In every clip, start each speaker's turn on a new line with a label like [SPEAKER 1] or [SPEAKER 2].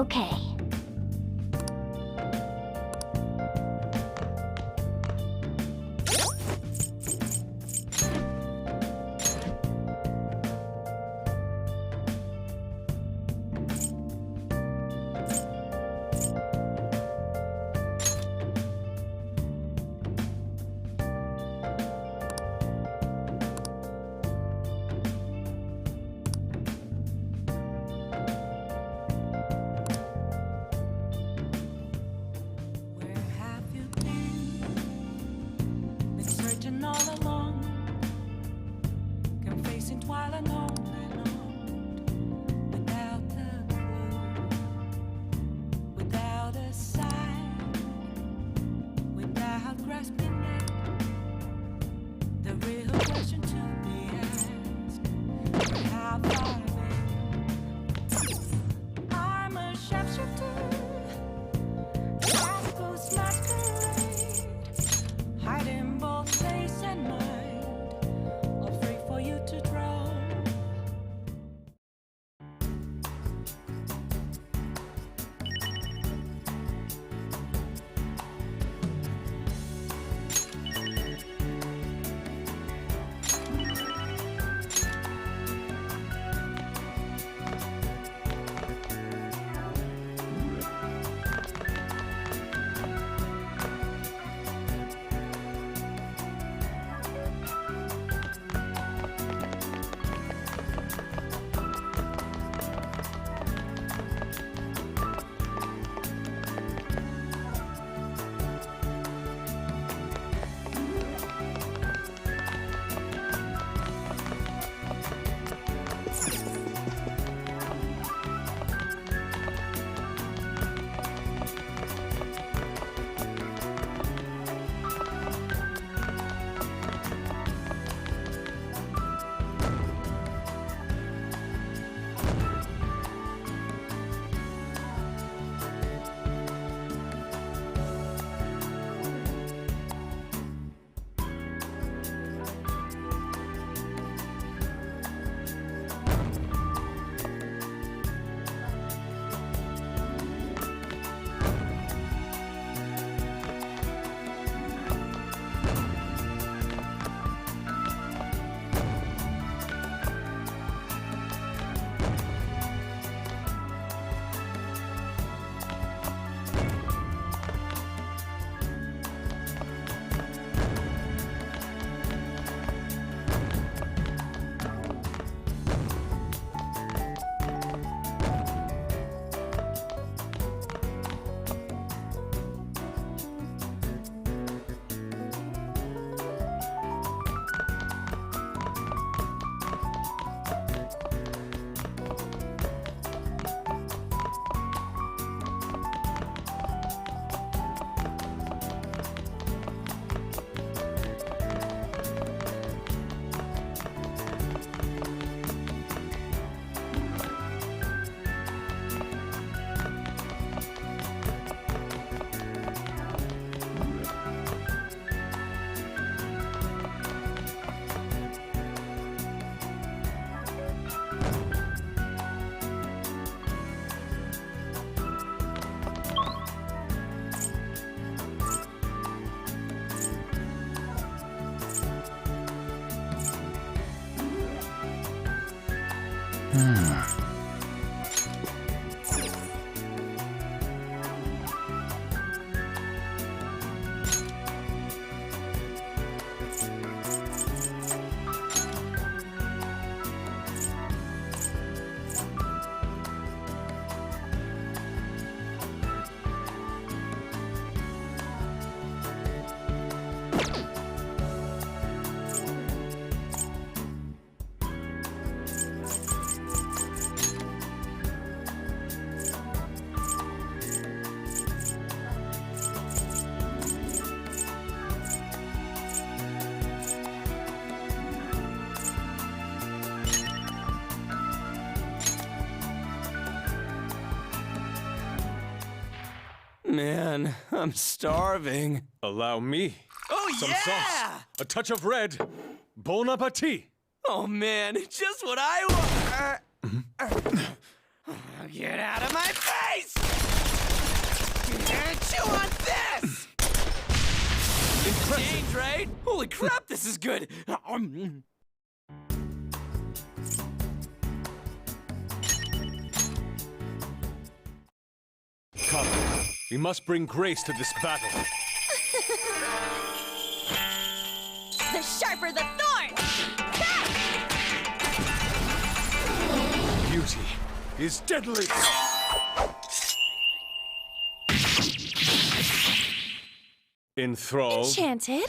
[SPEAKER 1] Okay.
[SPEAKER 2] Where have you been? Been searching all along, confessing while alone and on, without a clue, without a sign, without grasping it. The real question to be asked: how far away? I'm a sharpshooter. Shadows masquerade, hiding both face and mind, all free for you to draw.
[SPEAKER 3] Man, I'm starving.
[SPEAKER 4] Allow me.
[SPEAKER 3] Oh,
[SPEAKER 4] Some
[SPEAKER 3] yeah!
[SPEAKER 4] sauce. A touch of red. Bon appetit.
[SPEAKER 3] Oh, man, just what I want. Get out of my face! Chew on this! Change, right? Holy crap, this is good!
[SPEAKER 4] Come. We must bring grace to this battle.
[SPEAKER 1] The sharper the thorn!
[SPEAKER 4] Beauty is deadly. Enthralled.
[SPEAKER 1] Enchanted?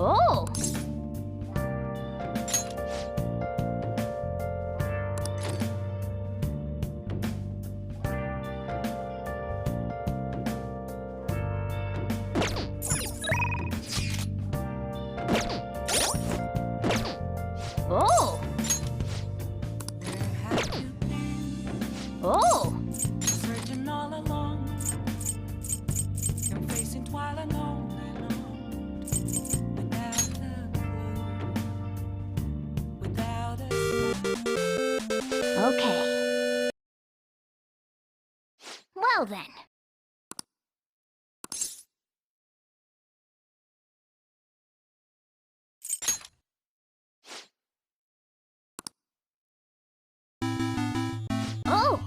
[SPEAKER 1] Oh! Oh!
[SPEAKER 2] Where have you been?
[SPEAKER 1] Oh!
[SPEAKER 2] Searching all along, embracing twilight on and on, without a clue, without a
[SPEAKER 1] Okay. Well then. Oh!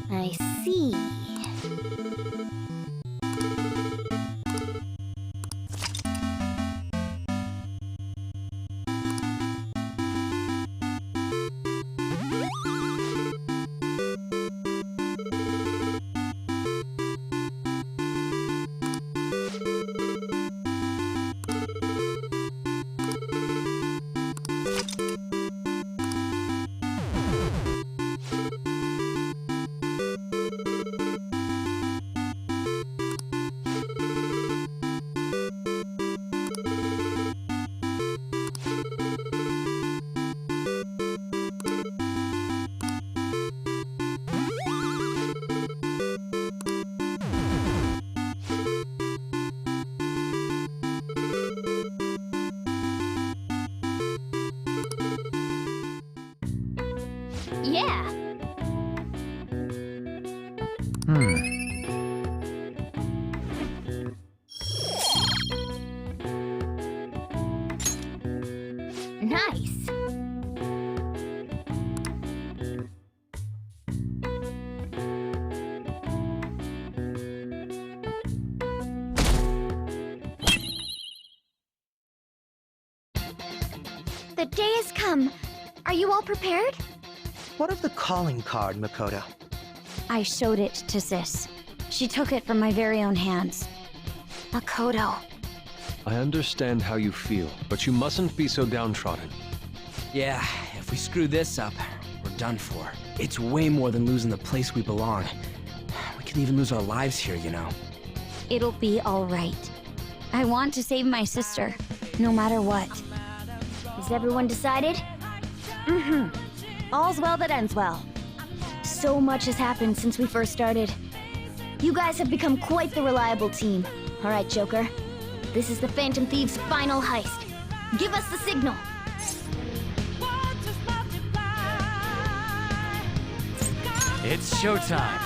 [SPEAKER 1] I see. Yeah. Nice. The day has come. Are you all prepared?
[SPEAKER 5] What of the calling card, Makoto?
[SPEAKER 1] I showed it to Sis. She took it from my very own hands. Makoto.
[SPEAKER 4] I understand how you feel, but you mustn't be so downtrodden.
[SPEAKER 3] Yeah, if we screw this up, we're done for. It's way more than losing the place we belong. We could even lose our lives here, you know.
[SPEAKER 1] It'll be all right. I want to save my sister, no matter what. Is everyone decided? Mm-hmm. All's well that ends well. So much has happened since we first started. You guys have become quite the reliable team. All right, Joker. This is the Phantom Thieves' final heist. Give us the signal.
[SPEAKER 3] It's showtime.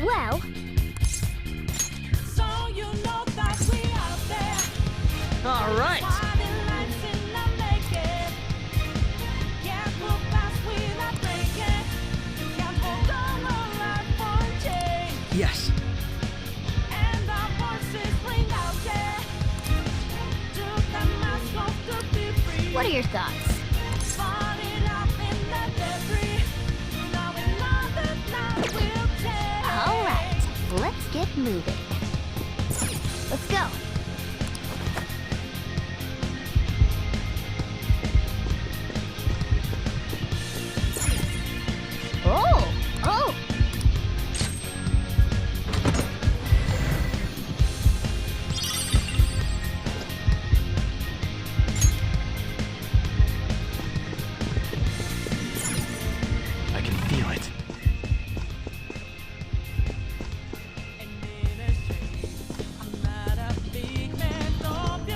[SPEAKER 1] Well,
[SPEAKER 2] So you know that we out there.
[SPEAKER 3] All right.
[SPEAKER 2] Shining lights in the making. Can't move fast without breaking. Can't hold on or life for change.
[SPEAKER 3] Yes.
[SPEAKER 2] And our voices ring out there. Took the mask off to be free.
[SPEAKER 1] what are your thoughts?
[SPEAKER 2] Falling out in the debris. Now we know that now we'll change.
[SPEAKER 1] All right, let's get moving. Let's go. Oh, oh.
[SPEAKER 3] I can feel it.
[SPEAKER 2] I'm not a big man, don't you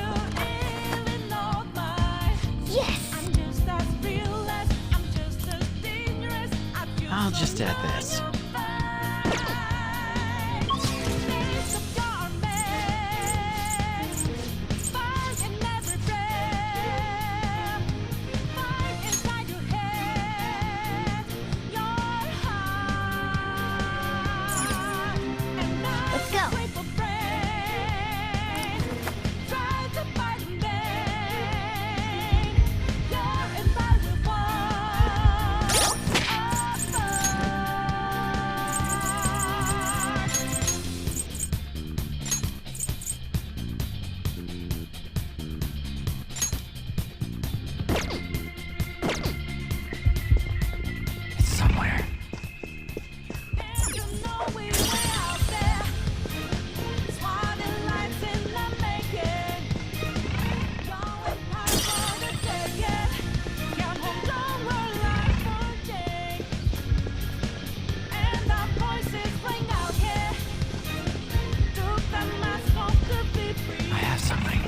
[SPEAKER 2] even know my.
[SPEAKER 1] Yes.
[SPEAKER 2] I'm just as real as, I'm just as dangerous as you.
[SPEAKER 3] I'll just add this.
[SPEAKER 1] Let's go.
[SPEAKER 3] It's somewhere. I have something.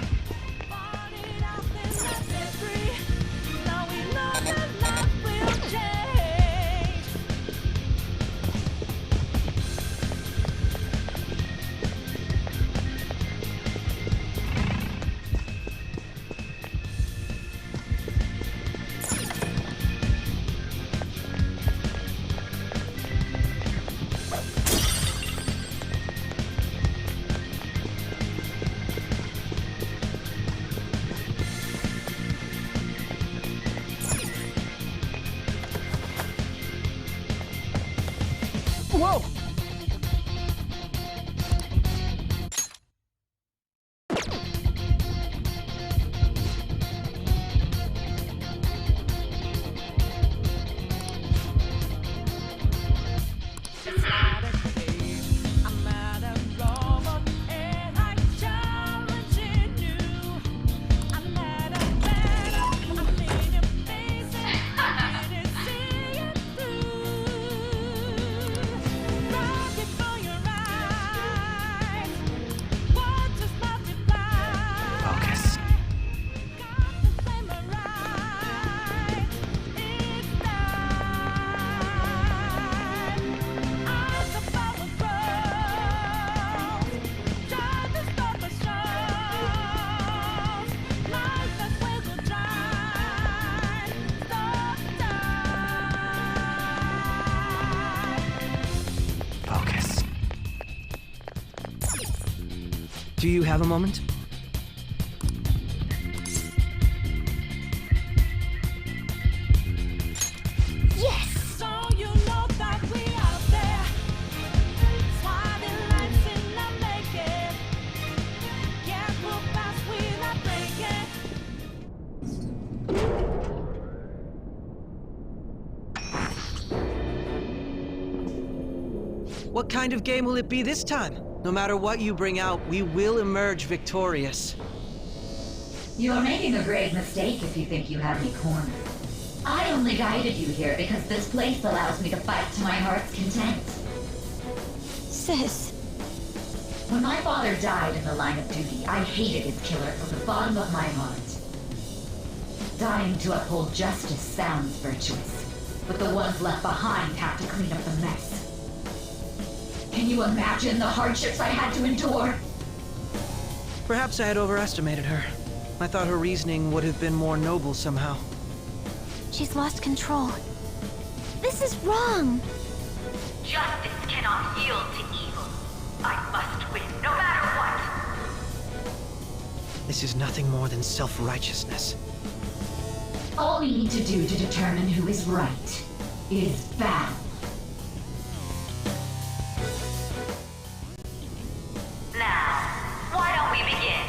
[SPEAKER 2] Now we know that life will change.
[SPEAKER 3] Whoa!
[SPEAKER 2] I'm at a robot and I'm challenging you. I'm at a battle, I'm in your face and I didn't see it through. Right before your eyes, what just multiplied?
[SPEAKER 3] Focus.
[SPEAKER 2] Got the flame right, it's time. Eyes above the ground, try to stop the shows. Light that will go dry, stop time.
[SPEAKER 3] Focus.
[SPEAKER 5] Do you have a moment?
[SPEAKER 1] Yes.
[SPEAKER 2] So you know that we out there, swatting lights in the making. Can't move fast without breaking.
[SPEAKER 5] What kind of game will it be this time? No matter what you bring out, we will emerge victorious.
[SPEAKER 6] You are making a grave mistake if you think you have me cornered. I only guided you here because this place allows me to fight to my heart's content.
[SPEAKER 1] Sis.
[SPEAKER 6] When my father died in the line of duty, I hated his killer from the bottom of my heart. Dying to uphold justice sounds virtuous, but the ones left behind have to clean up the mess. Can you imagine the hardships I had to endure?
[SPEAKER 5] Perhaps I had overestimated her. I thought her reasoning would have been more noble somehow.
[SPEAKER 1] She's lost control. This is wrong.
[SPEAKER 6] Justice cannot yield to evil. I must win, no matter what.
[SPEAKER 5] This is nothing more than self-righteousness.
[SPEAKER 6] All we need to do to determine who is right is battle. Now, why don't we begin?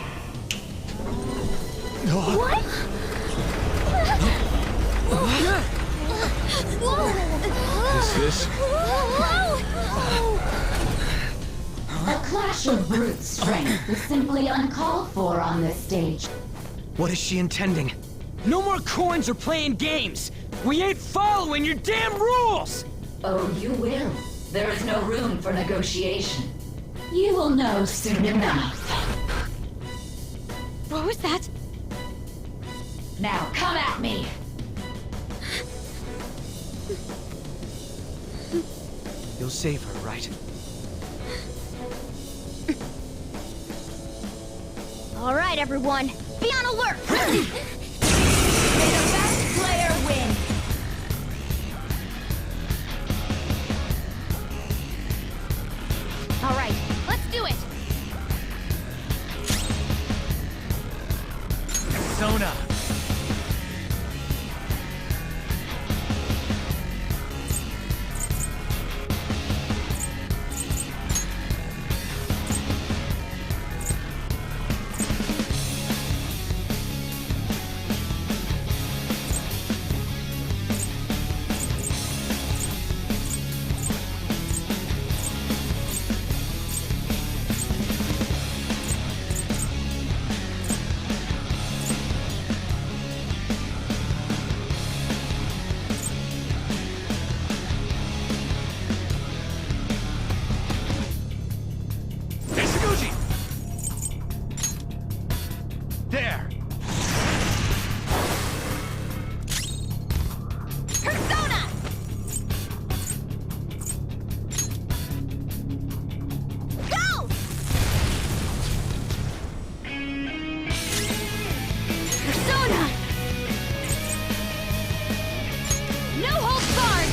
[SPEAKER 1] What?
[SPEAKER 4] Is this?
[SPEAKER 6] A clash of brute strength is simply uncalled for on this stage.
[SPEAKER 5] What is she intending?
[SPEAKER 3] No more coins or playing games! We ain't following your damn rules!
[SPEAKER 6] Oh, you will. There is no room for negotiation. You will know soon enough.
[SPEAKER 1] What was that?
[SPEAKER 6] Now come at me!
[SPEAKER 5] You'll save her, right?
[SPEAKER 1] All right, everyone. Be on alert!
[SPEAKER 6] May the best player win!
[SPEAKER 1] All right, let's do it!
[SPEAKER 3] Persona! Mitsuguchi! There!
[SPEAKER 1] Persona! Go! Persona! No holds barred!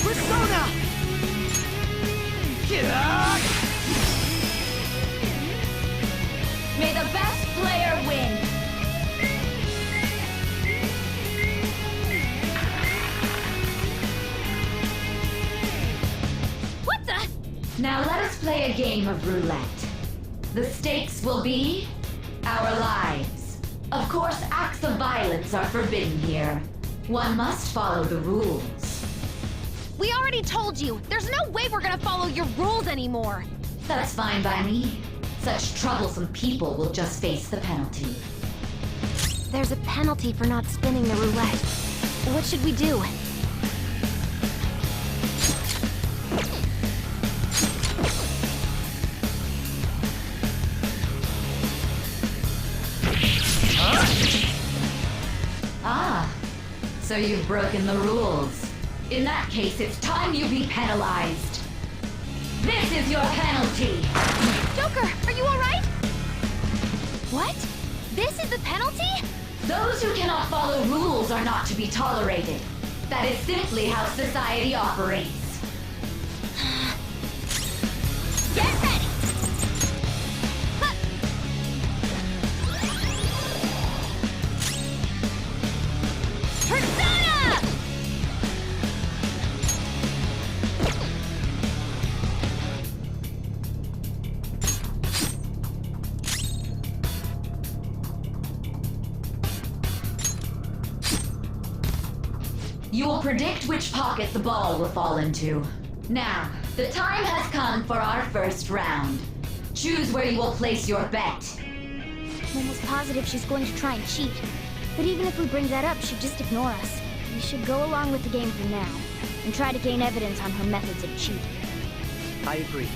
[SPEAKER 5] Persona! Get out!
[SPEAKER 6] May the best player win!
[SPEAKER 1] What the?
[SPEAKER 6] Now let us play a game of roulette. The stakes will be our lives. Of course, acts of violence are forbidden here. One must follow the rules.
[SPEAKER 1] We already told you. There's no way we're gonna follow your rules anymore.
[SPEAKER 6] That's fine by me. Such troublesome people will just face the penalty.
[SPEAKER 1] There's a penalty for not spinning the roulette. What should we do?
[SPEAKER 6] Ah, so you've broken the rules. In that case, it's time you be penalized. This is your penalty.
[SPEAKER 1] Joker, are you alright? What? This is the penalty?
[SPEAKER 6] Those who cannot follow rules are not to be tolerated. That is simply how society operates.
[SPEAKER 1] Get ready! Huh. Persona!
[SPEAKER 6] You will predict which pocket the ball will fall into. Now, the time has come for our first round. Choose where you will place your bet.
[SPEAKER 1] I'm almost positive she's going to try and cheat. But even if we bring that up, she'd just ignore us. We should go along with the game for now, and try to gain evidence on her methods of cheating.
[SPEAKER 5] I agree.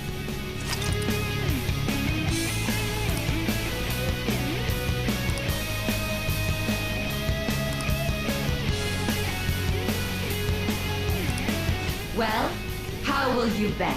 [SPEAKER 6] Well, how will you bet?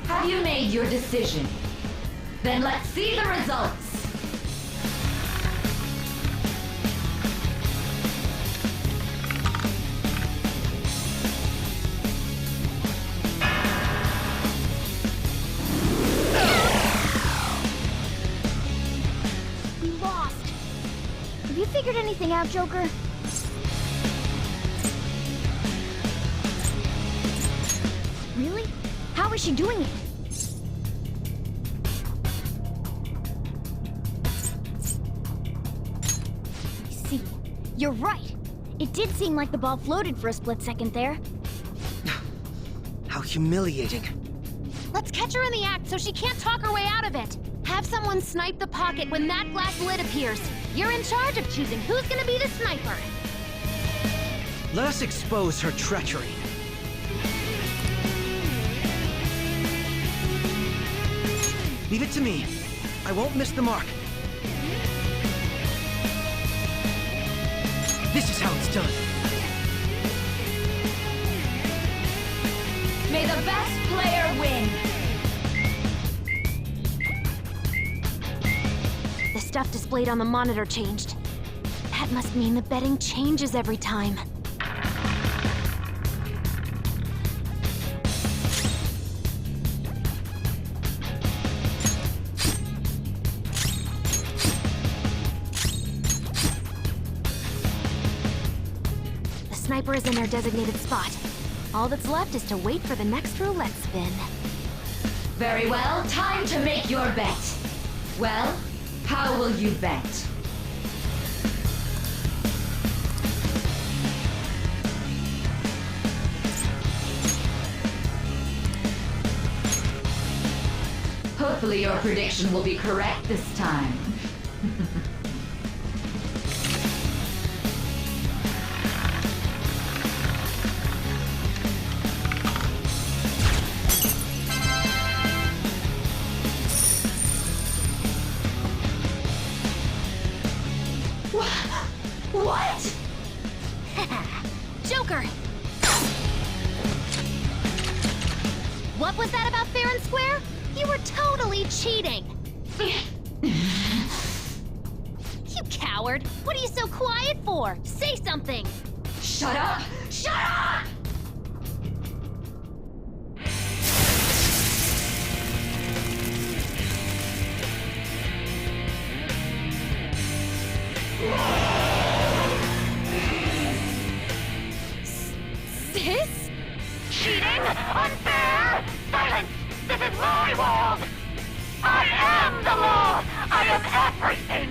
[SPEAKER 6] Have you made your decision? Then let's see the results.
[SPEAKER 1] We lost. Have you figured anything out, Joker? Really? How is she doing it? I see. You're right. It did seem like the ball floated for a split second there.
[SPEAKER 5] How humiliating.
[SPEAKER 7] Let's catch her in the act so she can't talk her way out of it. Have someone snipe the pocket when that glass lid appears. You're in charge of choosing who's gonna be the sniper.
[SPEAKER 5] Let us expose her treachery. Leave it to me. I won't miss the mark. This is how it's done.
[SPEAKER 6] May the best player win.
[SPEAKER 7] The stuff displayed on the monitor changed. That must mean the betting changes every time. The sniper is in their designated spot. All that's left is to wait for the next roulette spin.
[SPEAKER 6] Very well, time to make your bet. Well, how will you bet? Hopefully your prediction will be correct this time. What?
[SPEAKER 7] Joker! What was that about fair and square? You were totally cheating! You coward! What are you so quiet for? Say something!
[SPEAKER 6] Shut up! Shut up!
[SPEAKER 7] Sis?
[SPEAKER 8] Cheating? Unfair? Silence! This is my world! I am the law! I am everything!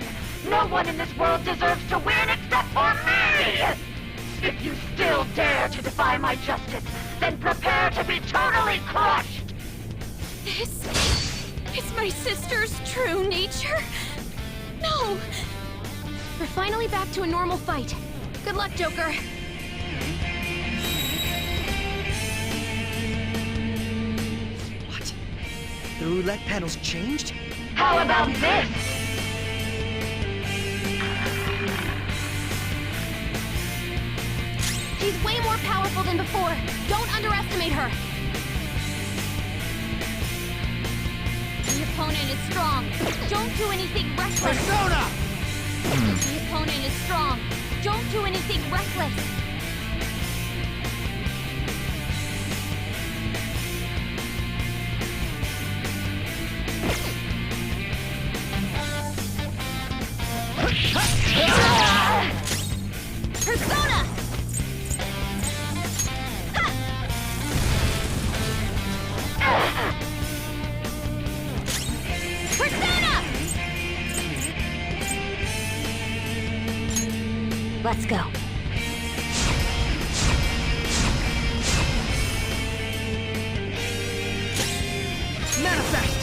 [SPEAKER 8] No one in this world deserves to win except for me! If you still dare to defy my justice, then prepare to be totally crushed!
[SPEAKER 7] This is my sister's true nature? No! We're finally back to a normal fight. Good luck, Joker.
[SPEAKER 5] What? The roulette panel's changed?
[SPEAKER 8] How about this?
[SPEAKER 7] She's way more powerful than before. Don't underestimate her. The opponent is strong. Don't do anything reckless.
[SPEAKER 5] Persona!
[SPEAKER 7] The opponent is strong. Don't do anything reckless. Persona! Persona!
[SPEAKER 1] Let's go.
[SPEAKER 5] Manifest!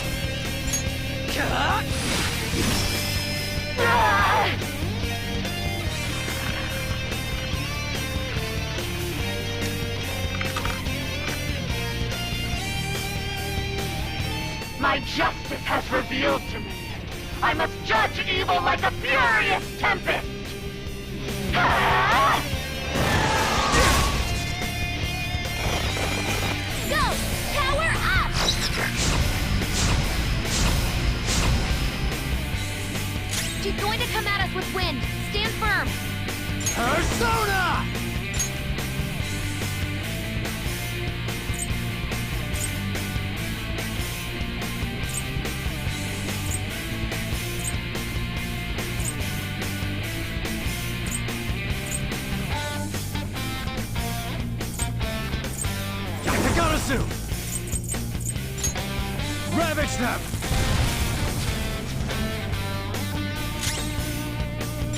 [SPEAKER 8] justice has revealed to me. I must judge evil like a furious tempest. Ah!
[SPEAKER 7] Go! Power up! She's going to come at us with wind. Stand firm.
[SPEAKER 3] Persona! Yakagarasu! Ravage them!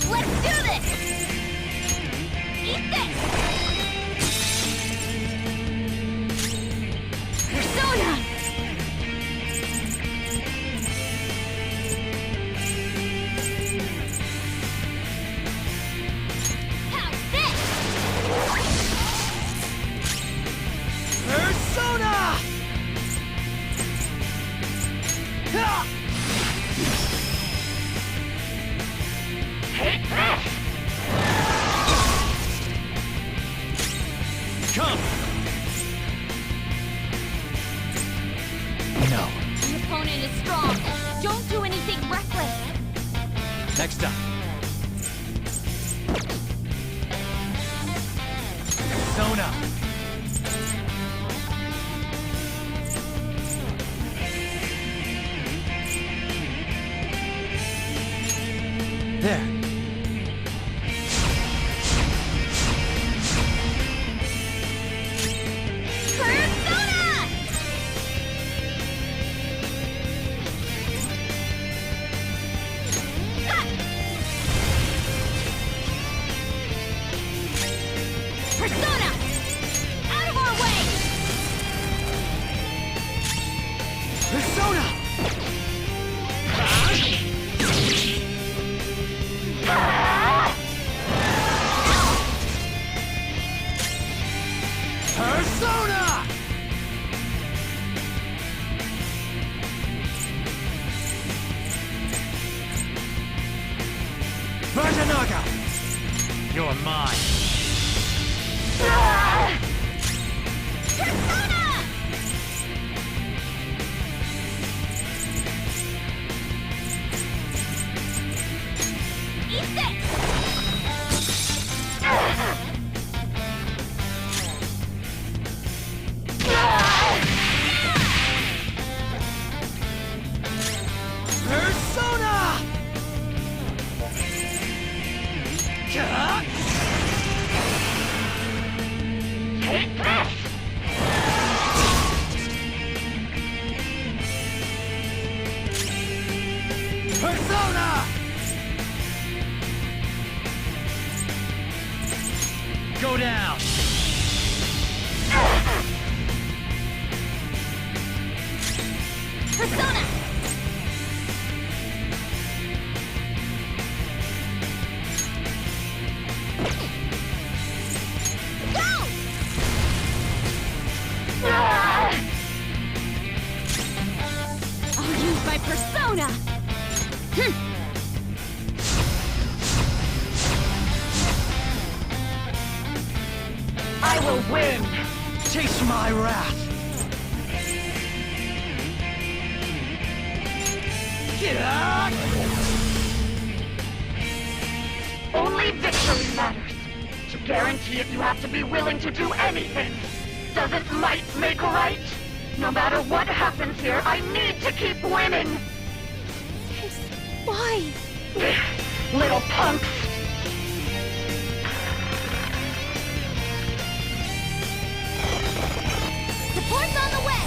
[SPEAKER 7] Let's do this! Eat this! Persona! How's this?
[SPEAKER 3] Persona! Ha!
[SPEAKER 8] Take this!
[SPEAKER 3] Come! No.
[SPEAKER 7] The opponent is strong. Don't do anything reckless.
[SPEAKER 3] Next up. Persona! There.
[SPEAKER 7] Persona! Ha! Persona! Out of our way!
[SPEAKER 3] Persona! Persona! Vajanaga! You're mine.
[SPEAKER 7] Persona! Eat this!
[SPEAKER 3] Persona! Ka-
[SPEAKER 8] Take this!
[SPEAKER 3] Persona! Go down!
[SPEAKER 7] Persona! Go! I'll use my persona!
[SPEAKER 8] I will win!
[SPEAKER 3] Taste my wrath! Get out!
[SPEAKER 8] Only victory matters. To guarantee it, you have to be willing to do anything. Doesn't might make right? No matter what happens here, I need to keep winning!
[SPEAKER 7] Why?
[SPEAKER 8] Little punks!
[SPEAKER 7] Support's on the way!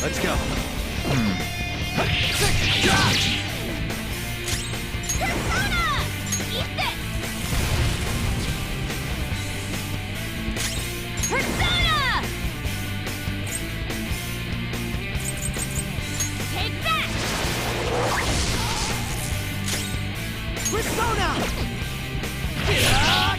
[SPEAKER 3] Let's go.
[SPEAKER 7] Persona! Eat this! Persona! Take that!
[SPEAKER 3] Persona! Get out!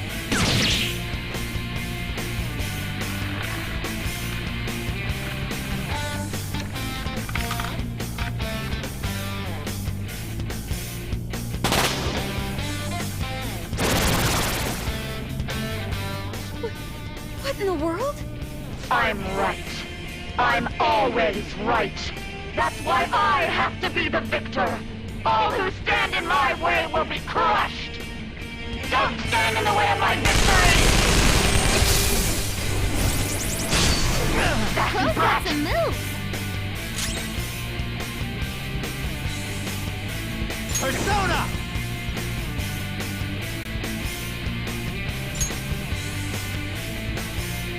[SPEAKER 8] I'm right. I'm always right. That's why I have to be the victor. All who stand in my way will be crushed. Don't stand in the way of my victory!
[SPEAKER 7] Close got some moves.
[SPEAKER 5] Persona!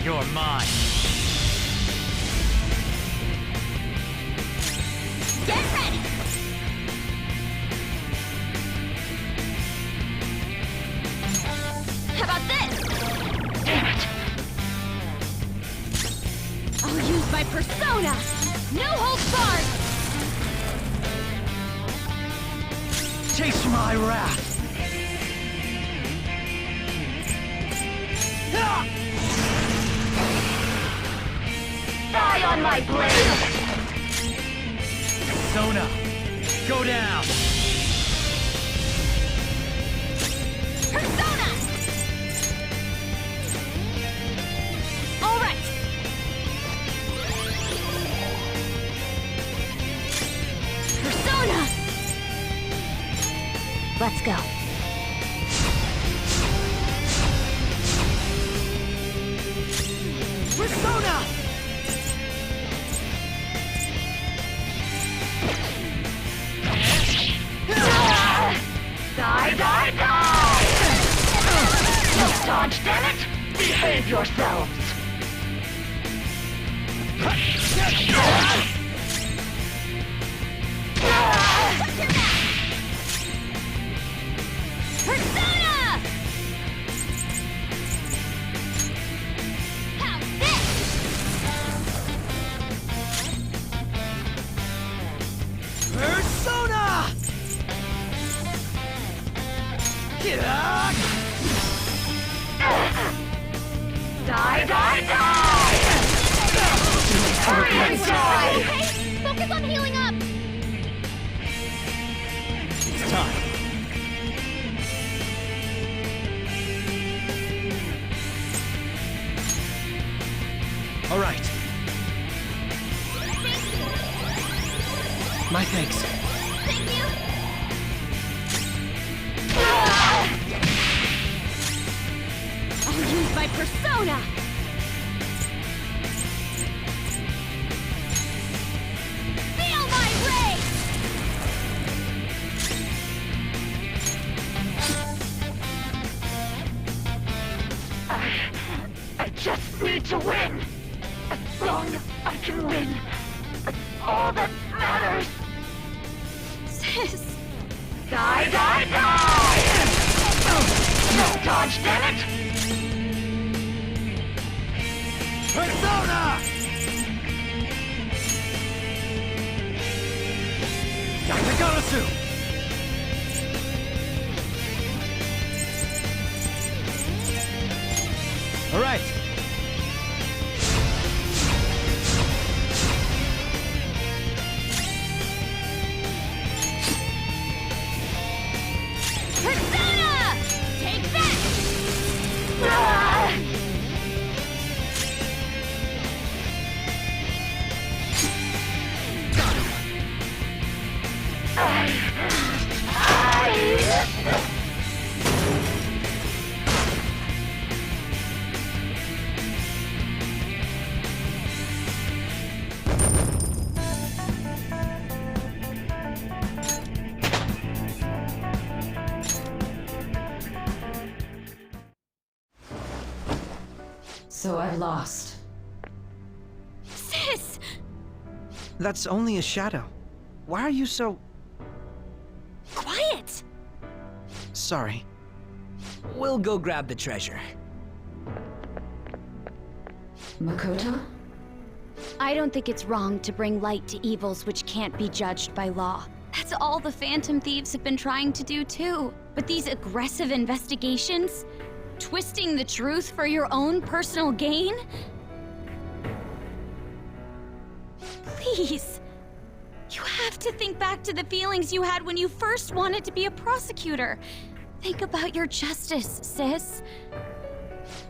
[SPEAKER 9] You're mine.
[SPEAKER 7] Get ready. How about this?
[SPEAKER 8] Damn it!
[SPEAKER 7] I'll use my persona. No holds barred.
[SPEAKER 5] Chase my wrath!
[SPEAKER 8] Die on my blade!
[SPEAKER 9] Sona, go down.
[SPEAKER 7] Persona. All right. Persona.
[SPEAKER 1] Let's go.
[SPEAKER 5] Persona!
[SPEAKER 8] Die, die, die! Don't dodge, damn it! Behave yourselves!
[SPEAKER 7] Persona. How's this?
[SPEAKER 5] Persona!
[SPEAKER 8] Die, die, die! Hurry and die!
[SPEAKER 7] Okay, focus on healing up.
[SPEAKER 9] It's time.
[SPEAKER 5] All right. My thanks.
[SPEAKER 7] Thank you. I'll use my persona. Feel my rage.
[SPEAKER 8] I just need to win. As long as I can win, that's all that matters.
[SPEAKER 7] Sis.
[SPEAKER 8] Die, die, die! Don't dodge, damn it!
[SPEAKER 5] Persona! Dr. Gorosu! All right.
[SPEAKER 7] Persona! Take that!
[SPEAKER 8] Ah!
[SPEAKER 6] So I've lost.
[SPEAKER 7] Sis!
[SPEAKER 5] That's only a shadow. Why are you so...
[SPEAKER 7] Quiet!
[SPEAKER 5] sorry?
[SPEAKER 3] We'll go grab the treasure.
[SPEAKER 6] Makoto?
[SPEAKER 1] I don't think it's wrong to bring light to evils which can't be judged by law. That's all the Phantom Thieves have been trying to do too. But these aggressive investigations? Twisting the truth for your own personal gain? Please. You have to think back to the feelings you had when you first wanted to be a prosecutor. Think about your justice, sis.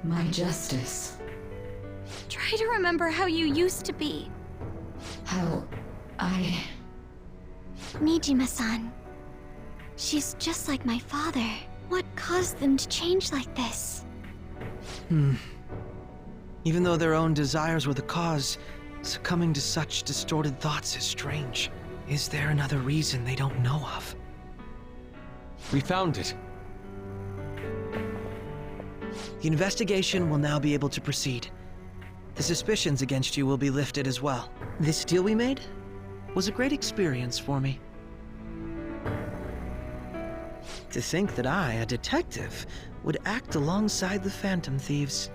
[SPEAKER 6] My justice.
[SPEAKER 1] Try
[SPEAKER 7] Try to remember how you used to be.
[SPEAKER 6] How I...
[SPEAKER 1] Nijima-san. She's just like my father. What caused them to change like this?
[SPEAKER 5] Even though their own desires were the cause, succumbing to such distorted thoughts is strange. Is there another reason they don't know of?
[SPEAKER 4] We found it.
[SPEAKER 5] The investigation will now be able to proceed. The suspicions against you will be lifted as well. This deal we made was a great experience for me. To think that I, a detective, would act alongside the Phantom Thieves.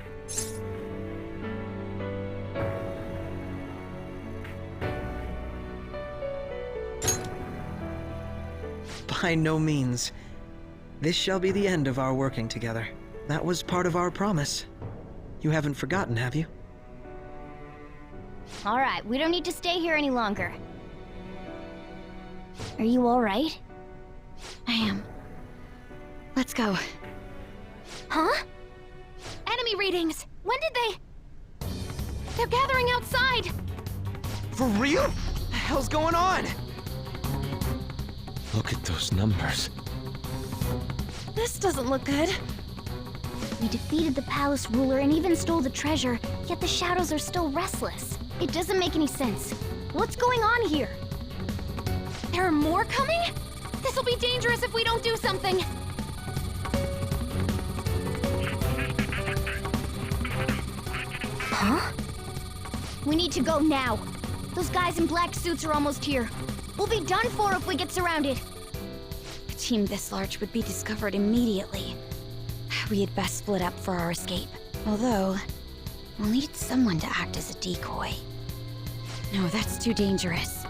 [SPEAKER 5] By no means. This shall be the end of our working together. That was part of our promise. You haven't forgotten, have you?
[SPEAKER 1] All right, we don't need to stay here any longer. Are you all right?
[SPEAKER 7] I am. Let's go.
[SPEAKER 1] Huh?
[SPEAKER 7] Enemy readings! When did they... They're gathering outside!
[SPEAKER 3] For real? What the hell's going on?
[SPEAKER 4] Look at those numbers.
[SPEAKER 7] This doesn't look good.
[SPEAKER 1] We defeated the palace ruler and even stole the treasure, yet the shadows are still restless. It doesn't make any sense. What's going on here?
[SPEAKER 7] There are more coming? This'll be dangerous if we don't do something!
[SPEAKER 1] Huh? We need to go now. Those guys in black suits are almost here. We'll be done for if we get surrounded.
[SPEAKER 7] A team this large would be discovered immediately. We had best split up for our escape. Although, we'll need someone to act as a decoy. No, that's too dangerous.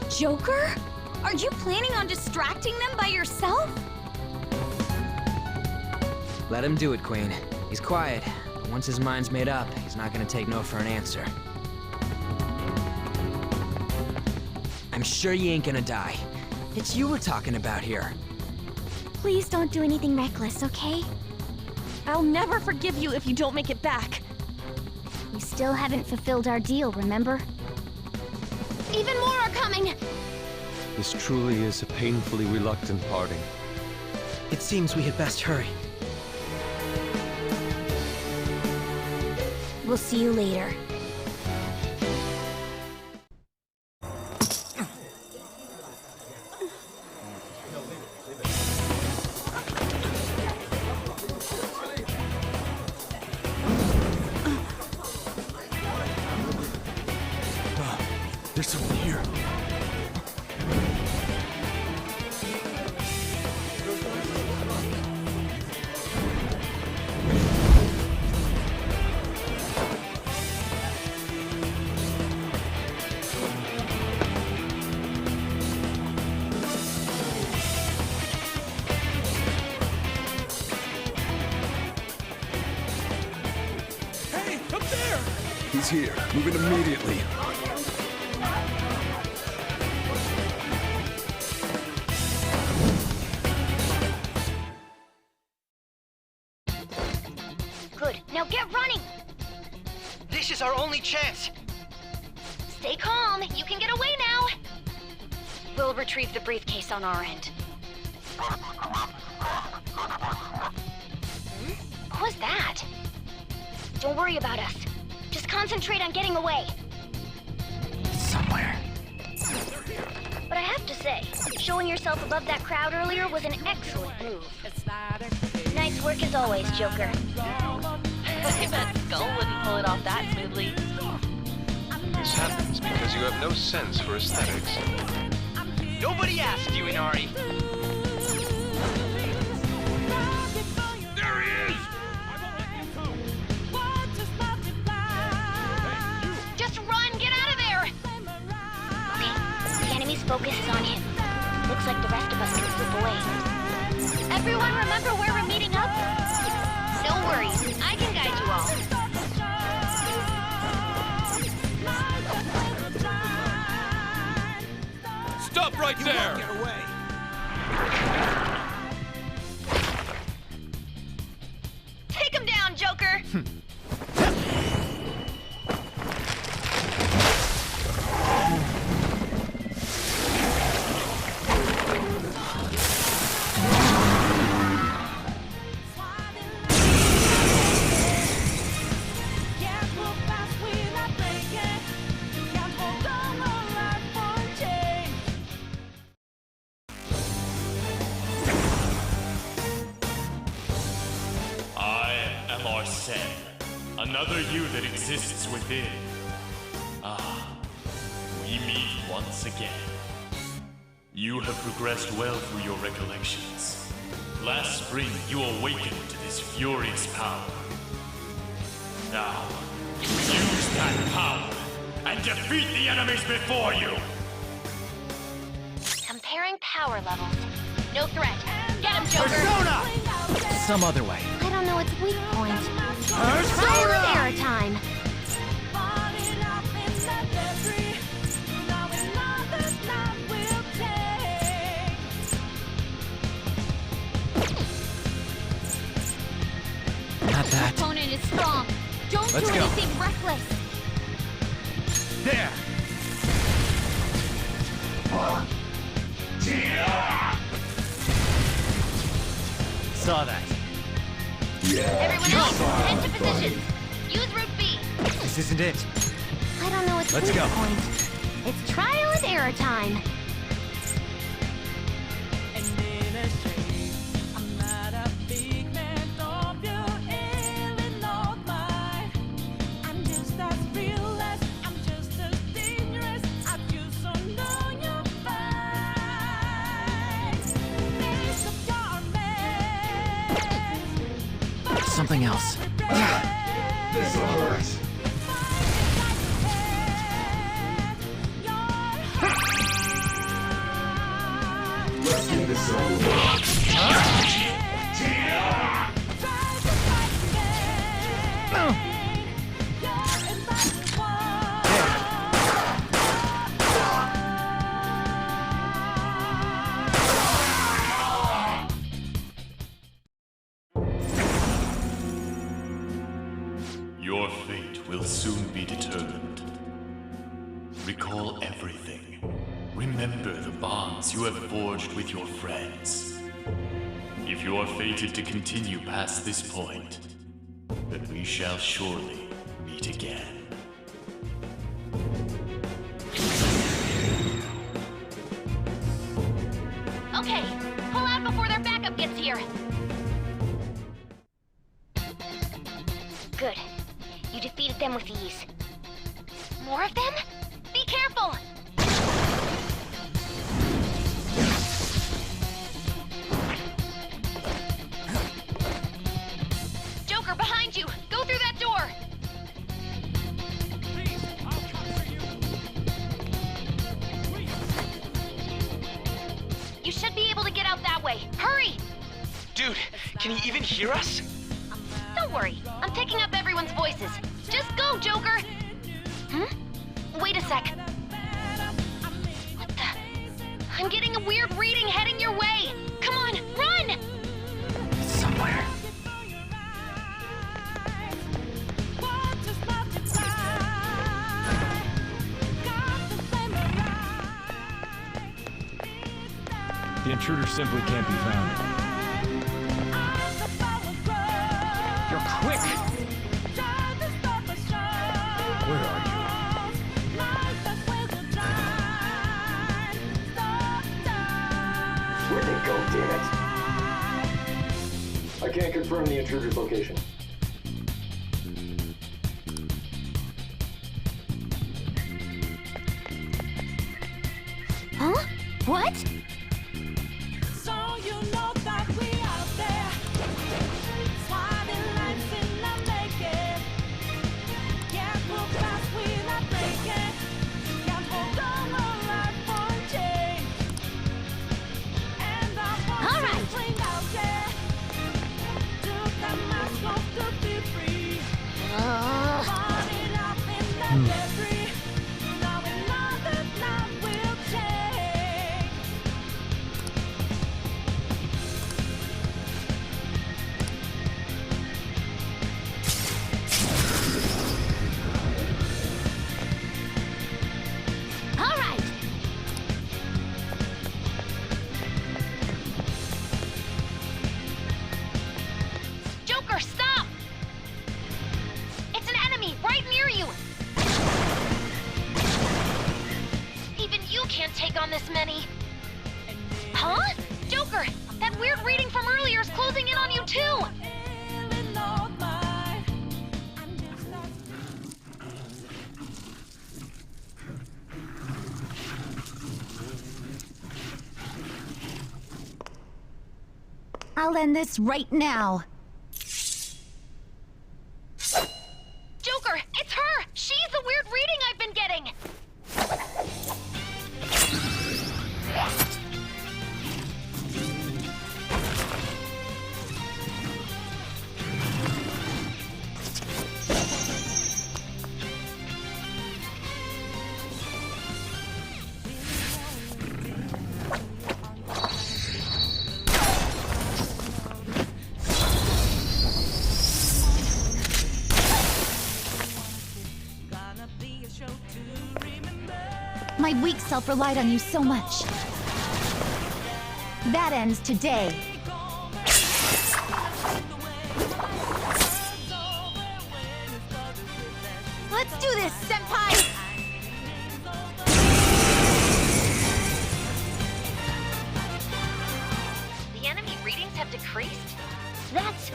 [SPEAKER 7] Joker? Are you planning on distracting them by yourself?
[SPEAKER 3] Let him do it, Queen. He's quiet, but once his mind's made up, he's not gonna take no for an answer. I'm sure you ain't gonna die. It's you we're talking about here.
[SPEAKER 1] Please don't do anything reckless, okay?
[SPEAKER 7] I'll never forgive you if you don't make it back.
[SPEAKER 1] We still haven't fulfilled our deal, remember?
[SPEAKER 7] Even more are coming!
[SPEAKER 4] This truly is a painfully reluctant parting.
[SPEAKER 5] It seems we had best hurry.
[SPEAKER 1] We'll see you later.
[SPEAKER 3] There's someone here. Hey, up there!
[SPEAKER 10] He's here. Move it immediately.
[SPEAKER 1] Good. Now get running!
[SPEAKER 5] This is our only chance!
[SPEAKER 1] Stay calm. You can get away now. We'll retrieve the briefcase on our end. What was that? Don't worry about us. Just concentrate on getting away.
[SPEAKER 3] Somewhere.
[SPEAKER 1] But I have to say, showing yourself above that crowd earlier was an excellent move. Nice work as always, Joker.
[SPEAKER 11] I bet Skull wouldn't pull it off that smoothly.
[SPEAKER 4] This happens because you have no sense for aesthetics.
[SPEAKER 3] Nobody asked you, Inari.
[SPEAKER 10] There he is!
[SPEAKER 1] Just run! Get out of there! Okay, the enemy's focus is on him. Looks like the rest of us can slip away. Everyone remember where we're meeting up? No worries, I can guide you all.
[SPEAKER 10] Stop right there!
[SPEAKER 5] Get away!
[SPEAKER 7] Take him down, Joker!
[SPEAKER 12] Arsene, another you that exists within. Ah, we meet once again. You have progressed well through your recollections. Last spring, you awakened to this furious power. Now, use that power and defeat the enemies before you!
[SPEAKER 1] Comparing power levels. No threat. Get him, Joker!
[SPEAKER 9] Persona! Some other way.
[SPEAKER 1] I don't know its weak point. Trial
[SPEAKER 9] Persona!
[SPEAKER 1] and error time.
[SPEAKER 9] Not that.
[SPEAKER 1] Opponent is strong. Don't
[SPEAKER 9] Let's
[SPEAKER 1] do
[SPEAKER 9] go.
[SPEAKER 1] anything reckless.
[SPEAKER 9] There! Saw that.
[SPEAKER 1] Everyone else, head to positions. Use Route B.
[SPEAKER 9] This isn't it.
[SPEAKER 1] I don't know its
[SPEAKER 9] Let's
[SPEAKER 1] weak
[SPEAKER 9] go.
[SPEAKER 1] point. It's trial and error time.
[SPEAKER 9] Something else.
[SPEAKER 10] This hurts. Let's get this over.
[SPEAKER 12] Your fate will soon be determined. Recall everything. Remember the bonds you have forged with your friends. If you are fated to continue past this point, then we shall surely meet again.
[SPEAKER 1] Okay, pull out before their backup gets here. Good. You defeated them with ease. More of them? Be careful! Joker, behind you! Go through that door! You should be able to get out that way. Hurry!
[SPEAKER 3] Dude, can you even hear us?
[SPEAKER 1] Don't worry. I'm picking up everyone's voices. Just go, Joker! Wait a sec. What the? I'm getting a weird reading heading your way! Come on, run!
[SPEAKER 9] Somewhere. The intruder simply can't be found. You're quick! Where are you?
[SPEAKER 10] Where'd they go, damn it? I can't confirm the intruder's location.
[SPEAKER 1] Huh? What?
[SPEAKER 2] So you know that we out there, swatting lights in the naked. Can't move fast, we not breaking. Can't hold on our life for change. And our voices ring out there. Took the mask off to be free. Caught it up in the debris. Now we know that love will change.
[SPEAKER 6] take on this many. Huh? Joker, that weird reading from earlier is closing in on you too!
[SPEAKER 1] I'll end this right now.
[SPEAKER 6] Joker, it's her! She's the weird reading I've been getting!
[SPEAKER 1] My weak self relied on you so much. That ends today. Let's do this, Senpai!
[SPEAKER 6] The enemy readings have decreased? That's...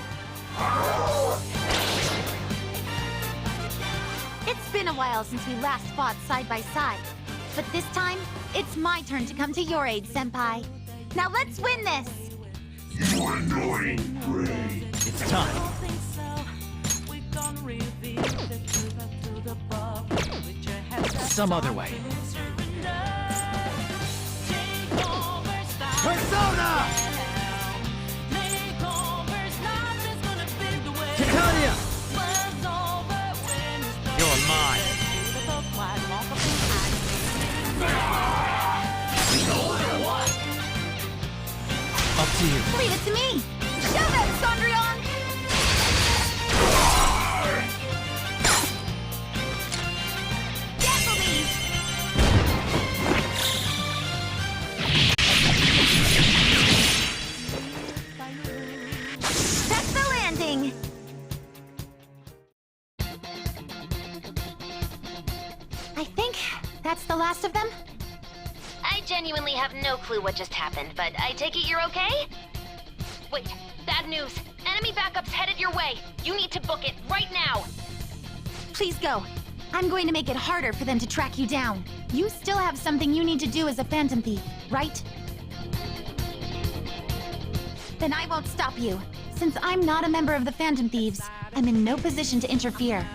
[SPEAKER 1] It's been a while since we last fought side by side. But this time, it's my turn to come to your aid, Senpai. Now let's win this!
[SPEAKER 10] You annoying prey.
[SPEAKER 5] It's time. Some other way. Persona! Titania! You're mine. Up to you.
[SPEAKER 1] Leave it to me! Shove it, Cendrillon! Dazzle That's the landing! I think that's the last of them.
[SPEAKER 6] I genuinely have no clue what just happened, but I take it you're okay? Wait, bad news. Enemy backup's headed your way. You need to book it right now.
[SPEAKER 1] Please go. I'm going to make it harder for them to track you down. You still have something you need to do as a Phantom Thief, right? Then I won't stop you. Since I'm not a member of the Phantom Thieves, I'm in no position to interfere.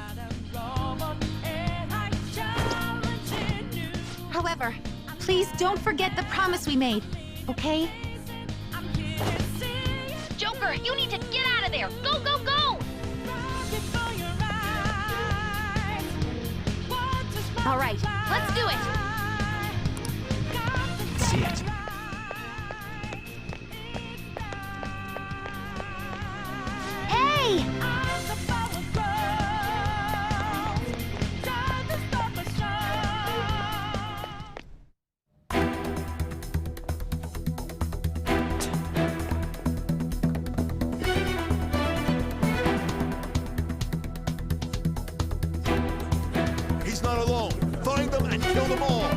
[SPEAKER 1] However, please don't forget the promise we made, okay?
[SPEAKER 6] Joker, you need to get out of there! Go, go, go!
[SPEAKER 1] All right,
[SPEAKER 6] Let's do it!
[SPEAKER 5] See it.
[SPEAKER 1] hey!
[SPEAKER 13] He's not alone. Find them and kill them all.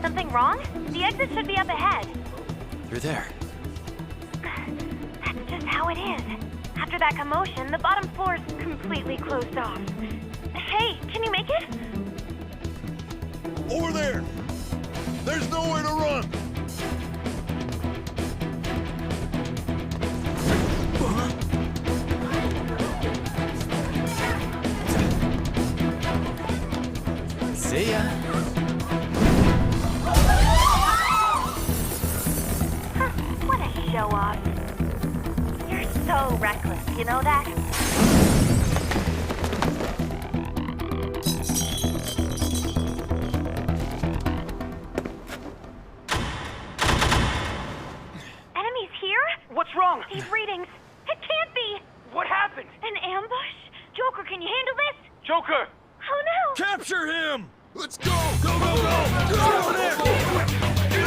[SPEAKER 6] Something wrong? The exit should be up ahead.
[SPEAKER 5] They're there.
[SPEAKER 6] That's just how it is. After that commotion, the bottom floor is completely closed off. Hey, can you make it?
[SPEAKER 13] Over there. There's nowhere to run.
[SPEAKER 5] See ya.
[SPEAKER 6] What a show off. You're so reckless, you know that? Enemies here?
[SPEAKER 3] What's wrong?
[SPEAKER 6] These readings. It can't be.
[SPEAKER 3] What happened?
[SPEAKER 6] An ambush? Joker, can you handle this?
[SPEAKER 3] Joker!
[SPEAKER 6] Oh no!
[SPEAKER 13] Capture him! Let's go! Go, go, go! Go there!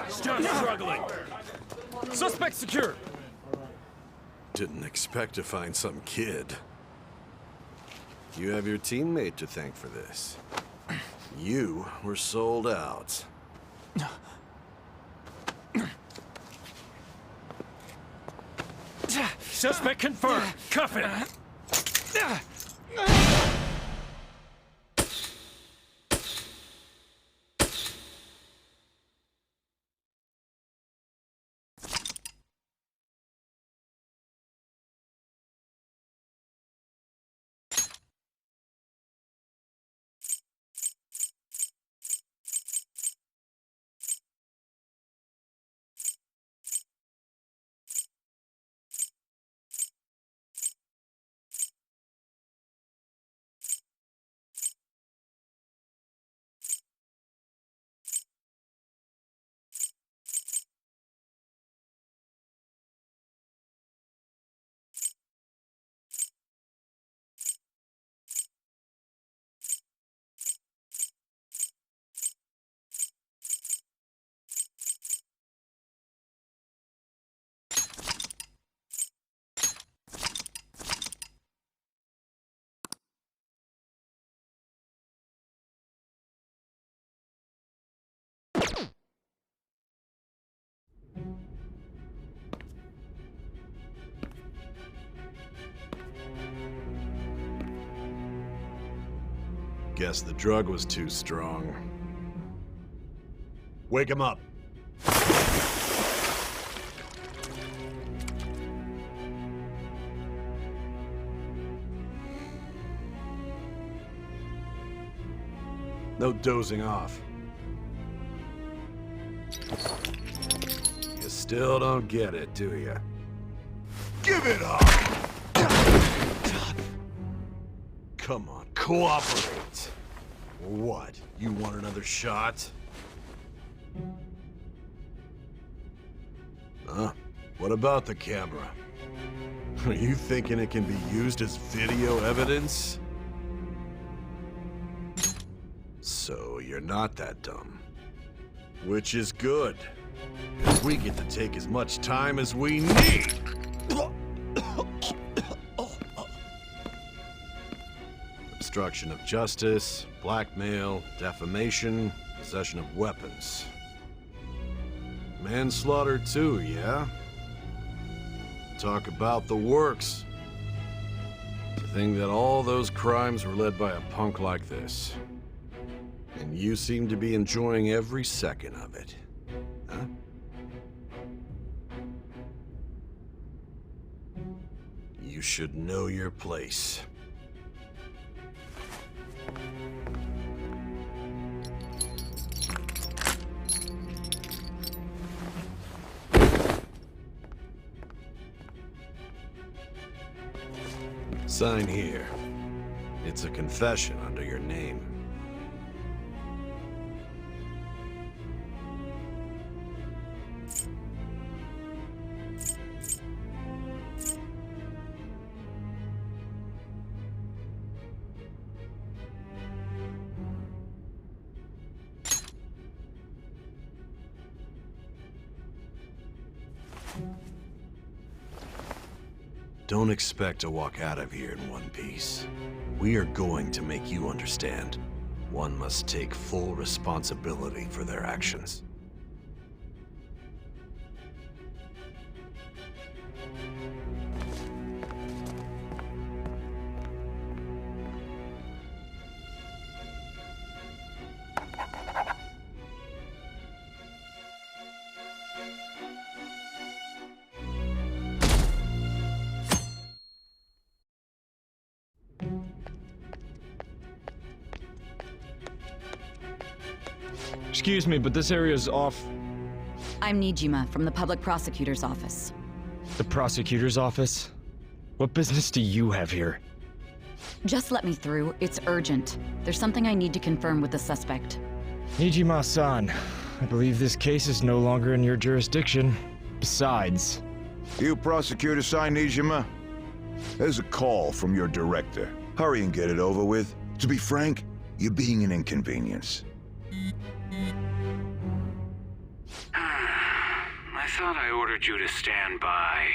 [SPEAKER 9] Still struggling. Suspect secure.
[SPEAKER 13] Didn't expect to find some kid. You have your teammate to thank for this. You were sold out.
[SPEAKER 9] Suspect confirmed. Cuff him.
[SPEAKER 13] Guess the drug was too strong. Wake him up. No dozing off. You still don't get it, do you? Give it up! Come on, cooperate. What? You want another shot? Huh? What about the camera? Are you thinking it can be used as video evidence? So you're not that dumb. Which is good. 'Cause we get to take as much time as we need. Obstruction of justice, blackmail, defamation, possession of weapons. Manslaughter too, yeah? Talk about the works. To think that all those crimes were led by a punk like this. And you seem to be enjoying every second of it. Huh? You should know your place. Sign here. It's a confession under your name. Don't expect to walk out of here in one piece. We are going to make you understand. One must take full responsibility for their actions.
[SPEAKER 9] Excuse me, but this area's off.
[SPEAKER 14] I'm Nijima from the Public Prosecutor's Office.
[SPEAKER 9] The prosecutor's office? What business do you have here?
[SPEAKER 14] Just let me through. It's urgent. There's something I need to confirm with the suspect.
[SPEAKER 9] Nijima-san, I believe this case is no longer in your jurisdiction. Besides...
[SPEAKER 15] You prosecutor, Nijima? There's a call from your director. Hurry and get it over with. To be frank, you're being an inconvenience.
[SPEAKER 16] I thought I ordered you to stand by.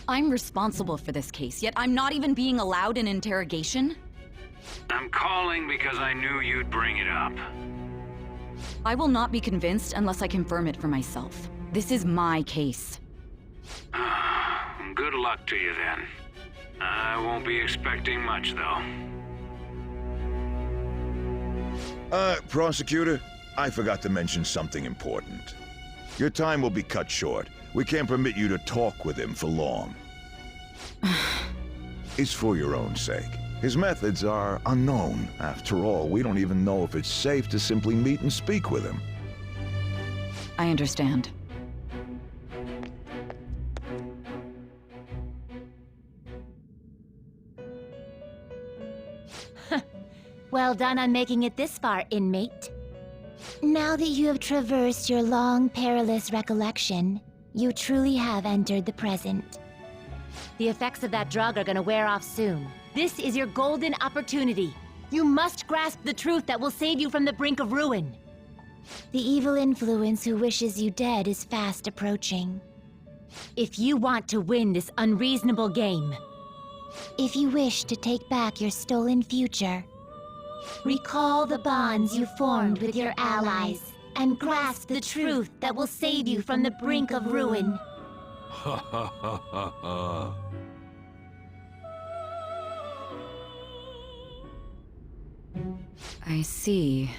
[SPEAKER 14] I'm responsible for this case, yet I'm not even being allowed an interrogation?
[SPEAKER 16] I'm calling because I knew you'd bring it up.
[SPEAKER 14] I will not be convinced unless I confirm it for myself. This is my case.
[SPEAKER 16] Good luck to you then. I won't be expecting much, though.
[SPEAKER 15] Prosecutor, I forgot to mention something important. Your time will be cut short. We can't permit you to talk with him for long. It's for your own sake. His methods are unknown. After all, we don't even know if it's safe to simply meet and speak with him.
[SPEAKER 14] I understand.
[SPEAKER 1] Well done on making it this far, inmate. Now that you have traversed your long, perilous recollection, you truly have entered the present. The effects of that drug are gonna wear off soon. This is your golden opportunity. You must grasp the truth that will save you from the brink of ruin. The evil influence who wishes you dead is fast approaching. If you want to win this unreasonable game, if you wish to take back your stolen future, recall the bonds you formed with your allies and grasp the truth that will save you from the brink of ruin.
[SPEAKER 13] Ha ha ha ha ha.
[SPEAKER 14] I see.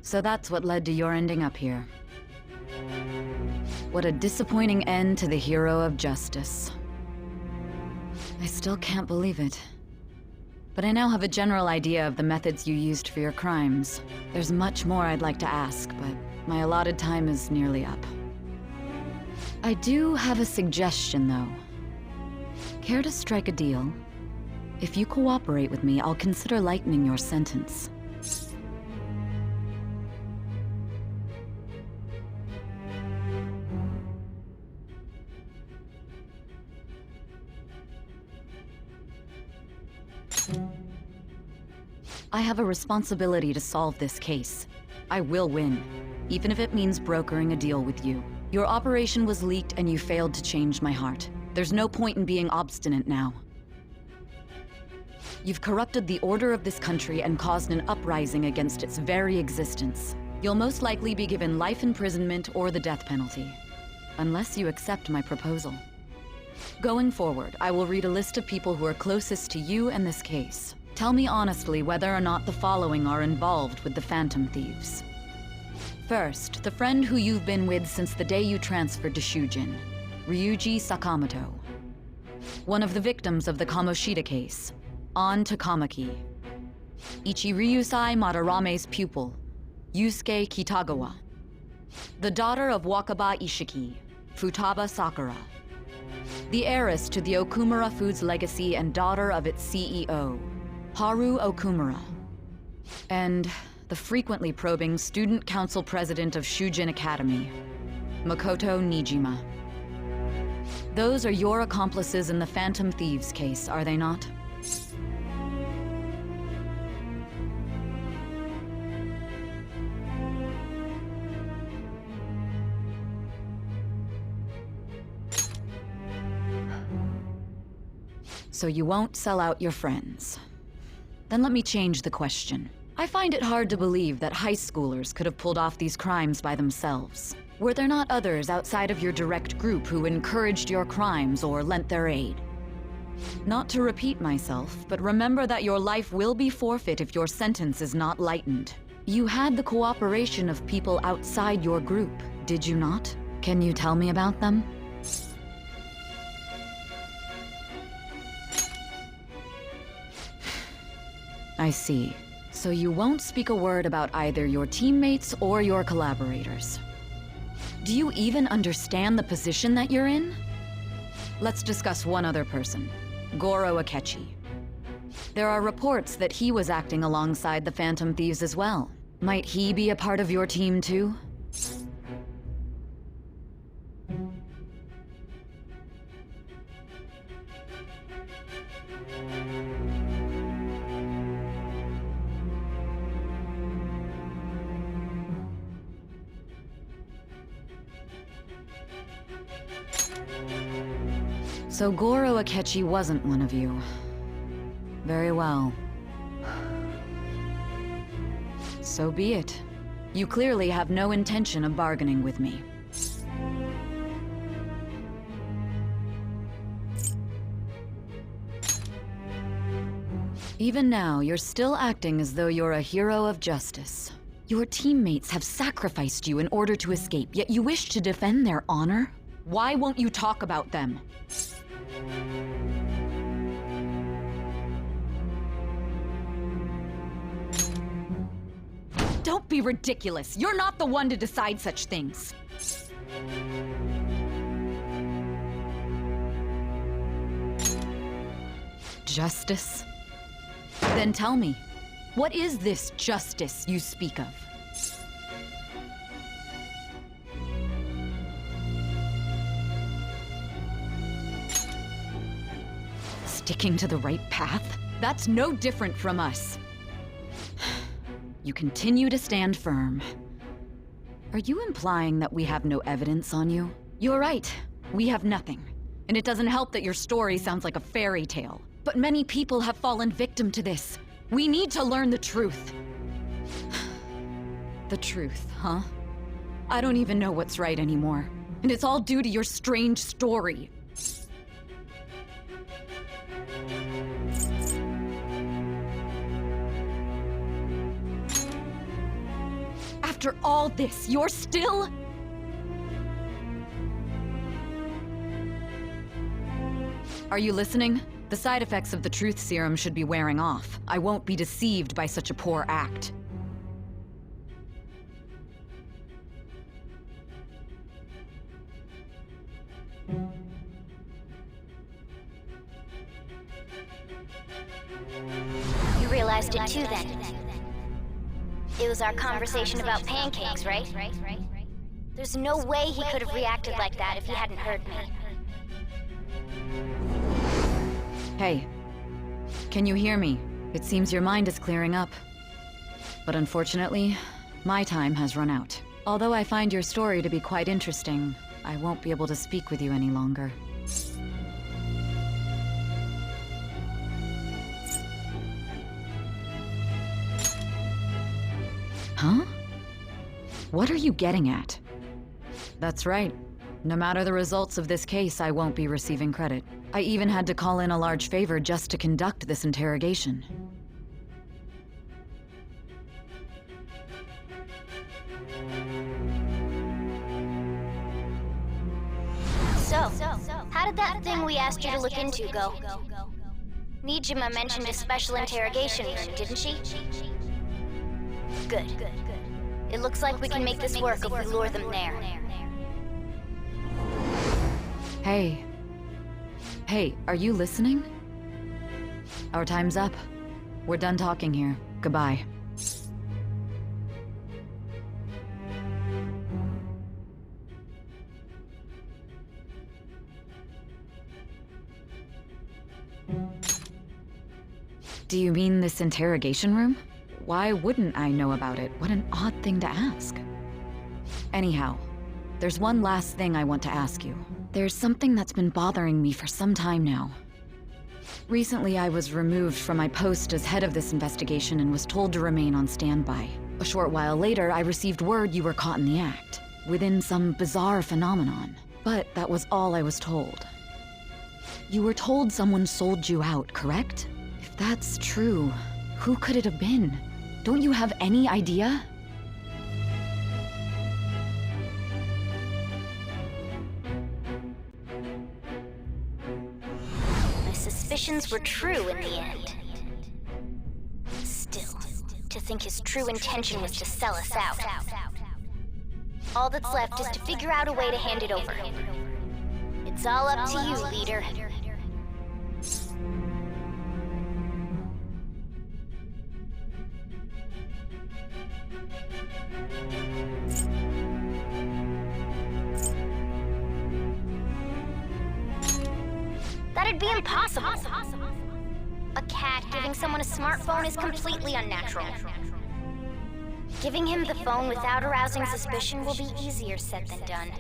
[SPEAKER 14] So that's what led to your ending up here. What a disappointing end to the hero of justice. I still can't believe it. But I now have a general idea of the methods you used for your crimes. There's much more I'd like to ask, but my allotted time is nearly up. I do have a suggestion, though. Care to strike a deal? If you cooperate with me, I'll consider lightening your sentence. I have a responsibility to solve this case. I will win, even if it means brokering a deal with you. Your operation was leaked and you failed to change my heart. There's no point in being obstinate now. You've corrupted the order of this country and caused an uprising against its very existence. You'll most likely be given life imprisonment or the death penalty, unless you accept my proposal. Going forward, I will read a list of people who are closest to you and this case. Tell me honestly whether or not the following are involved with the Phantom Thieves. First, the friend who you've been with since the day you transferred to Shujin, Ryuji Sakamoto. One of the victims of the Kamoshida case, An Takamaki. Ichiryusai Madarame's pupil, Yusuke Kitagawa. The daughter of Wakaba Ishiki, Futaba Sakura. The heiress to the Okumura Foods legacy and daughter of its CEO, Haru Okumura. And the frequently probing student council president of Shujin Academy, Makoto Nijima. Those are your accomplices in the Phantom Thieves case, are they not? So you won't sell out your friends. Then let me change the question. I find it hard to believe that high schoolers could have pulled off these crimes by themselves. Were there not others outside of your direct group who encouraged your crimes or lent their aid? Not to repeat myself, but remember that your life will be forfeit if your sentence is not lightened. You had the cooperation of people outside your group, did you not? Can you tell me about them? I see. So you won't speak a word about either your teammates or your collaborators. Do you even understand the position that you're in? Let's discuss one other person, Goro Akechi. There are reports that he was acting alongside the Phantom Thieves as well. Might he be a part of your team too? So Goro Akechi wasn't one of you. Very well. So be it. You clearly have no intention of bargaining with me. Even now, you're still acting as though you're a hero of justice. Your teammates have sacrificed you in order to escape, yet you wish to defend their honor? Why won't you talk about them? Don't be ridiculous. You're not the one to decide such things. Justice? Then tell me, what is this justice you speak of? Sticking to the right path? That's no different from us. You continue to stand firm. Are you implying that we have no evidence on you? You're right. We have nothing. And it doesn't help that your story sounds like a fairy tale. But many people have fallen victim to this. We need to learn the truth. The truth, huh? I don't even know what's right anymore. And it's all due to your strange story. After all this, you're still... Are you listening? The side effects of the truth serum should be wearing off. I won't be deceived by such a poor act.
[SPEAKER 1] You realized it too then. It was our conversation about pancakes, right? There's no way he could have reacted like that if he hadn't heard me.
[SPEAKER 14] Hey, can you hear me? It seems your mind is clearing up. But unfortunately, my time has run out. Although I find your story to be quite interesting, I won't be able to speak with you any longer. Huh? What are you getting at? That's right. No matter the results of this case, I won't be receiving credit. I even had to call in a large favor just to conduct this interrogation.
[SPEAKER 1] So, how did that thing we asked you to look into go? Nijima mentioned a special interrogation room, didn't she? Good. It looks like we can make this work if we lure them there.
[SPEAKER 14] Hey. Hey, are you listening? Our time's up. We're done talking here. Goodbye. Do you mean this interrogation room? Why wouldn't I know about it? What an odd thing to ask. Anyhow, there's one last thing I want to ask you. There's something that's been bothering me for some time now. Recently, I was removed from my post as head of this investigation and was told to remain on standby. A short while later, I received word you were caught in the act, within some bizarre phenomenon. But that was all I was told. You were told someone sold you out, correct? If that's true, who could it have been? Don't you have any idea?
[SPEAKER 1] My suspicions were true in the end. Still, to think his true intention was to sell us out. All that's left is to figure out a way to hand it over. It's all up to you, leader.
[SPEAKER 17] That'd be impossible. A cat giving someone a smartphone is completely unnatural. Giving him the phone without arousing suspicion will be easier said than done.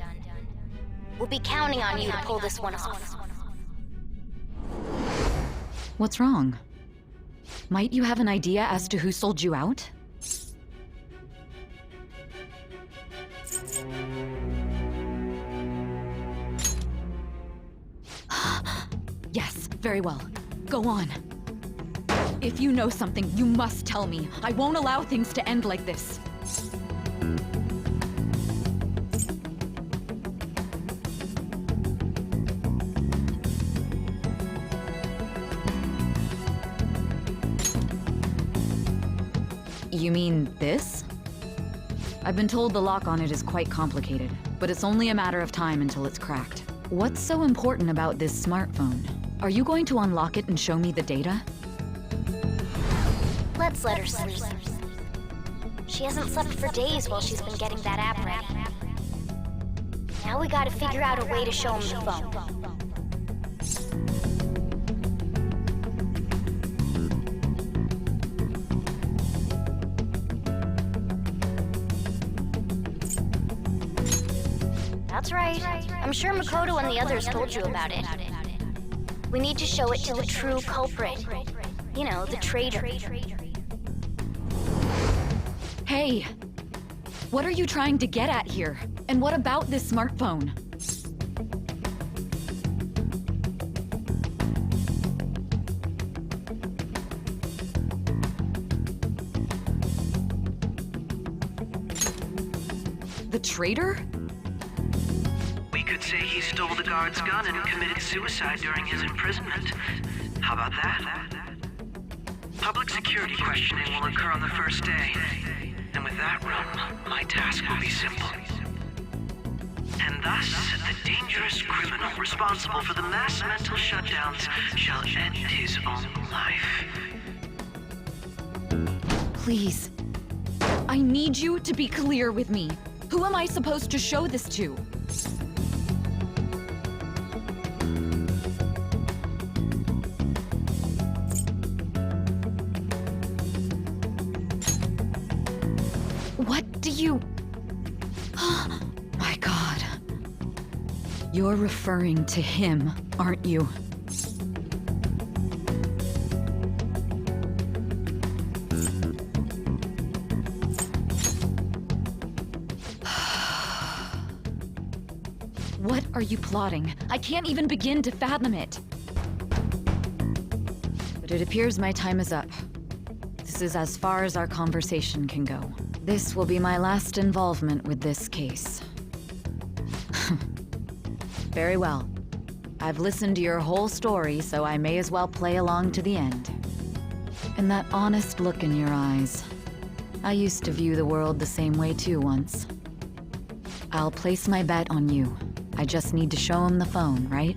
[SPEAKER 17] We'll be counting on you to pull this one off.
[SPEAKER 14] What's wrong? Might you have an idea as to who sold you out? Yes, very well. Go on. If you know something, you must tell me. I won't allow things to end like this. You mean this? I've been told the lock on it is quite complicated, but it's only a matter of time until it's cracked. What's so important about this smartphone? Are you going to unlock it and show me the data?
[SPEAKER 17] Let's let her sleep. She hasn't slept for days while she's been getting that app ready. Now we gotta figure out a way to show him the phone. That's right. I'm sure Makoto and the others told you about it. We need to show it to the true culprit. You know, the traitor.
[SPEAKER 14] Hey! What are you trying to get at here? And what about this smartphone? The traitor?
[SPEAKER 18] We could say he stole the guard's gun and committed suicide during his imprisonment. How about that? Public security questioning will occur on the first day. And with that room, my task will be simple. And thus, the dangerous criminal responsible for the mass mental shutdowns shall end his own life.
[SPEAKER 14] Please. I need you to be clear with me. Who am I supposed to show this to? What do you... My God. You're referring to him, aren't you? What are you plotting? I can't even begin to fathom it. But it appears my time is up. This is as far as our conversation can go. This will be my last involvement with this case. Very well. I've listened to your whole story, so I may as well play along to the end. And that honest look in your eyes. I used to view the world the same way too once. I'll place my bet on you. I just need to show him the phone, right?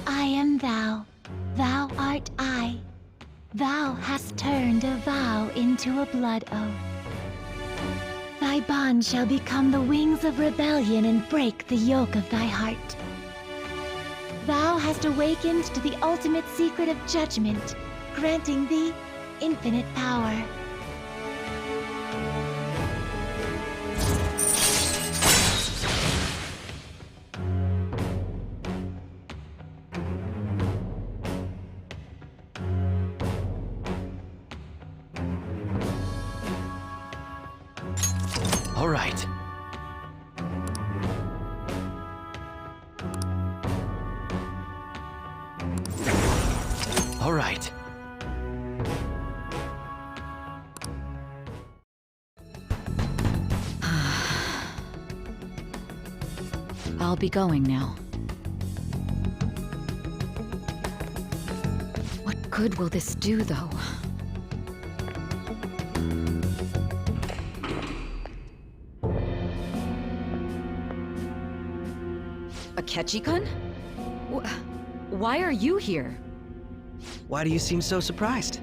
[SPEAKER 1] I am thou, thou art I. Thou hast turned a vow into a blood oath. Thy bond shall become the wings of rebellion and break the yoke of thy heart. Thou hast awakened to the ultimate secret of judgment, granting thee infinite power.
[SPEAKER 3] All right. All right.
[SPEAKER 14] I'll be going now. What good will this do, though? Akechi-kun? Why are you here?
[SPEAKER 5] Why do you seem so surprised?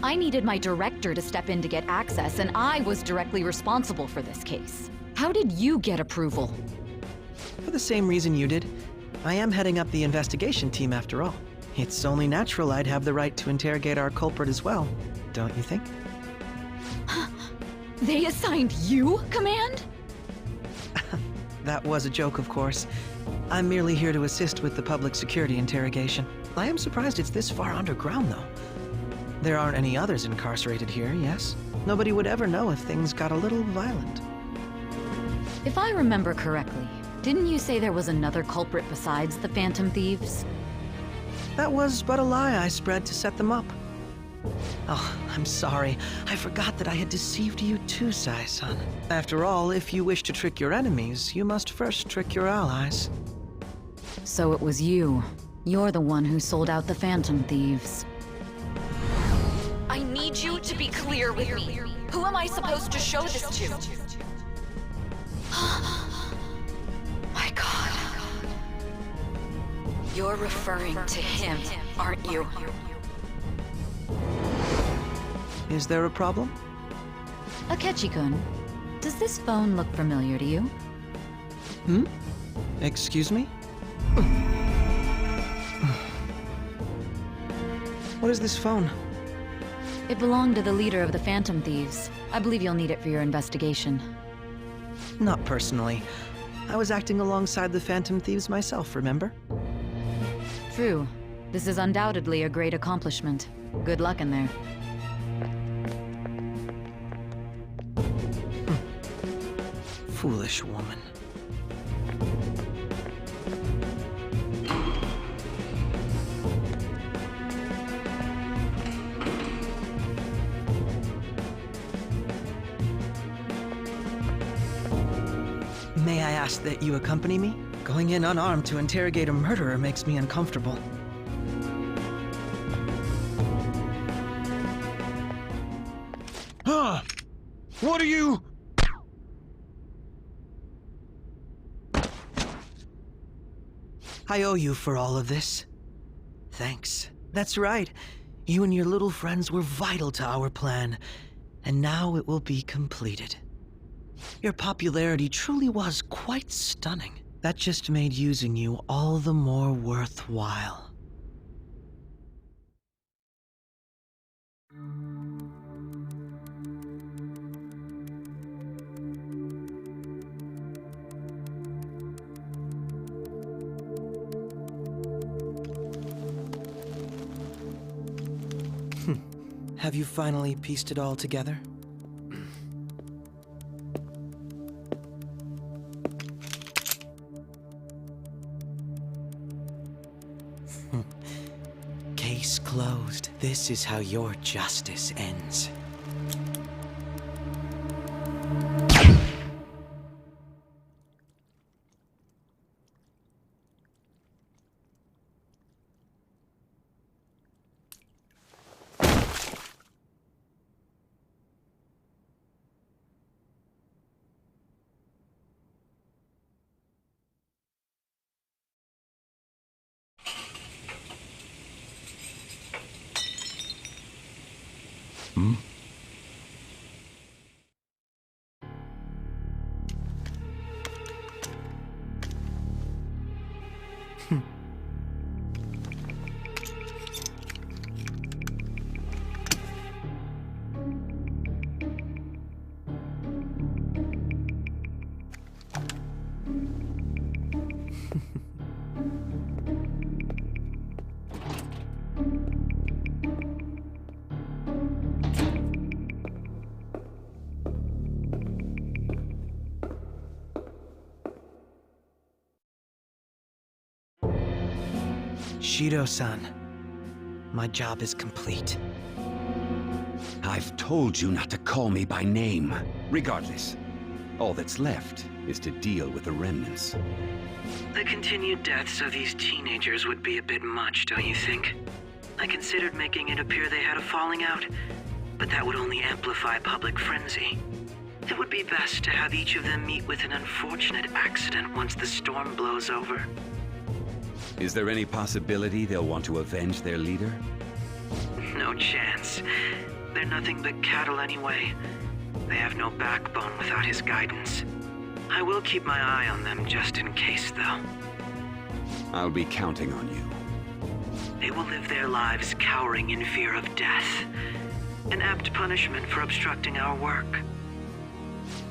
[SPEAKER 14] I needed my director to step in to get access, and I was directly responsible for this case. How did you get approval?
[SPEAKER 5] For the same reason you did. I am heading up the investigation team after all. It's only natural I'd have the right to interrogate our culprit as well, don't you think?
[SPEAKER 14] They assigned you command?
[SPEAKER 5] That was a joke, of course. I'm merely here to assist with the public security interrogation. I am surprised it's this far underground, though. There aren't any others incarcerated here, yes? Nobody would ever know if things got a little violent.
[SPEAKER 14] If I remember correctly, didn't you say there was another culprit besides the Phantom Thieves?
[SPEAKER 5] That was but a lie I spread to set them up. Oh, I'm sorry. I forgot that I had deceived you too, Sai-san. After all, if you wish to trick your enemies, you must first trick your allies.
[SPEAKER 14] So it was you. You're the one who sold out the Phantom Thieves.
[SPEAKER 7] I need you to be clear with me. Who am I supposed to show this to? My God. You're referring to him, aren't you?
[SPEAKER 5] Is there a problem?
[SPEAKER 14] Akechi-kun, does this phone look familiar to you?
[SPEAKER 5] Hmm? Excuse me? What is this phone?
[SPEAKER 14] It belonged to the leader of the Phantom Thieves. I believe you'll need it for your investigation.
[SPEAKER 5] Not personally. I was acting alongside the Phantom Thieves myself, remember?
[SPEAKER 14] True. This is undoubtedly a great accomplishment. Good luck in there.
[SPEAKER 5] Foolish woman. May I ask that you accompany me? Going in unarmed to interrogate a murderer makes me uncomfortable.
[SPEAKER 15] Huh? What are you...
[SPEAKER 5] I owe you for all of this. Thanks. That's right. You and your little friends were vital to our plan, and now it will be completed. Your popularity truly was quite stunning. That just made using you all the more worthwhile. Have you finally pieced it all together? Case closed. This is how your justice ends.
[SPEAKER 15] Hmm?
[SPEAKER 5] Shido-san, my job is complete.
[SPEAKER 19] I've told you not to call me by name. Regardless, all that's left is to deal with the remnants.
[SPEAKER 18] The continued deaths of these teenagers would be a bit much, don't you think? I considered making it appear they had a falling out, but that would only amplify public frenzy. It would be best to have each of them meet with an unfortunate accident once the storm blows over.
[SPEAKER 19] Is there any possibility they'll want to avenge their leader?
[SPEAKER 18] No chance. They're nothing but cattle anyway. They have no backbone without his guidance. I will keep my eye on them just in case, though.
[SPEAKER 19] I'll be counting on you.
[SPEAKER 18] They will live their lives cowering in fear of death. An apt punishment for obstructing our work.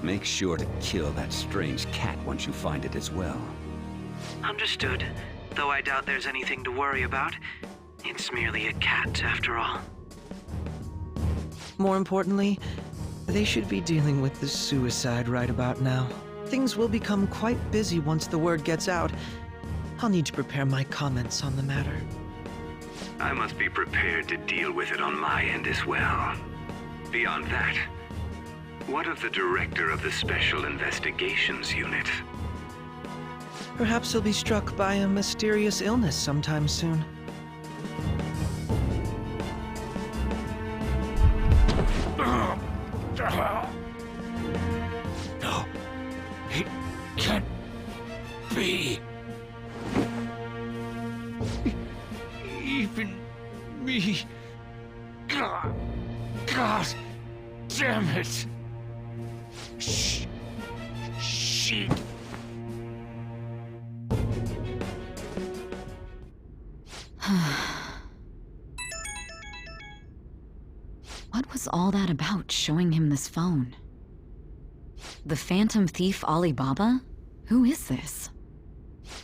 [SPEAKER 19] Make sure to kill that strange cat once you find it as well.
[SPEAKER 18] Understood. Though I doubt there's anything to worry about. It's merely a cat, after all.
[SPEAKER 5] More importantly, they should be dealing with the suicide right about now. Things will become quite busy once the word gets out. I'll need to prepare my comments on the matter.
[SPEAKER 16] I must be prepared to deal with it on my end as well. Beyond that, what of the director of the Special Investigations Unit?
[SPEAKER 5] Perhaps he'll be struck by a mysterious illness sometime soon.
[SPEAKER 10] No, it can't be. Even me. God damn it. She.
[SPEAKER 14] What was all that about, showing him this phone? The Phantom Thief Alibaba? Who is this?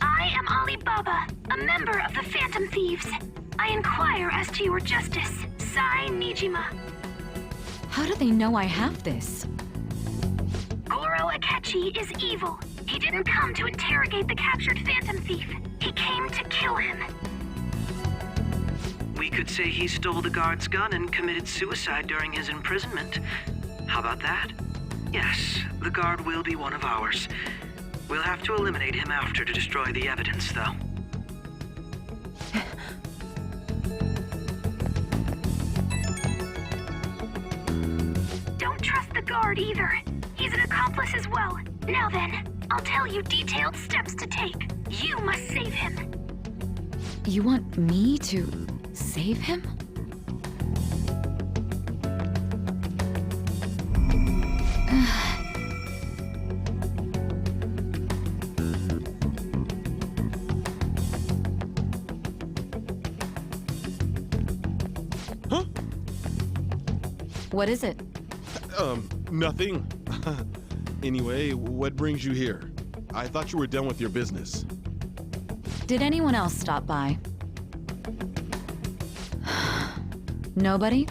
[SPEAKER 20] I am Alibaba, a member of the Phantom Thieves. I inquire as to your justice, Sai Nijima.
[SPEAKER 14] How do they know I have this?
[SPEAKER 20] Goro Akechi is evil. He didn't come to interrogate the captured Phantom Thief. He came to kill him.
[SPEAKER 18] We could say he stole the guard's gun and committed suicide during his imprisonment. How about that? Yes, the guard will be one of ours. We'll have to eliminate him after to destroy the evidence, though.
[SPEAKER 20] Don't trust the guard either. He's an accomplice as well. Now then, I'll tell you detailed steps to take. You must save him.
[SPEAKER 14] You want me to save him?
[SPEAKER 21] Huh?
[SPEAKER 14] What is it?
[SPEAKER 21] Nothing. Anyway, what brings you here? I thought you were done with your business.
[SPEAKER 14] Did anyone else stop by? Nobody?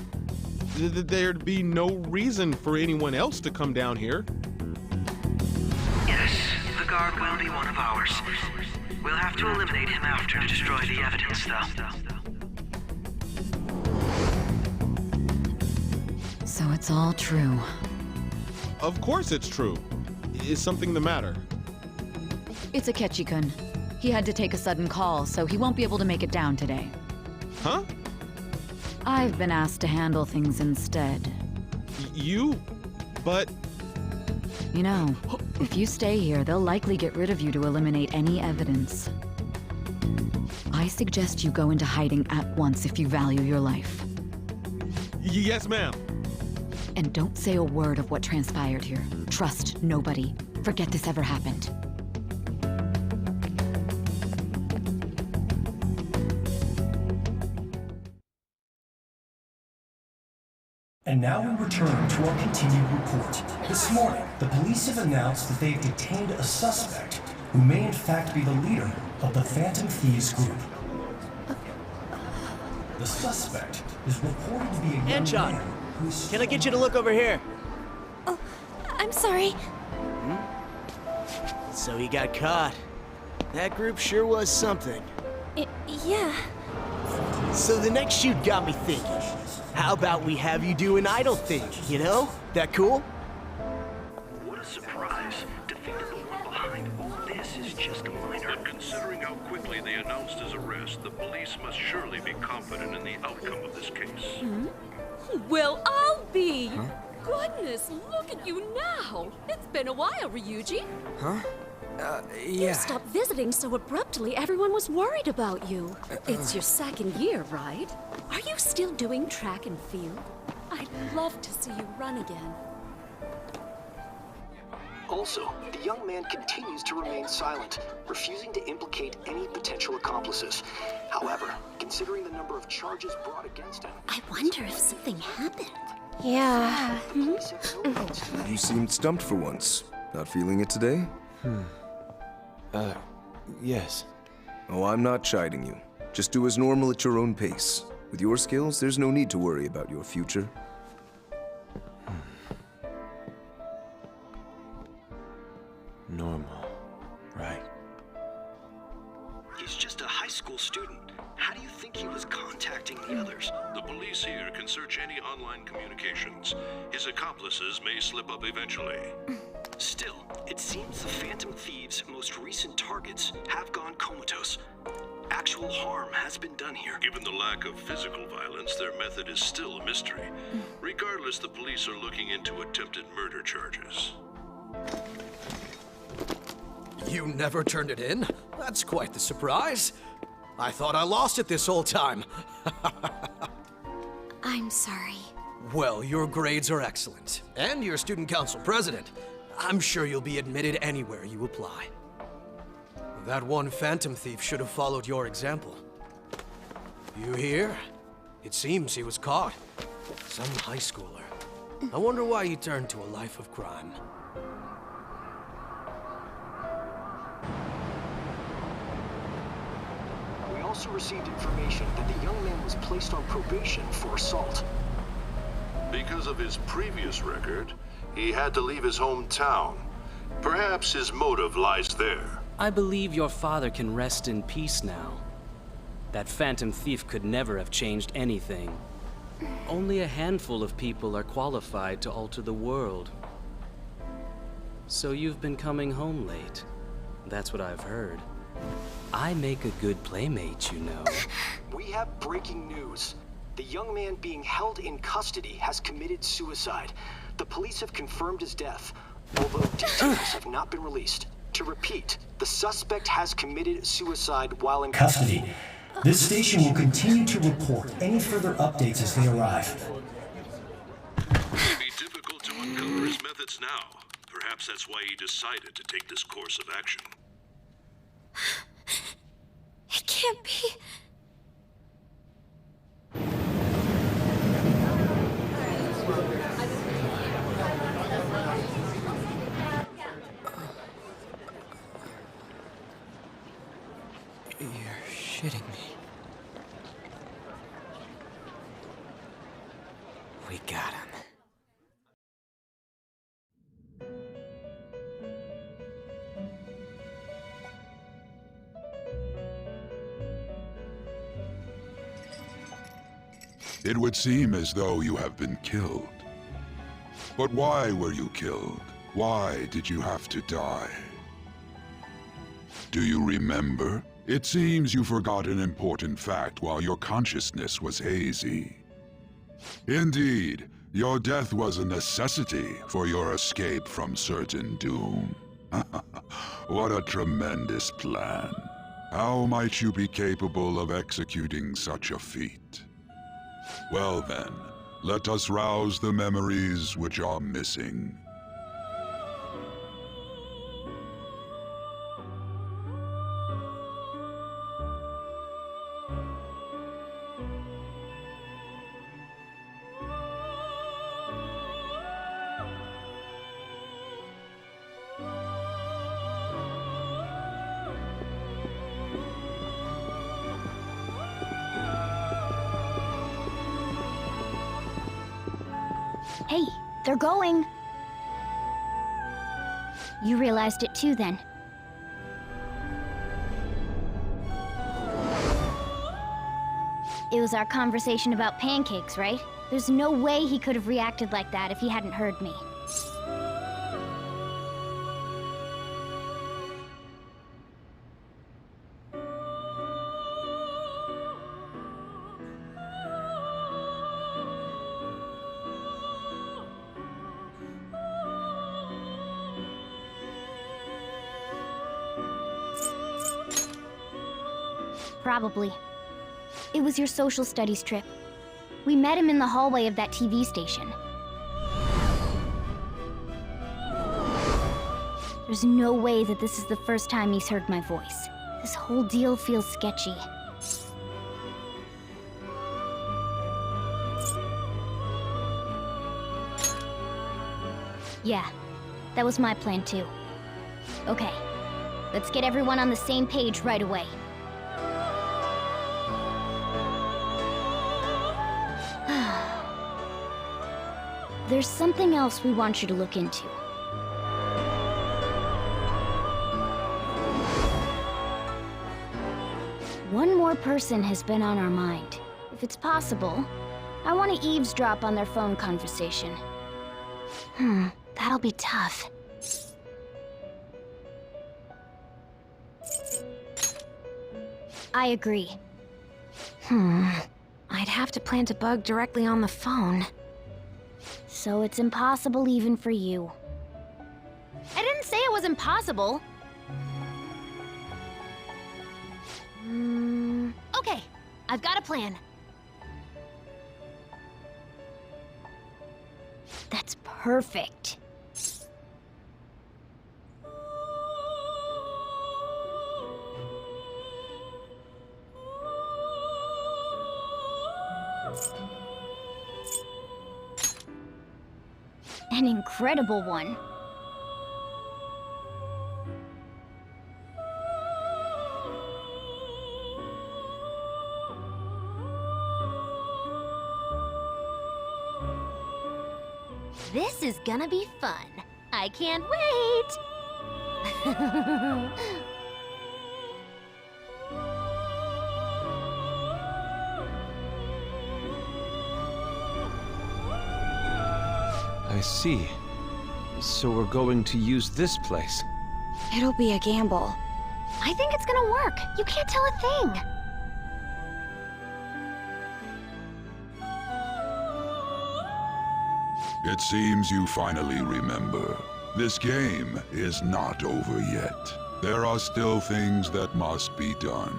[SPEAKER 21] There'd be no reason for anyone else to come down here.
[SPEAKER 18] Yes, the guard will be one of ours. We'll have to eliminate him after to destroy the evidence, though.
[SPEAKER 14] So it's all true.
[SPEAKER 21] Of course it's true. Is something the matter?
[SPEAKER 14] It's Akechi-kun. He had to take a sudden call, so he won't be able to make it down today.
[SPEAKER 21] Huh?
[SPEAKER 14] I've been asked to handle things instead.
[SPEAKER 21] You? But...
[SPEAKER 14] You know, if you stay here, they'll likely get rid of you to eliminate any evidence. I suggest you go into hiding at once if you value your life.
[SPEAKER 21] Yes, ma'am.
[SPEAKER 14] And don't say a word of what transpired here. Trust nobody. Forget this ever happened.
[SPEAKER 22] And now we return to our continued report. This morning, the police have announced that they've detained a suspect who may in fact be the leader of the Phantom Thieves group. The suspect is reported to be a young
[SPEAKER 23] Anchon,
[SPEAKER 22] man who's...
[SPEAKER 23] can I get you to look over here?
[SPEAKER 1] Oh, I'm sorry.
[SPEAKER 23] So he got caught. That group sure was something.
[SPEAKER 1] Yeah.
[SPEAKER 23] So the next shoot got me thinking. How about we have you do an idol thing, you know? That cool?
[SPEAKER 16] What a surprise. Defeated the one behind all this is just a minor. Considering how quickly they announced his arrest, the police must surely be confident in the outcome of this case.
[SPEAKER 24] Well, I'll be. Goodness, look at you now. It's been a while, Ryuji.
[SPEAKER 3] Huh?
[SPEAKER 24] You stopped visiting so abruptly, everyone was worried about you. It's your second year, right? Are you still doing track and field? I'd love to see you run again.
[SPEAKER 4] Also, the young man continues to remain silent, refusing to implicate any potential accomplices. However, considering the number of charges brought against him...
[SPEAKER 1] I wonder if something happened.
[SPEAKER 8] Yeah.
[SPEAKER 11] You seemed stumped for once. Not feeling it today?
[SPEAKER 9] Yes.
[SPEAKER 11] Oh, I'm not chiding you. Just do as normal at your own pace. With your skills, there's no need to worry about your future.
[SPEAKER 9] Normal. Right.
[SPEAKER 4] He's just a high school student. How do you think he was contacting the others?
[SPEAKER 16] The police here can search any online communications. His accomplices may slip up eventually.
[SPEAKER 4] Still, it seems the Phantom Thieves' most recent targets have gone comatose. Actual harm has been done here.
[SPEAKER 16] Given the lack of physical violence, their method is still a mystery. Regardless, the police are looking into attempted murder charges.
[SPEAKER 4] You never turned it in? That's quite the surprise. I thought I lost it this whole time.
[SPEAKER 1] I'm sorry.
[SPEAKER 4] Well, your grades are excellent. And you're student council president. I'm sure you'll be admitted anywhere you apply. That one Phantom Thief should have followed your example. You hear? It seems he was caught. Some high schooler. I wonder why he turned to a life of crime. We also received information that the young man was placed on probation for assault.
[SPEAKER 16] Because of his previous record, he had to leave his hometown. Perhaps his motive lies there.
[SPEAKER 3] I believe your father can rest in peace now. That Phantom Thief could never have changed anything. Only a handful of people are qualified to alter the world. So you've been coming home late. That's what I've heard. I make a good playmate, you know.
[SPEAKER 4] We have breaking news. The young man being held in custody has committed suicide. The police have confirmed his death, although details have not been released. To repeat, the suspect has committed suicide while in
[SPEAKER 22] Custody. This station will continue to report any further updates as they arrive.
[SPEAKER 16] It may be difficult to uncover his methods now. Perhaps that's why he decided to take this course of action.
[SPEAKER 1] It can't be.
[SPEAKER 5] You're shitting me. We got him.
[SPEAKER 12] It would seem as though you have been killed. But why were you killed? Why did you have to die? Do you remember? It seems you forgot an important fact while your consciousness was hazy. Indeed, your death was a necessity for your escape from certain doom. What a tremendous plan. How might you be capable of executing such a feat? Well then, let us rouse the memories which are missing.
[SPEAKER 1] Hey, they're going. You realized it too, then. It was our conversation about pancakes, right? There's no way he could have reacted like that if he hadn't heard me. Probably. It was your social studies trip.
[SPEAKER 17] We met him in the hallway of that TV station. There's no way that this is the first time he's heard my voice. This whole deal feels sketchy. Yeah, that was my plan too. Okay, let's get everyone on the same page right away. There's something else we want you to look into. One more person has been on our mind. If it's possible, I want to eavesdrop on their phone conversation. That'll be tough. I agree.
[SPEAKER 7] I'd have to plant a bug directly on the phone.
[SPEAKER 17] So it's impossible even for you.
[SPEAKER 1] I didn't say it was impossible. Okay, I've got a plan.
[SPEAKER 17] That's perfect. An incredible one.
[SPEAKER 1] This is gonna be fun. I can't wait!
[SPEAKER 2] I see. So we're going to use this place.
[SPEAKER 7] It'll be a gamble.
[SPEAKER 1] I think it's gonna work. You can't tell a thing.
[SPEAKER 12] It seems you finally remember. This game is not over yet. There are still things that must be done.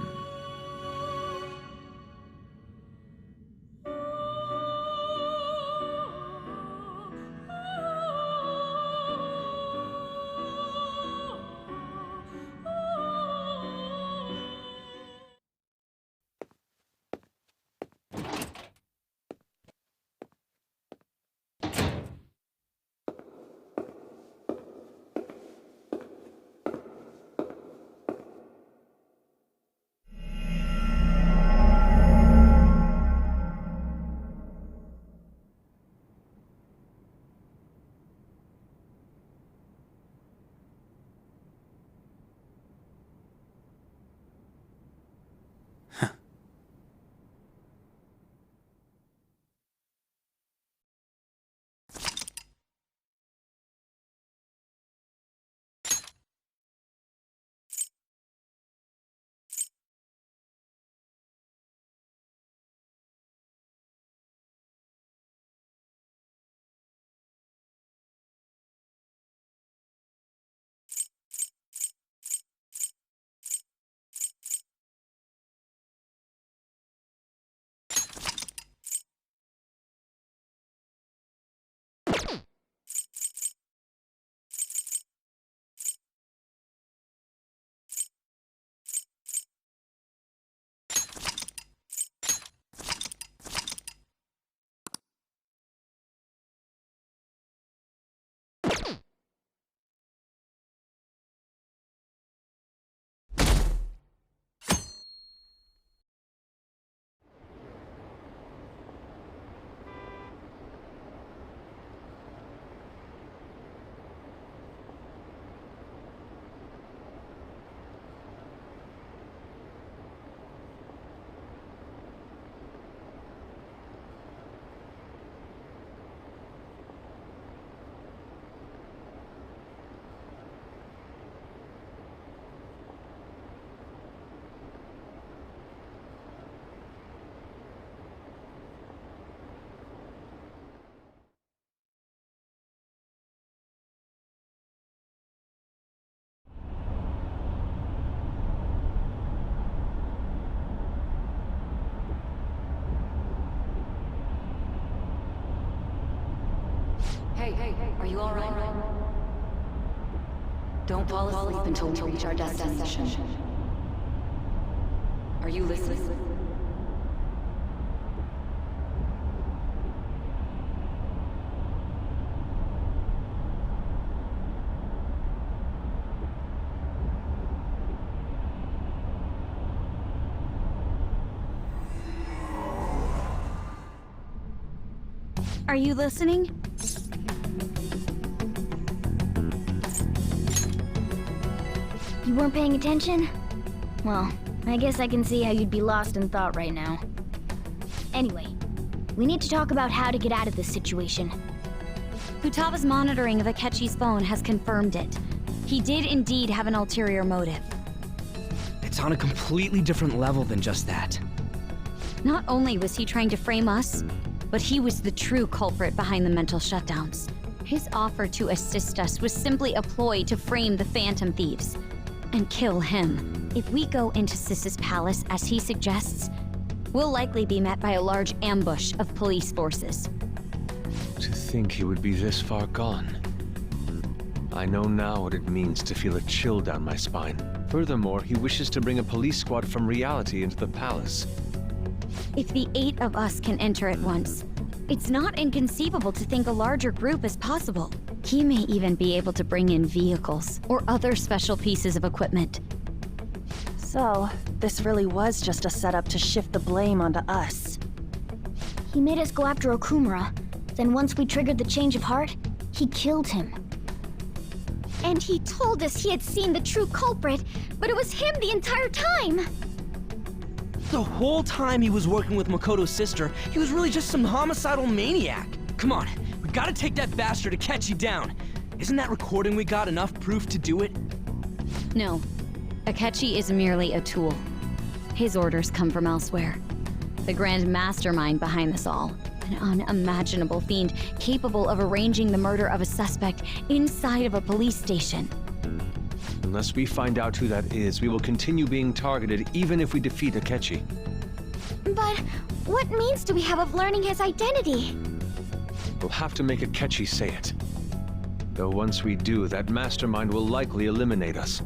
[SPEAKER 14] Hey, are you alright? Don't fall asleep until we reach our destination. Are you listening?
[SPEAKER 1] Are you listening? You weren't paying attention? Well, I guess I can see how you'd be lost in thought right now. Anyway, we need to talk about how to get out of this situation.
[SPEAKER 7] Futaba's monitoring of Akechi's phone has confirmed it. He did indeed have an ulterior motive.
[SPEAKER 6] It's on a completely different level than just that.
[SPEAKER 7] Not only was he trying to frame us, but he was the true culprit behind the mental shutdowns. His offer to assist us was simply a ploy to frame the Phantom Thieves and kill him. If we go into Sis's palace as he suggests, we'll likely be met by a large ambush of police forces.
[SPEAKER 2] To think he would be this far gone. I know now what it means to feel a chill down my spine. Furthermore, he wishes to bring a police squad from reality into the palace.
[SPEAKER 7] If the 8 of us can enter at once, it's not inconceivable to think a larger group is possible. He may even be able to bring in vehicles or other special pieces of equipment.
[SPEAKER 8] So, this really was just a setup to shift the blame onto us.
[SPEAKER 1] He made us go after Okumura. Then once we triggered the change of heart, he killed him.
[SPEAKER 7] And he told us he had seen the true culprit, but it was him the entire time!
[SPEAKER 6] The whole time he was working with Makoto's sister, he was really just some homicidal maniac. Come on, we gotta take that bastard Akechi down. Isn't that recording we got enough proof to do it?
[SPEAKER 7] No. Akechi is merely a tool. His orders come from elsewhere. The grand mastermind behind this all. An unimaginable fiend capable of arranging the murder of a suspect inside of a police station.
[SPEAKER 2] Unless we find out who that is, we will continue being targeted even if we defeat Akechi.
[SPEAKER 1] But what means do we have of learning his identity?
[SPEAKER 2] We'll have to make Akechi say it. Though once we do, that mastermind will likely eliminate us.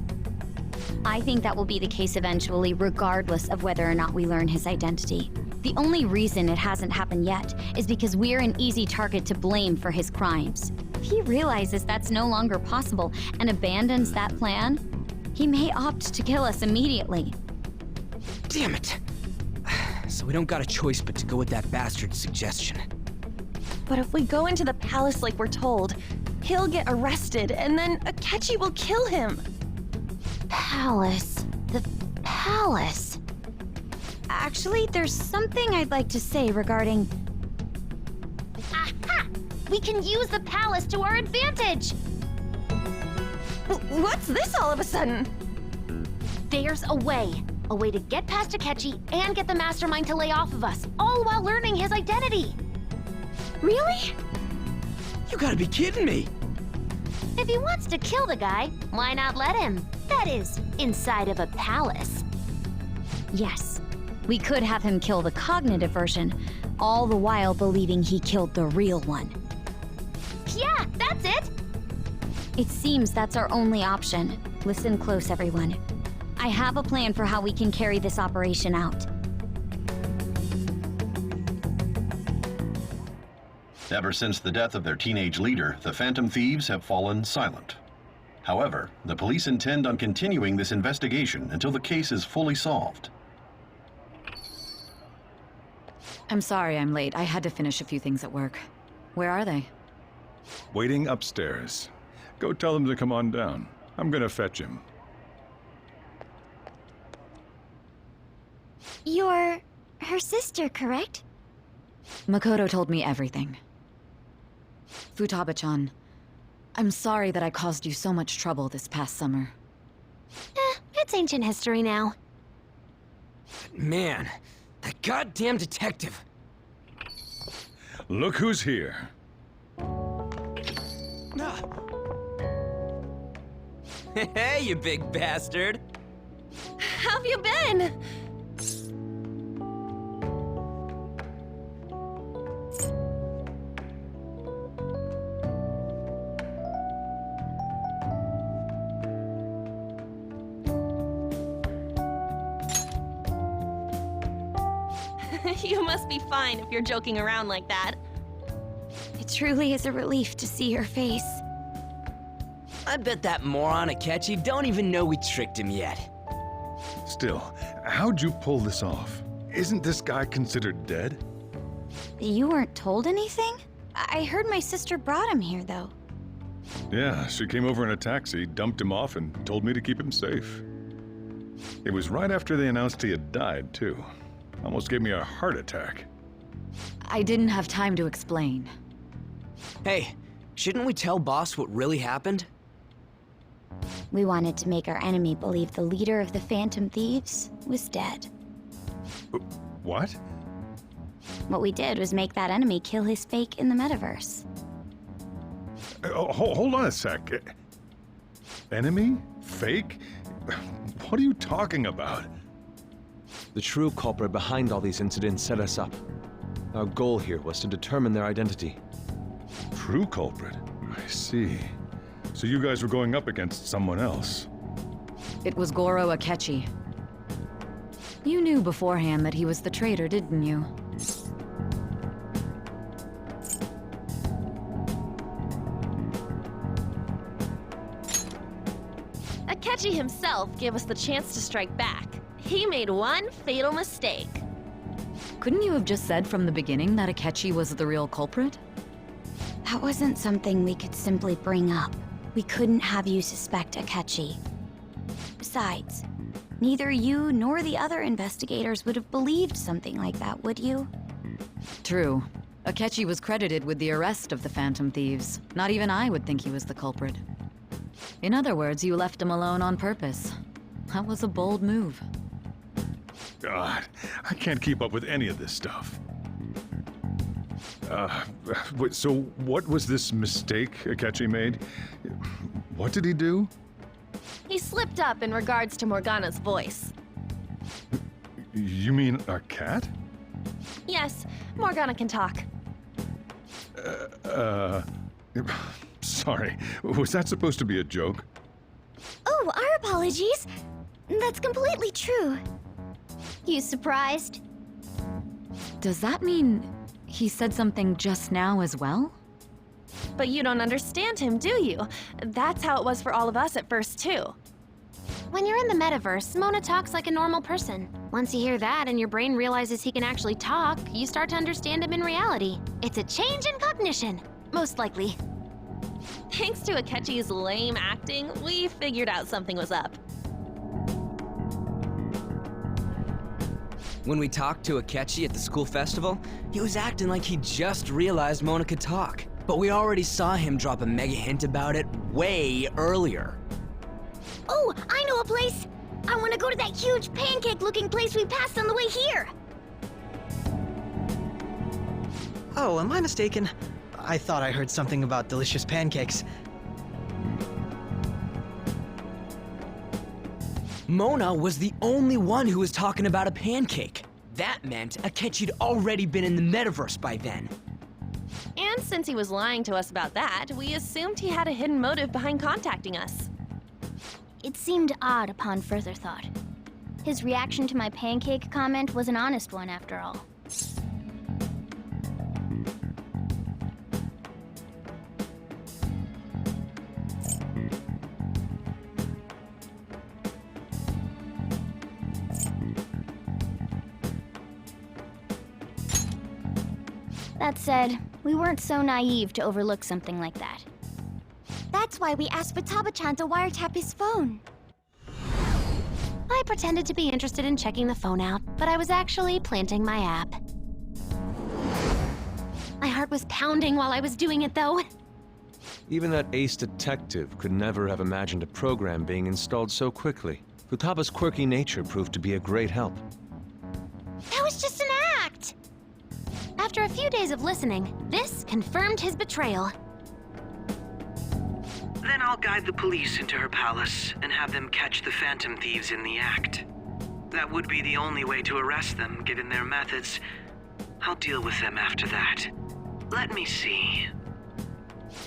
[SPEAKER 7] I think that will be the case eventually, regardless of whether or not we learn his identity. The only reason it hasn't happened yet is because we're an easy target to blame for his crimes. If he realizes that's no longer possible and abandons that plan, he may opt to kill us immediately.
[SPEAKER 6] Damn it! So we don't got a choice but to go with that bastard's suggestion.
[SPEAKER 8] But if we go into the palace like we're told, he'll get arrested and then Akechi will kill him.
[SPEAKER 1] Palace. The palace.
[SPEAKER 7] Actually, there's something I'd like to say regarding...
[SPEAKER 1] Aha! We can use the palace to our advantage!
[SPEAKER 8] What's this all of a sudden?
[SPEAKER 1] There's a way. A way to get past Akechi and get the mastermind to lay off of us, all while learning his identity.
[SPEAKER 8] Really?
[SPEAKER 6] You gotta be kidding me!
[SPEAKER 1] If he wants to kill the guy, why not let him? That is, inside of a palace.
[SPEAKER 7] Yes. We could have him kill the cognitive version, all the while believing he killed the real one.
[SPEAKER 1] Yeah, that's it!
[SPEAKER 7] It seems that's our only option. Listen close, everyone. I have a plan for how we can carry this operation out.
[SPEAKER 13] Ever since the death of their teenage leader, the Phantom Thieves have fallen silent. However, the police intend on continuing this investigation until the case is fully solved.
[SPEAKER 14] I'm sorry I'm late. I had to finish a few things at work. Where are they?
[SPEAKER 15] Waiting upstairs. Go tell them to come on down. I'm gonna fetch him.
[SPEAKER 1] You're her sister, correct?
[SPEAKER 14] Makoto told me everything. Futaba-chan, I'm sorry that I caused you so much trouble this past summer.
[SPEAKER 1] It's ancient history now.
[SPEAKER 6] Man, that goddamn detective!
[SPEAKER 15] Look who's here.
[SPEAKER 6] Hey, you big bastard!
[SPEAKER 8] How have you been? You must be fine if you're joking around like that.
[SPEAKER 7] It truly is a relief to see your face.
[SPEAKER 6] I bet that moron Akechi don't even know we tricked him yet.
[SPEAKER 15] Still, how'd you pull this off? Isn't this guy considered dead?
[SPEAKER 7] You weren't told anything? I heard my sister brought him here, though.
[SPEAKER 15] Yeah, she came over in a taxi, dumped him off, and told me to keep him safe. It was right after they announced he had died, too. Almost gave me a heart attack.
[SPEAKER 14] I didn't have time to explain.
[SPEAKER 6] Hey, shouldn't we tell Boss what really happened?
[SPEAKER 7] We wanted to make our enemy believe the leader of the Phantom Thieves was dead.
[SPEAKER 15] What?
[SPEAKER 7] What we did was make that enemy kill his fake in the metaverse.
[SPEAKER 15] Hold on a sec. Enemy? Fake? What are you talking about?
[SPEAKER 2] The true culprit behind all these incidents set us up. Our goal here was to determine their identity.
[SPEAKER 15] True culprit? I see. So you guys were going up against someone else.
[SPEAKER 14] It was Goro Akechi. You knew beforehand that he was the traitor, didn't you?
[SPEAKER 8] Akechi himself gave us the chance to strike back. He made one fatal mistake.
[SPEAKER 14] Couldn't you have just said from the beginning that Akechi was the real culprit?
[SPEAKER 7] That wasn't something we could simply bring up. We couldn't have you suspect Akechi. Besides, neither you nor the other investigators would have believed something like that, would you?
[SPEAKER 14] True. Akechi was credited with the arrest of the Phantom Thieves. Not even I would think he was the culprit. In other words, you left him alone on purpose. That was a bold move.
[SPEAKER 15] God, I can't keep up with any of this stuff. So what was this mistake Akechi made? What did he do?
[SPEAKER 8] He slipped up in regards to Morgana's voice.
[SPEAKER 15] You mean a cat?
[SPEAKER 8] Yes, Morgana can talk.
[SPEAKER 15] Sorry, was that supposed to be a joke?
[SPEAKER 1] Oh, our apologies. That's completely true. You surprised?
[SPEAKER 14] Does that mean he said something just now as well?
[SPEAKER 8] But you don't understand him, do you? That's how it was for all of us at first, too.
[SPEAKER 17] When you're in the metaverse, Mona talks like a normal person. Once you hear that and your brain realizes he can actually talk, you start to understand him in reality. It's a change in cognition, most likely.
[SPEAKER 8] Thanks to Akechi's lame acting, we figured out something was up.
[SPEAKER 6] When we talked to Akechi at the school festival, he was acting like he just realized Mona could talk. But we already saw him drop a mega hint about it way earlier.
[SPEAKER 1] Oh, I know a place! I want to go to that huge pancake-looking place we passed on the way here!
[SPEAKER 5] Oh, am I mistaken? I thought I heard something about delicious pancakes.
[SPEAKER 6] Mona was the only one who was talking about a pancake. That meant Akechi'd already been in the metaverse by then.
[SPEAKER 8] And since he was lying to us about that, we assumed he had a hidden motive behind contacting us.
[SPEAKER 17] It seemed odd upon further thought. His reaction to my pancake comment was an honest one, after all. That said, we weren't so naive to overlook something like that.
[SPEAKER 1] That's why we asked Futaba-chan to wiretap his phone.
[SPEAKER 17] I pretended to be interested in checking the phone out, but I was actually planting my app. My heart was pounding while I was doing it, though.
[SPEAKER 2] Even that ace detective could never have imagined a program being installed so quickly. Futaba's quirky nature proved to be a great help.
[SPEAKER 1] That was just an act!
[SPEAKER 17] After a few days of listening, this confirmed his betrayal.
[SPEAKER 5] Then I'll guide the police into her palace and have them catch the Phantom Thieves in the act. That would be the only way to arrest them, given their methods. I'll deal with them after that. Let me see.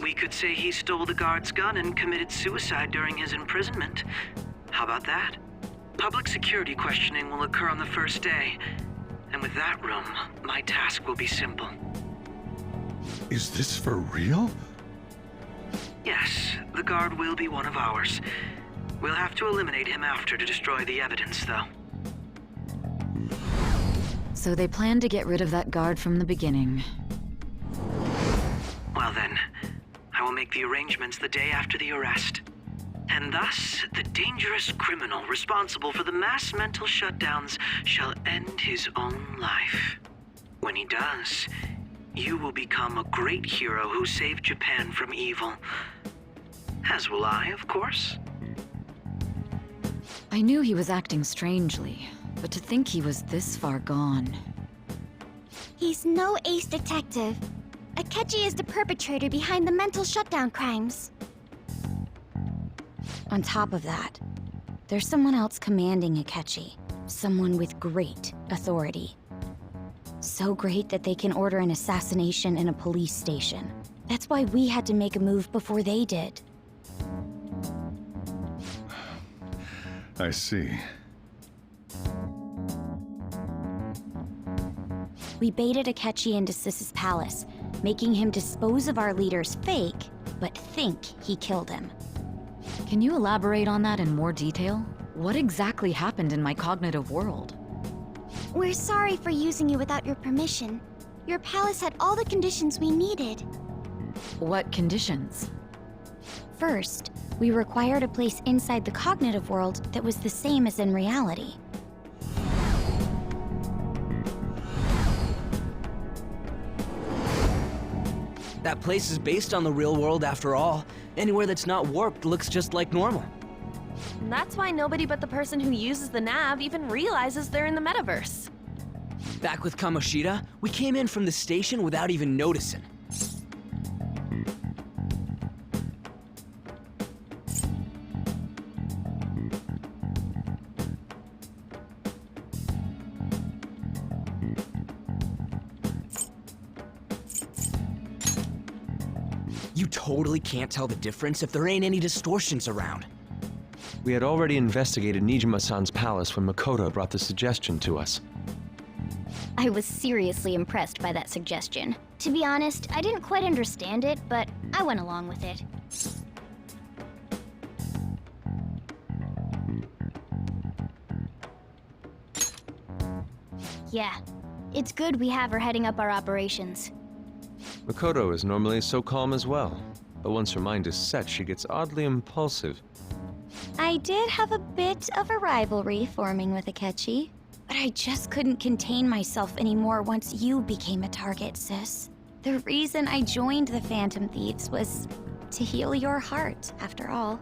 [SPEAKER 5] We could say he stole the guard's gun and committed suicide during his imprisonment. How about that? Public security questioning will occur on the first day, and
[SPEAKER 10] with that room, my task will be simple.
[SPEAKER 12] Is this for real?
[SPEAKER 10] Yes, the guard will be one of ours. We'll have to eliminate him after to destroy the evidence, though.
[SPEAKER 14] So they planned to get rid of that guard from the beginning.
[SPEAKER 10] Well then, I will make the arrangements the day after the arrest. And thus, the dangerous criminal responsible for the mass mental shutdowns shall end his own life. When he does, you will become a great hero who saved Japan from evil. As will I, of course.
[SPEAKER 14] I knew he was acting strangely, but to think he was this far gone.
[SPEAKER 1] He's no ace detective. Akechi is the perpetrator behind the mental shutdown crimes.
[SPEAKER 7] On top of that, there's someone else commanding Akechi. Someone with great authority. So great that they can order an assassination in a police station. That's why we had to make a move before they did.
[SPEAKER 15] I see.
[SPEAKER 7] We baited Akechi into Sis's palace, making him dispose of our leader's fake, but think he killed him.
[SPEAKER 14] Can you elaborate on that in more detail? What exactly happened in my cognitive world?
[SPEAKER 1] We're sorry for using you without your permission. Your palace had all the conditions we needed.
[SPEAKER 14] What conditions?
[SPEAKER 7] First, we required a place inside the cognitive world that was the same as in reality.
[SPEAKER 6] That place is based on the real world after all. Anywhere that's not warped looks just like normal.
[SPEAKER 8] And that's why nobody but the person who uses the nav even realizes they're in the metaverse.
[SPEAKER 6] Back with Kamoshida, we came in from the station without even noticing. You totally can't tell the difference if there ain't any distortions around.
[SPEAKER 2] We had already investigated Nijima-san's palace when Makoto brought the suggestion to us.
[SPEAKER 17] I was seriously impressed by that suggestion. To be honest, I didn't quite understand it, but I went along with it. Yeah, it's good we have her heading up our operations.
[SPEAKER 2] Makoto is normally so calm as well, but once her mind is set, she gets oddly impulsive.
[SPEAKER 7] I did have a bit of a rivalry forming with Akechi, but I just couldn't contain myself anymore once you became a target, sis. The reason I joined the Phantom Thieves was to heal your heart, after all.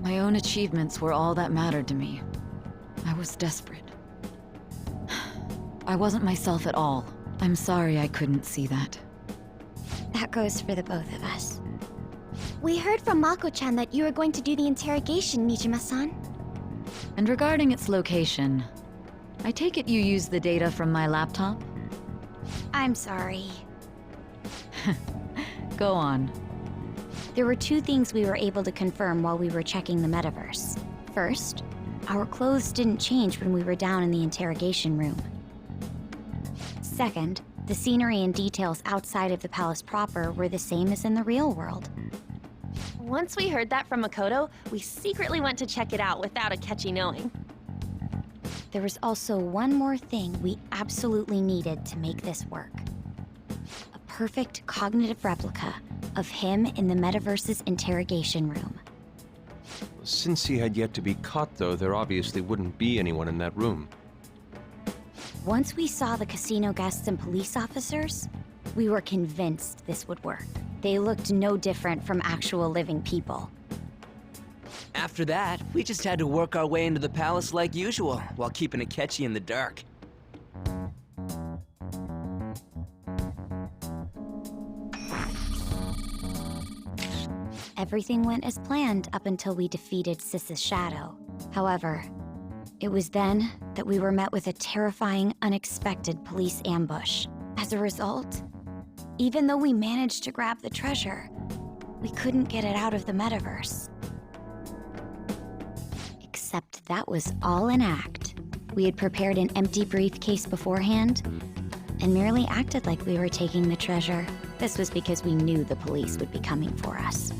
[SPEAKER 14] My own achievements were all that mattered to me. I was desperate. I wasn't myself at all. I'm sorry I couldn't see that.
[SPEAKER 7] That goes for the both of us.
[SPEAKER 1] We heard from Mako-chan that you were going to do the interrogation, Nijima-san.
[SPEAKER 14] And regarding its location, I take it you used the data from my laptop?
[SPEAKER 7] I'm sorry.
[SPEAKER 14] Go on.
[SPEAKER 7] There were two things we were able to confirm while we were checking the metaverse. First, our clothes didn't change when we were down in the interrogation room. Second, the scenery and details outside of the palace proper were the same as in the real world.
[SPEAKER 8] Once we heard that from Makoto, we secretly went to check it out without Akechi knowing.
[SPEAKER 7] There was also one more thing we absolutely needed to make this work. A perfect cognitive replica of him in the metaverse's interrogation room.
[SPEAKER 2] Since he had yet to be caught, though, there obviously wouldn't be anyone in that room.
[SPEAKER 7] Once we saw the casino guests and police officers, we were convinced this would work. They looked no different from actual living people.
[SPEAKER 6] After that, we just had to work our way into the palace like usual, while keeping Akechi in the dark.
[SPEAKER 7] Everything went as planned up until we defeated Sis's shadow. However, it was then that we were met with a terrifying, unexpected police ambush. As a result, even though we managed to grab the treasure, we couldn't get it out of the metaverse. Except that was all an act.
[SPEAKER 1] We had prepared an empty briefcase beforehand and merely acted like we were taking the treasure. This was because we knew the police would be coming for us.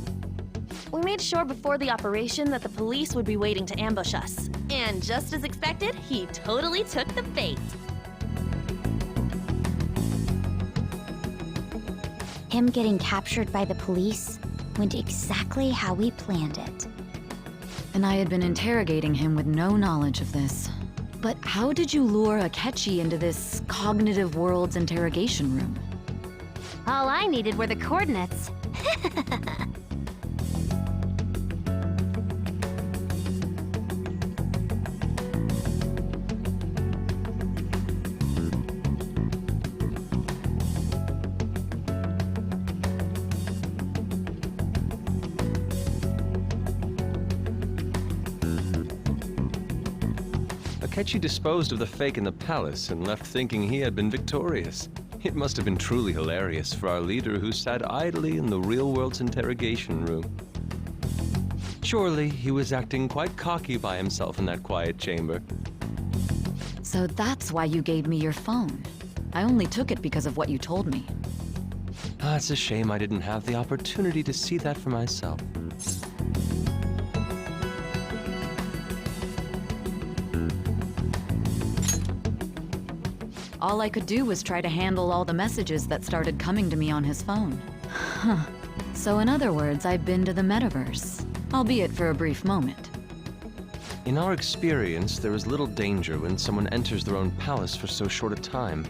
[SPEAKER 8] We made sure before the operation that the police would be waiting to ambush us. And just as expected, he totally took the bait.
[SPEAKER 1] Him getting captured by the police went exactly how we planned it.
[SPEAKER 14] And I had been interrogating him with no knowledge of this. But how did you lure Akechi into this cognitive world's interrogation room?
[SPEAKER 1] All I needed were the coordinates.
[SPEAKER 2] Akechi disposed of the fake in the palace and left thinking he had been victorious. It must have been truly hilarious for our leader who sat idly in the real world's interrogation room. Surely he was acting quite cocky by himself in that quiet chamber.
[SPEAKER 14] So that's why you gave me your phone. I only took it because of what you told me.
[SPEAKER 2] It's a shame I didn't have the opportunity to see that for myself.
[SPEAKER 14] All I could do was try to handle all the messages that started coming to me on his phone. Huh. So in other words, I've been to the metaverse, albeit for a brief moment.
[SPEAKER 2] In our experience, there is little danger when someone enters their own palace for so short a time.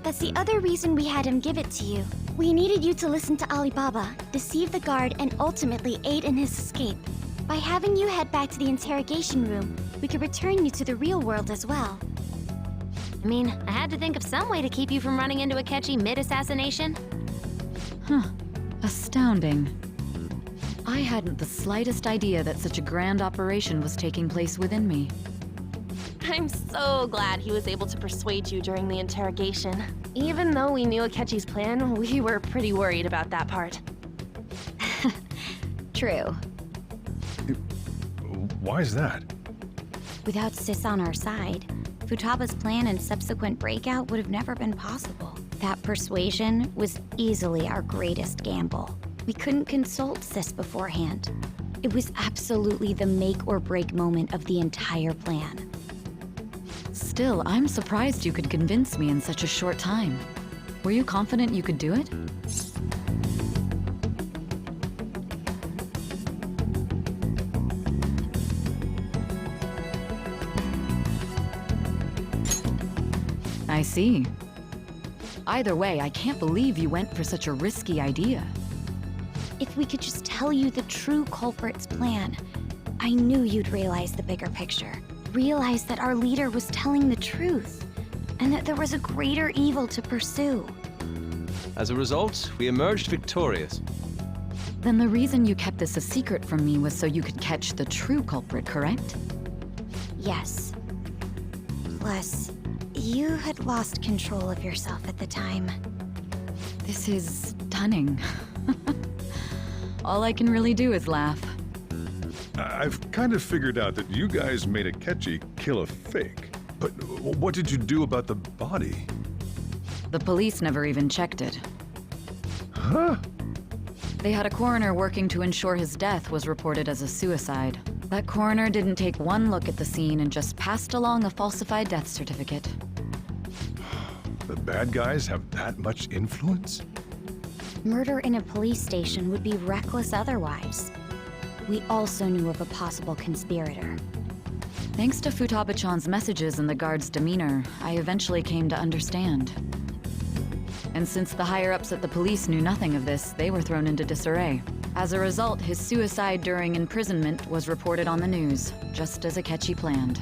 [SPEAKER 1] That's the other reason we had him give it to you. We needed you to listen to Alibaba, deceive the guard, and ultimately aid in his escape. By having you head back to the interrogation room, we could return you to the real world as well. I mean, I had to think of some way to keep you from running into Akechi mid-assassination.
[SPEAKER 14] Huh. Astounding. I hadn't the slightest idea that such a grand operation was taking place within me.
[SPEAKER 8] I'm so glad he was able to persuade you during the interrogation. Even though we knew Akechi's plan, we were pretty worried about that part.
[SPEAKER 1] True.
[SPEAKER 15] Why is that?
[SPEAKER 1] Without Sis on our side, Futaba's plan and subsequent breakout would have never been possible. That persuasion was easily our greatest gamble. We couldn't consult Sis beforehand. It was absolutely the make or break moment of the entire plan.
[SPEAKER 14] Still, I'm surprised you could convince me in such a short time. Were you confident you could do it? I see. Either way, I can't believe you went for such a risky idea.
[SPEAKER 1] If we could just tell you the true culprit's plan, I knew you'd realize the bigger picture. Realize that our leader was telling the truth, and that there was a greater evil to pursue.
[SPEAKER 2] As a result, we emerged victorious.
[SPEAKER 14] Then the reason you kept this a secret from me was so you could catch the true culprit, correct?
[SPEAKER 1] Yes. Plus, you had lost control of yourself at the time.
[SPEAKER 14] This is stunning. All I can really do is laugh.
[SPEAKER 15] I've kind of figured out that you guys made Akechi kill a fake. But what did you do about the body?
[SPEAKER 14] The police never even checked it.
[SPEAKER 15] Huh?
[SPEAKER 14] They had a coroner working to ensure his death was reported as a suicide. That coroner didn't take one look at the scene and just passed along a falsified death certificate.
[SPEAKER 15] The bad guys have that much influence?
[SPEAKER 1] Murder in a police station would be reckless otherwise. We also knew of a possible conspirator.
[SPEAKER 14] Thanks to Futaba-chan's messages and the guard's demeanor, I eventually came to understand. And since the higher-ups at the police knew nothing of this, they were thrown into disarray. As a result, his suicide during imprisonment was reported on the news, just as Akechi planned.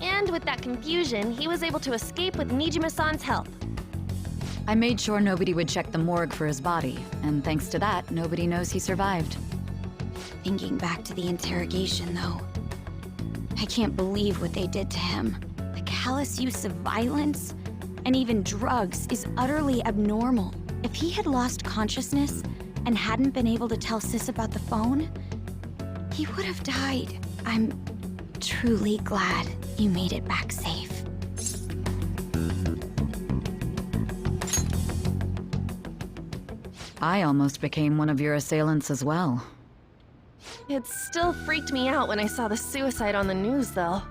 [SPEAKER 8] And with that confusion, he was able to escape with Nijima-san's help.
[SPEAKER 14] I made sure nobody would check the morgue for his body, and thanks to that, nobody knows he survived.
[SPEAKER 1] Thinking back to the interrogation, though, I can't believe what they did to him. The callous use of violence, and even drugs, is utterly abnormal. If he had lost consciousness and hadn't been able to tell Sis about the phone, he would have died. I'm truly glad you made it back safe.
[SPEAKER 14] I almost became one of your assailants as well.
[SPEAKER 8] It still freaked me out when I saw the suicide on the news, though.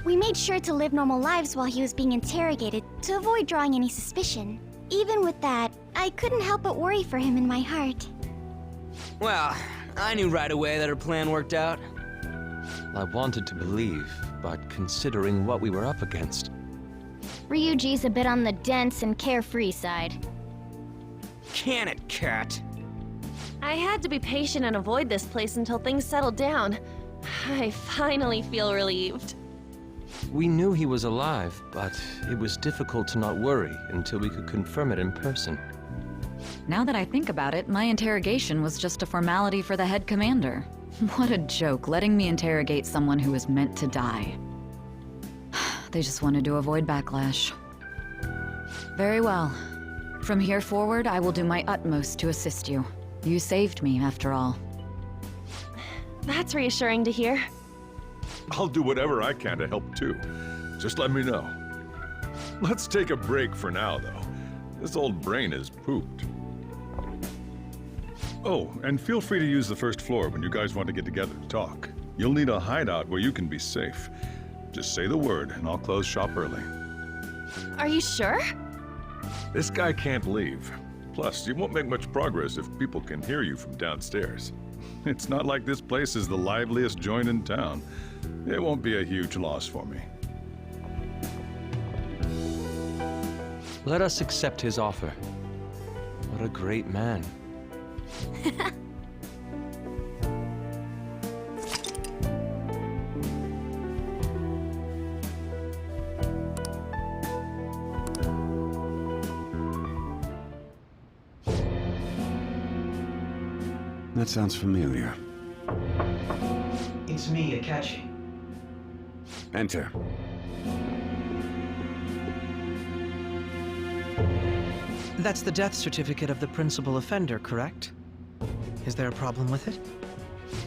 [SPEAKER 17] We made sure to live normal lives while he was being interrogated to avoid drawing any suspicion. Even with that, I couldn't help but worry for him in my heart.
[SPEAKER 6] Well, I knew right away that her plan worked out.
[SPEAKER 2] I wanted to believe, but considering what we were up against...
[SPEAKER 17] Ryuji's a bit on the dense and carefree side.
[SPEAKER 6] Can it, Cat?
[SPEAKER 8] I had to be patient and avoid this place until things settled down. I finally feel relieved.
[SPEAKER 2] We knew he was alive, but it was difficult to not worry until we could confirm it in person.
[SPEAKER 14] Now that I think about it, my interrogation was just a formality for the head commander. What a joke, letting me interrogate someone who was meant to die. They just wanted to avoid backlash. Very well. From here forward, I will do my utmost to assist you. You saved me, after all.
[SPEAKER 8] That's reassuring to hear.
[SPEAKER 15] I'll do whatever I can to help too. Just let me know. Let's take a break for now, though. This old brain is pooped. Oh, and feel free to use the first floor when you guys want to get together to talk. You'll need a hideout where you can be safe. Just say the word, and I'll close shop early.
[SPEAKER 8] Are you sure?
[SPEAKER 15] This guy can't leave. Plus, you won't make much progress if people can hear you from downstairs. It's not like this place is the liveliest joint in town. It won't be a huge loss for me.
[SPEAKER 2] Let us accept his offer. What a great man.
[SPEAKER 18] That sounds familiar.
[SPEAKER 5] It's me, Akechi.
[SPEAKER 18] Enter.
[SPEAKER 5] That's the death certificate of the principal offender, correct? Is there a problem with it?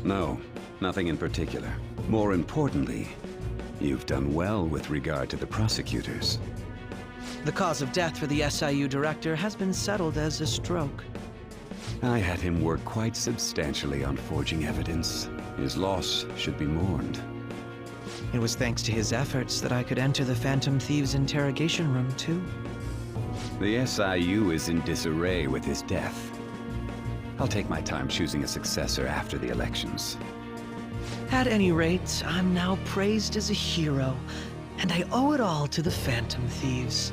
[SPEAKER 18] No, nothing in particular. More importantly, you've done well with regard to the prosecutors.
[SPEAKER 5] The cause of death for the SIU director has been settled as a stroke.
[SPEAKER 18] I had him work quite substantially on forging evidence. His loss should be mourned.
[SPEAKER 5] It was thanks to his efforts that I could enter the Phantom Thieves' interrogation room, too.
[SPEAKER 18] The SIU is in disarray with his death. I'll take my time choosing a successor after the elections.
[SPEAKER 5] At any rate, I'm now praised as a hero, and I owe it all to the Phantom Thieves.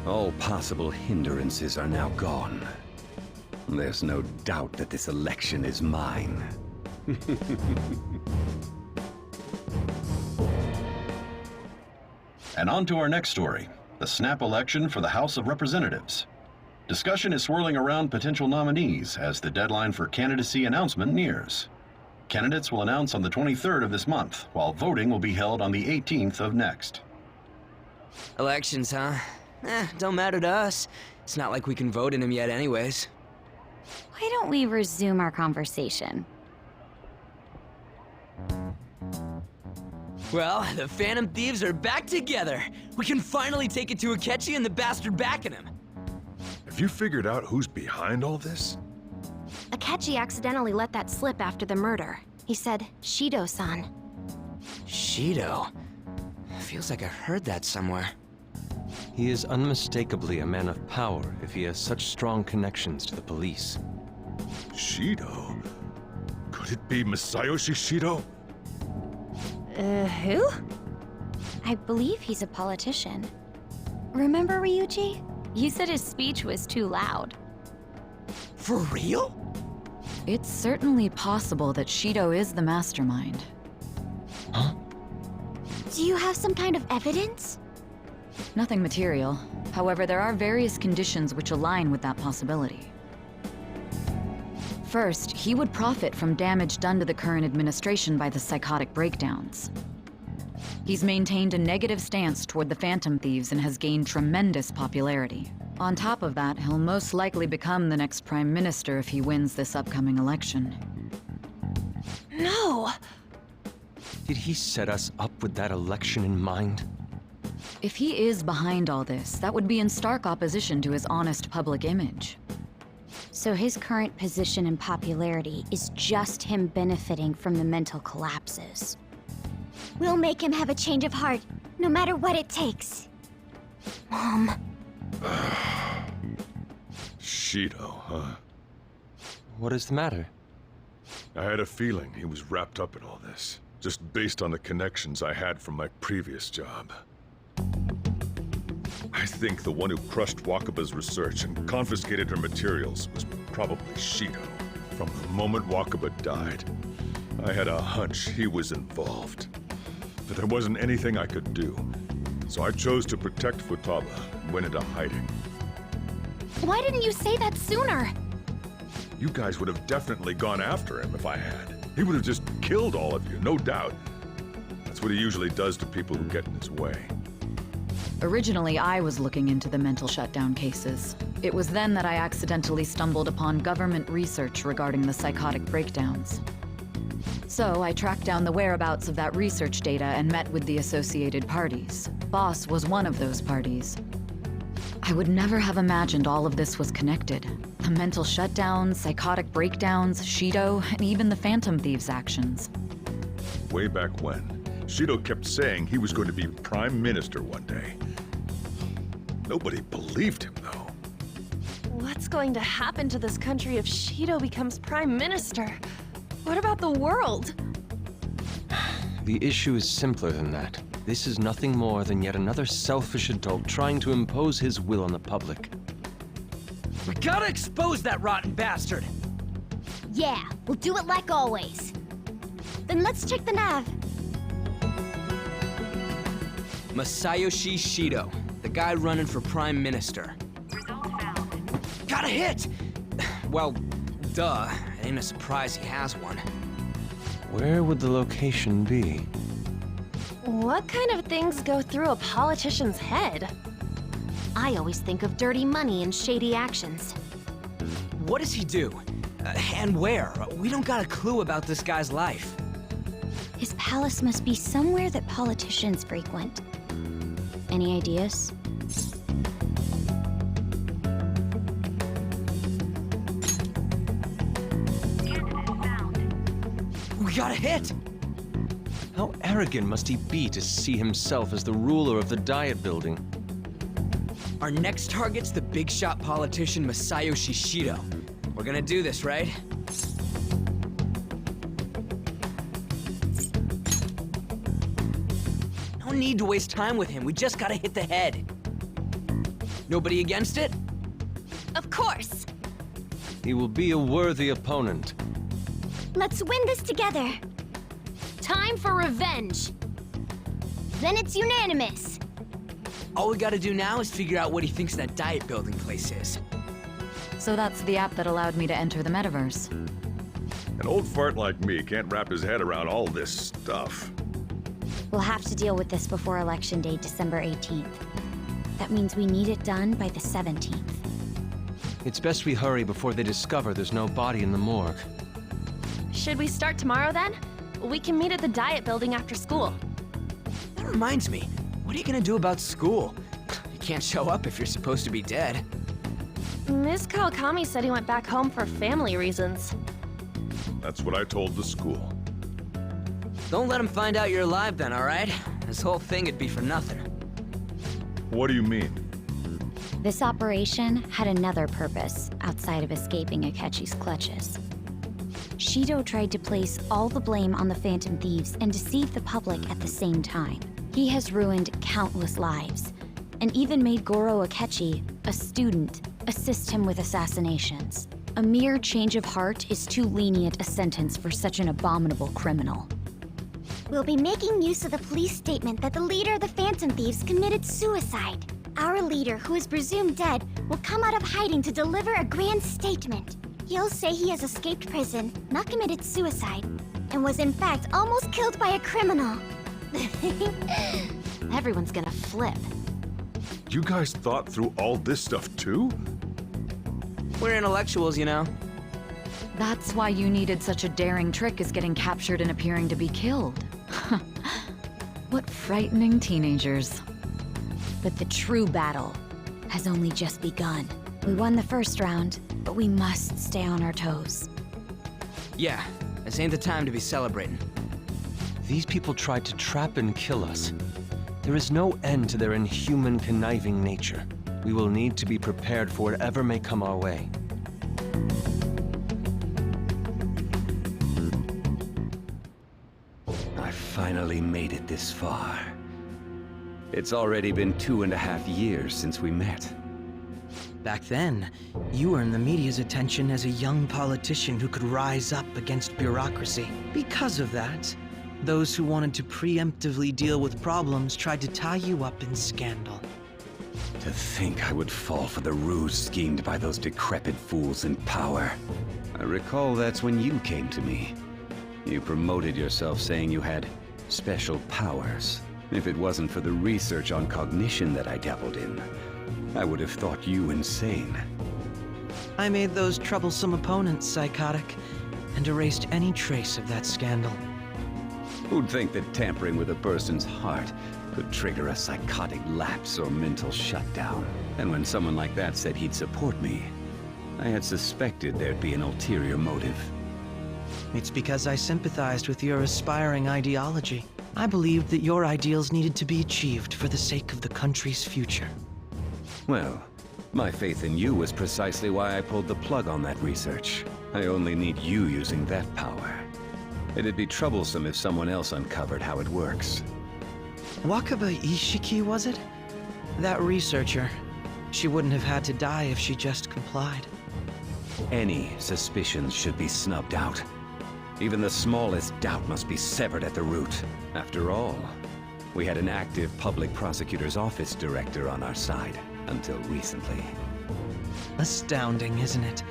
[SPEAKER 18] All possible hindrances are now gone. There's no doubt that this election is mine.
[SPEAKER 13] And on to our next story, the snap election for the House of Representatives. Discussion is swirling around potential nominees as the deadline for candidacy announcement nears. Candidates will announce on the 23rd of this month, while voting will be held on the 18th of next.
[SPEAKER 6] Elections, huh? Don't matter to us. It's not like we can vote in them yet anyways.
[SPEAKER 1] Why don't we resume our conversation?
[SPEAKER 6] Well, the Phantom Thieves are back together. We can finally take it to Akechi and the bastard backing him.
[SPEAKER 15] Have you figured out who's behind all this?
[SPEAKER 8] Akechi accidentally let that slip after the murder. He said, Shido-san.
[SPEAKER 6] Shido? Feels like I heard that somewhere.
[SPEAKER 2] He is unmistakably a man of power if he has such strong connections to the police.
[SPEAKER 15] Shido? Could it be Masayoshi Shido?
[SPEAKER 8] Who?
[SPEAKER 1] I believe he's a politician. Remember, Ryuji? You said his speech was too loud.
[SPEAKER 6] For real?
[SPEAKER 14] It's certainly possible that Shido is the mastermind.
[SPEAKER 1] Huh? Do you have some kind of evidence?
[SPEAKER 14] Nothing material. However, there are various conditions which align with that possibility. First, he would profit from damage done to the current administration by the psychotic breakdowns. He's maintained a negative stance toward the Phantom Thieves and has gained tremendous popularity. On top of that, he'll most likely become the next Prime Minister if he wins this upcoming election.
[SPEAKER 8] No!
[SPEAKER 2] Did he set us up with that election in mind?
[SPEAKER 14] If he is behind all this, that would be in stark opposition to his honest public image.
[SPEAKER 1] So his current position and popularity is just him benefiting from the mental collapses. We'll make him have a change of heart, no matter what it takes. Mom.
[SPEAKER 15] Shido, huh?
[SPEAKER 2] What is the matter?
[SPEAKER 15] I had a feeling he was wrapped up in all this, just based on the connections I had from my previous job. I think the one who crushed Wakaba's research and confiscated her materials was probably Shido. From the moment Wakaba died, I had a hunch he was involved. But there wasn't anything I could do, so I chose to protect Futaba and went into hiding.
[SPEAKER 8] Why didn't you say that sooner?
[SPEAKER 15] You guys would have definitely gone after him if I had. He would have just killed all of you, no doubt. That's what he usually does to people who get in his way.
[SPEAKER 14] Originally, I was looking into the mental shutdown cases. It was then that I accidentally stumbled upon government research regarding the psychotic breakdowns. So I tracked down the whereabouts of that research data and met with the associated parties. Boss was one of those parties. I would never have imagined all of this was connected. The mental shutdowns, psychotic breakdowns, Shido, and even the Phantom Thieves' actions.
[SPEAKER 15] Way back when, Shido kept saying he was going to be Prime Minister one day. Nobody believed him, though.
[SPEAKER 8] What's going to happen to this country if Shido becomes Prime Minister? What about the world?
[SPEAKER 2] The issue is simpler than that. This is nothing more than yet another selfish adult trying to impose his will on the public.
[SPEAKER 6] We gotta expose that rotten bastard!
[SPEAKER 1] Yeah, we'll do it like always. Then let's check the nav.
[SPEAKER 6] Masayoshi Shido, the guy running for Prime Minister. Got a hit! Well, duh. It ain't a surprise he has one.
[SPEAKER 2] Where would the location be?
[SPEAKER 8] What kind of things go through a politician's head?
[SPEAKER 7] I always think of dirty money and shady actions.
[SPEAKER 6] What does he do? And where? We don't got a clue about this guy's life.
[SPEAKER 1] His palace must be somewhere that politicians frequent. Any ideas?
[SPEAKER 6] We got a hit!
[SPEAKER 2] How arrogant must he be to see himself as the ruler of the Diet Building?
[SPEAKER 6] Our next target's the big shot politician Masayoshi Shido. We're gonna do this, right? No need to waste time with him. We just gotta hit the head. Nobody against it?
[SPEAKER 8] Of course!
[SPEAKER 2] He will be a worthy opponent.
[SPEAKER 1] Let's win this together.
[SPEAKER 8] Time for revenge!
[SPEAKER 1] Then it's unanimous.
[SPEAKER 6] All we gotta do now is figure out what he thinks that Diet Building place is.
[SPEAKER 14] So that's the app that allowed me to enter the metaverse.
[SPEAKER 15] An old fart like me can't wrap his head around all this stuff.
[SPEAKER 1] We'll have to deal with this before Election Day, December 18th. That means we need it done by the 17th.
[SPEAKER 2] It's best we hurry before they discover there's no body in the morgue.
[SPEAKER 8] Should we start tomorrow then? We can meet at the Diet Building after school.
[SPEAKER 6] That reminds me, what are you gonna do about school? You can't show up if you're supposed to be dead.
[SPEAKER 8] Miss Kawakami said he went back home for family reasons.
[SPEAKER 15] That's what I told the school.
[SPEAKER 6] Don't let him find out you're alive then, alright? This whole thing would be for nothing.
[SPEAKER 15] What do you mean?
[SPEAKER 1] This operation had another purpose outside of escaping Akechi's clutches. Shido tried to place all the blame on the Phantom Thieves and deceive the public at the same time. He has ruined countless lives, and even made Goro Akechi, a student, assist him with assassinations. A mere change of heart is too lenient a sentence for such an abominable criminal. We'll be making use of the police statement that the leader of the Phantom Thieves committed suicide. Our leader, who is presumed dead, will come out of hiding to deliver a grand statement. He'll say he has escaped prison, not committed suicide, and was in fact almost killed by a criminal.
[SPEAKER 7] Everyone's gonna flip.
[SPEAKER 15] You guys thought through all this stuff too?
[SPEAKER 6] We're intellectuals, you know.
[SPEAKER 14] That's why you needed such a daring trick as getting captured and appearing to be killed. What frightening teenagers.
[SPEAKER 1] But the true battle has only just begun. We won the first round, but we must stay on our toes.
[SPEAKER 6] Yeah, this ain't the time to be celebrating.
[SPEAKER 2] These people tried to trap and kill us. There is no end to their inhuman, conniving nature. We will need to be prepared for whatever may come our way.
[SPEAKER 18] I finally made it this far. It's already been 2.5 years since we met.
[SPEAKER 5] Back then, you earned the media's attention as a young politician who could rise up against bureaucracy. Because of that, those who wanted to preemptively deal with problems tried to tie you up in scandal.
[SPEAKER 18] To think I would fall for the ruse schemed by those decrepit fools in power. I recall that's when you came to me. You promoted yourself saying you had special powers. If it wasn't for the research on cognition that I dabbled in, I would have thought you insane.
[SPEAKER 5] I made those troublesome opponents psychotic, and erased any trace of that scandal.
[SPEAKER 18] Who'd think that tampering with a person's heart could trigger a psychotic lapse or mental shutdown? And when someone like that said he'd support me, I had suspected there'd be an ulterior motive.
[SPEAKER 5] It's because I sympathized with your aspiring ideology. I believed that your ideals needed to be achieved for the sake of the country's future.
[SPEAKER 18] Well, my faith in you was precisely why I pulled the plug on that research. I only need you using that power. It'd be troublesome if someone else uncovered how it works.
[SPEAKER 5] Wakaba Ishiki, was it? That researcher. She wouldn't have had to die if she just complied.
[SPEAKER 18] Any suspicions should be snubbed out. Even the smallest doubt must be severed at the root. After all, we had an active public prosecutor's office director on our side, until recently.
[SPEAKER 5] Astounding, isn't it?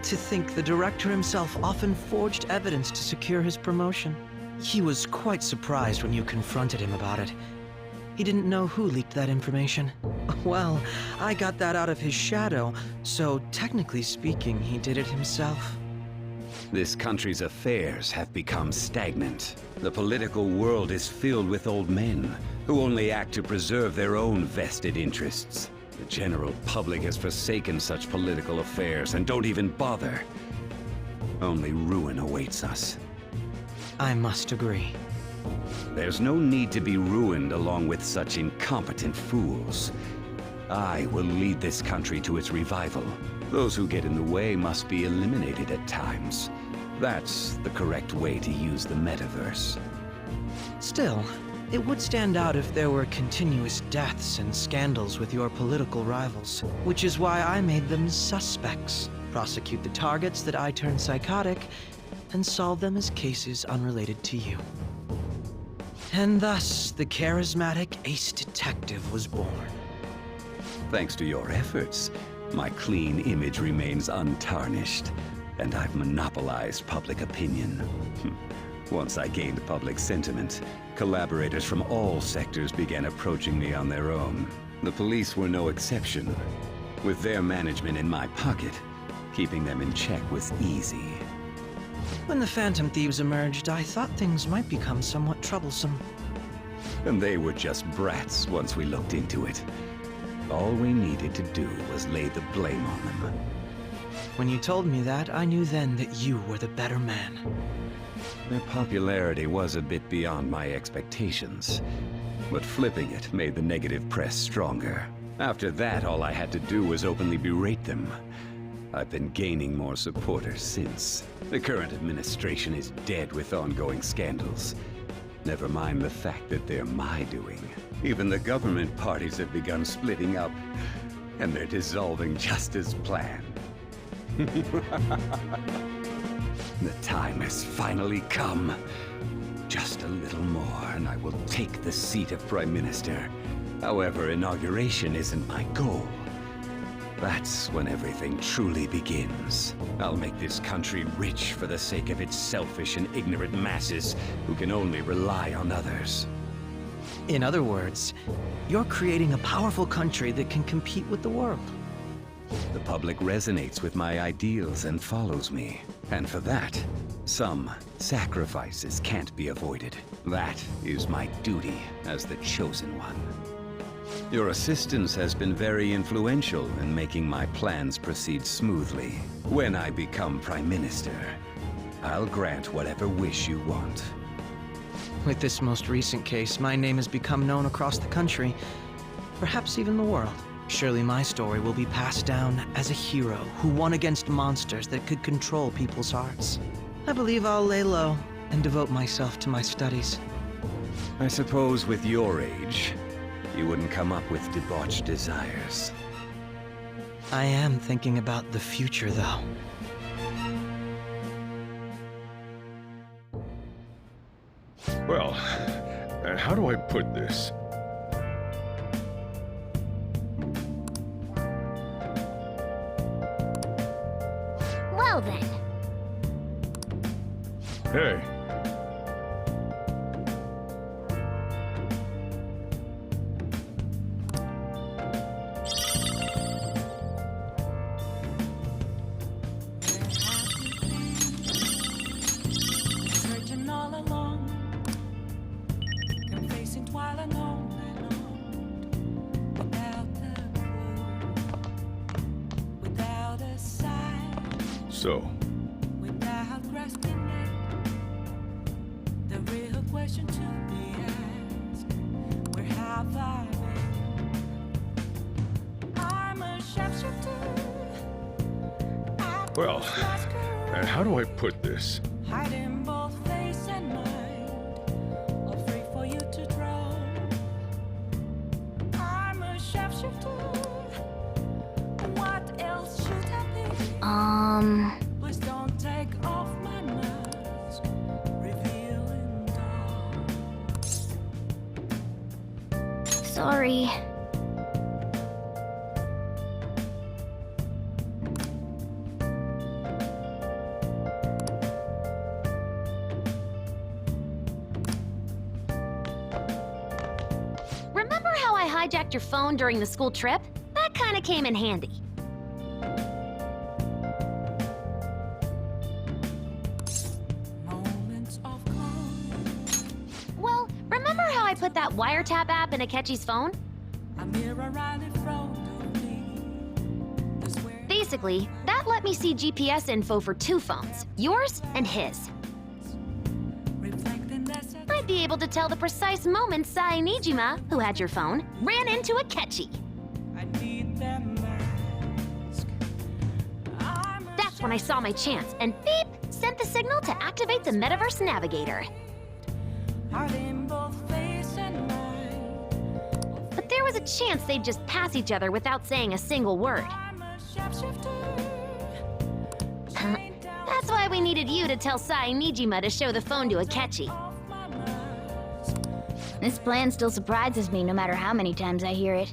[SPEAKER 5] To think the director himself often forged evidence to secure his promotion. He was quite surprised when you confronted him about it. He didn't know who leaked that information. Well, I got that out of his shadow, so technically speaking, he did it himself.
[SPEAKER 18] This country's affairs have become stagnant. The political world is filled with old men who only act to preserve their own vested interests. The general public has forsaken such political affairs and don't even bother. Only ruin awaits us.
[SPEAKER 5] I must agree.
[SPEAKER 18] There's no need to be ruined along with such incompetent fools. I will lead this country to its revival. Those who get in the way must be eliminated at times. That's the correct way to use the metaverse.
[SPEAKER 5] Still, it would stand out if there were continuous deaths and scandals with your political rivals, which is why I made them suspects. Prosecute the targets that I turn psychotic, and solve them as cases unrelated to you. And thus, the charismatic ace detective was born.
[SPEAKER 18] Thanks to your efforts, my clean image remains untarnished, and I've monopolized public opinion. Once I gained public sentiment, collaborators from all sectors began approaching me on their own. The police were no exception. With their management in my pocket, keeping them in check was easy.
[SPEAKER 5] When the Phantom Thieves emerged, I thought things might become somewhat troublesome.
[SPEAKER 18] And they were just brats once we looked into it. All we needed to do was lay the blame on them.
[SPEAKER 5] When you told me that, I knew then that you were the better man.
[SPEAKER 18] Their popularity was a bit beyond my expectations, but flipping it made the negative press stronger. After that, all I had to do was openly berate them. I've been gaining more supporters since. The current administration is dead with ongoing scandals. Never mind the fact that they're my doing. Even the government parties have begun splitting up, and they're dissolving just as planned. The time has finally come. Just a little more, and I will take the seat of Prime Minister. However, inauguration isn't my goal. That's when everything truly begins. I'll make this country rich for the sake of its selfish and ignorant masses who can only rely on others.
[SPEAKER 5] In other words, you're creating a powerful country that can compete with the world.
[SPEAKER 18] The public resonates with my ideals and follows me. And for that, some sacrifices can't be avoided. That is my duty as the Chosen One. Your assistance has been very influential in making my plans proceed smoothly. When I become Prime Minister, I'll grant whatever wish you want.
[SPEAKER 5] With this most recent case, my name has become known across the country, perhaps even the world. Surely my story will be passed down as a hero who won against monsters that could control people's hearts. I believe I'll lay low and devote myself to my studies.
[SPEAKER 18] I suppose with your age, you wouldn't come up with debauched desires.
[SPEAKER 5] I am thinking about the future, though.
[SPEAKER 15] Well, how do I put this?
[SPEAKER 1] Well then.
[SPEAKER 15] Hey.
[SPEAKER 19] Searching all along, confessing while alone, without a clue, without a sign.
[SPEAKER 15] So,
[SPEAKER 19] Without grasping it, the real question to be asked: where have I been? I'm a sharpshooter.
[SPEAKER 15] well, how do I put this?
[SPEAKER 19] Hiding both face and mind, all free for you to draw. I'm a sharpshooter. What else should I be? Please don't take off my mask, revealing dawn.
[SPEAKER 1] Sorry. Remember how I hijacked your phone during the school trip? That kinda came in handy. Well, remember how I put that wiretap app in Akechi's phone?
[SPEAKER 19] A mirror right in front of me.
[SPEAKER 1] Basically, that let me see GPS info for two phones, yours and his. I'd be able to tell the precise moment Sai Nijima, who had your phone, ran into Akechi.
[SPEAKER 19] I need that mask.
[SPEAKER 1] That's when I saw my chance, and beep, sent the signal to activate the Metaverse Navigator.
[SPEAKER 19] Hiding both face and mind.
[SPEAKER 1] But there was a chance they'd just pass each other without saying a single word.
[SPEAKER 19] I'm a sharpshooter.
[SPEAKER 1] That's why we needed you to tell Sai Nijima to show the phone to Akechi. This plan still surprises me no matter how many times I hear it.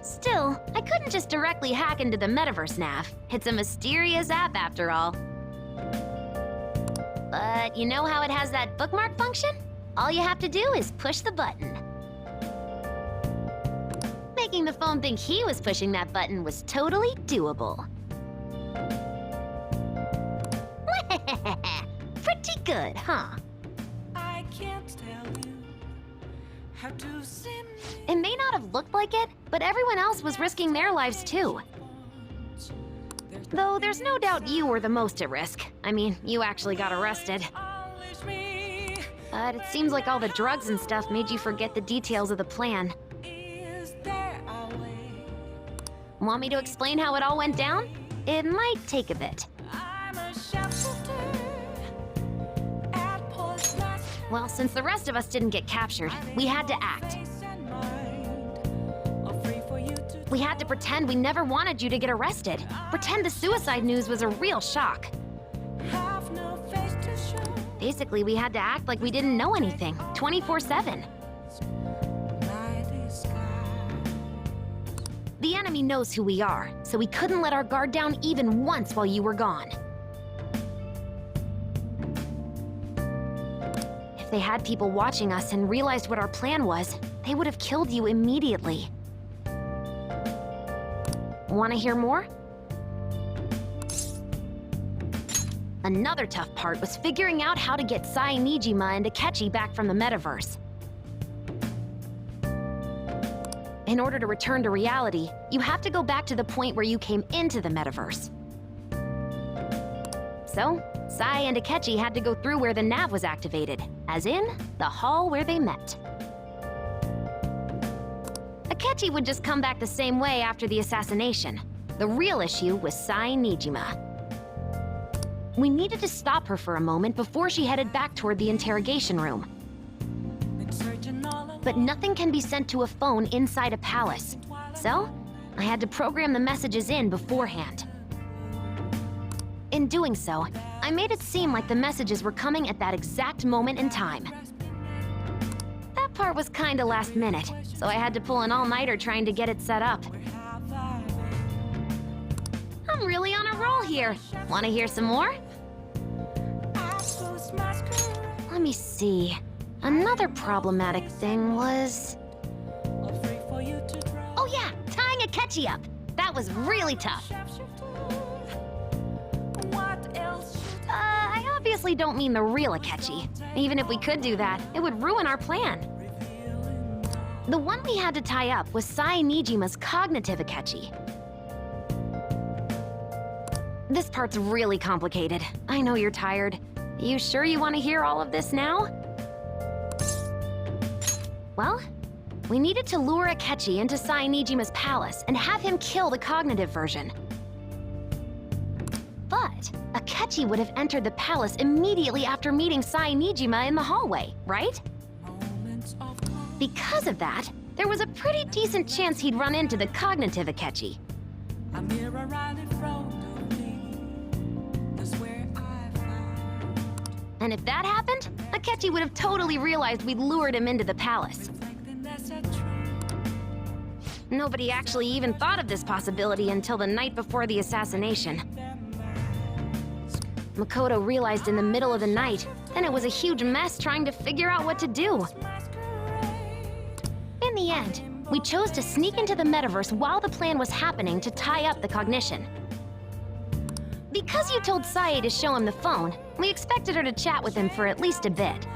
[SPEAKER 1] Still, I couldn't just directly hack into the Metaverse Nav. It's a mysterious app after all. But you know how it has that bookmark function? All you have to do is push the button. Making the phone think he was pushing that button was totally doable. Pretty good, huh?
[SPEAKER 19] I can't tell you how to see me.
[SPEAKER 1] It may not have looked like it, but everyone else was risking their lives too. Though there's no doubt you were the most at risk. I mean, you actually got arrested. But it seems like all the drugs and stuff made you forget the details of the plan. Want me to explain how it all went down? It might take a bit. Well, since the rest of us didn't get captured, we had to act. We had to pretend we never wanted you to get arrested. Pretend the suicide news was a real shock. Basically, we had to act like we didn't know anything, 24/7. The enemy knows who we are, so we couldn't let our guard down even once while you were gone. If they had people watching us and realized what our plan was, they would have killed you immediately.
[SPEAKER 8] Want to hear more? Another tough part was figuring out how to get Sai Nijima and Akechi back from the metaverse. In order to return to reality, you have to go back to the point where you came into the metaverse. So, Sai and Akechi had to go through where the nav was activated, as in, the hall where they met. Akechi would just come back the same way after the assassination. The real issue was Sai Nijima. We needed to stop her for a moment before she headed back toward the interrogation room. But nothing can be sent to a phone inside a palace, so I had to program the messages in beforehand. In doing so, I made it seem like the messages were coming at that exact moment in time. That part was kinda last minute, so I had to pull an all-nighter trying to get it set up. I'm really on a roll here. Wanna hear some more? Let me see. Another problematic thing was... Oh yeah, tying Akechi up. That was really tough. I obviously don't mean the real Akechi. Even if we could do that, it would ruin our plan. The one we had to tie up was Sai Nijima's cognitive Akechi. This part's really complicated. I know you're tired. You sure you want to hear all of this now? Well, we needed to lure Akechi into Sai Nijima's palace and have him kill the cognitive version. But Akechi would have entered the palace immediately after meeting Sai Nijima in the hallway, right? Because of that, there was a pretty decent chance he'd run into the cognitive Akechi. And if that happened, Akechi would have totally realized we'd lured him into the palace. Nobody actually even thought of this possibility until the night before the assassination. Makoto realized in the middle of the night, and it was a huge mess trying to figure out what to do. In the end, we chose to sneak into the metaverse while the plan was happening to tie up the cognition. Because you told Sae to show him the phone, we expected her to chat with him for at least a bit.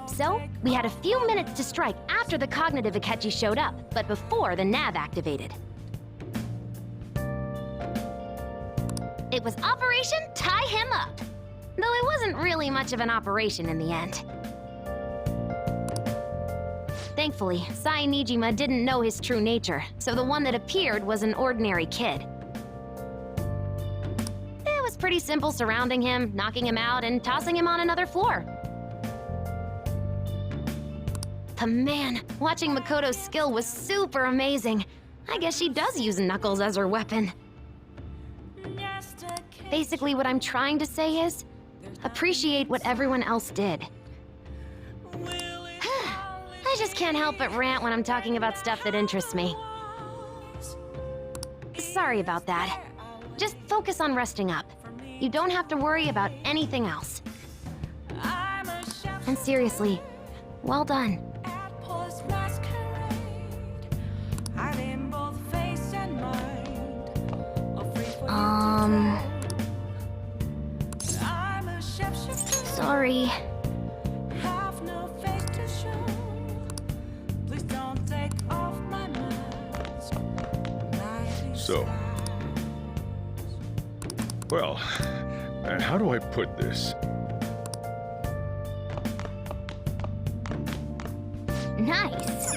[SPEAKER 8] So, we had a few minutes to strike after the cognitive Akechi showed up, but before the nav activated. It was Operation Tie Him Up, though it wasn't really much of an operation in the end. Thankfully, Sai Nijima didn't know his true nature, so the one that appeared was an ordinary kid. It was pretty simple surrounding him, knocking him out, and tossing him on another floor. But man, watching Makoto's skill was super amazing. I guess she does use Knuckles as her weapon. Basically, what I'm trying to say is, appreciate what everyone else did. I just can't help but rant when I'm talking about stuff that interests me. Sorry about that. Just focus on resting up. You don't have to worry about anything else. And seriously, well done. Sorry.
[SPEAKER 15] So, well, how do I put this?
[SPEAKER 1] Nice.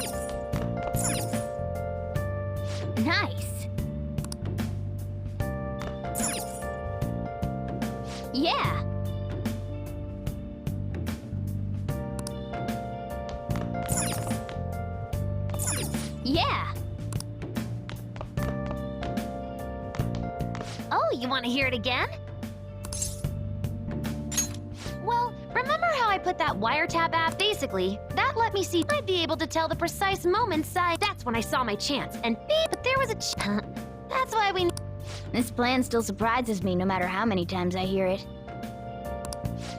[SPEAKER 1] Nice. Yeah. Yeah. Oh, you want to hear it again? Well, remember how I put that wiretap app? Basically, that let me see I'd be able to tell the precise moments that's when I saw my chance. And but there was a that's why we... This plan still surprises me no matter how many times I hear it.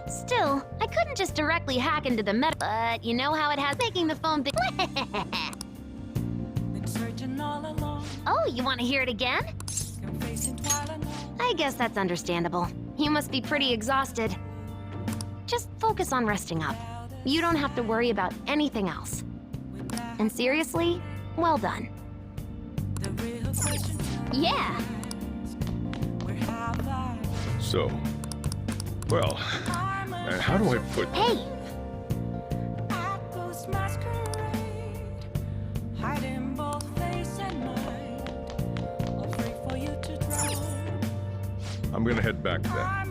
[SPEAKER 1] Still, I couldn't just directly hack into the meta, but you know how it has making the phone
[SPEAKER 8] Oh, you want to hear it again? I guess that's understandable. You must be pretty exhausted. Just focus on resting up. You don't have to worry about anything else. And seriously, well done.
[SPEAKER 1] Yeah.
[SPEAKER 15] So, well, how do I put...
[SPEAKER 1] Hey!
[SPEAKER 15] I'm gonna head back then.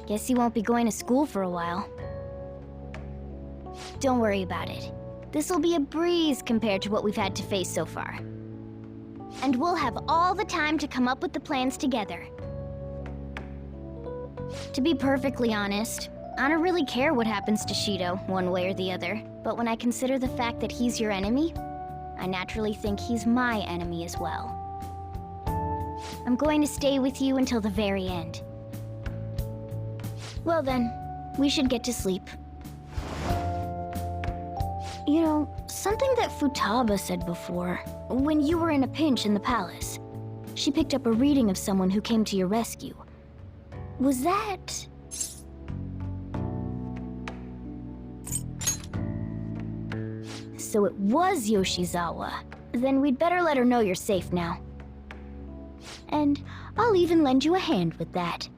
[SPEAKER 1] Guess you won't be going to school for a while. Don't worry about it. This'll be a breeze compared to what we've had to face so far. And we'll have all the time to come up with the plans together. To be perfectly honest, I don't really care what happens to Shido, one way or the other. But when I consider the fact that he's your enemy, I naturally think he's my enemy as well. I'm going to stay with you until the very end. Well then, we should get to sleep. You know, something that Futaba said before, when you were in a pinch in the palace, she picked up a reading of someone who came to your rescue. Was that... So it was Yoshizawa. Then we'd better let her know you're safe now. And I'll even lend you a hand with that.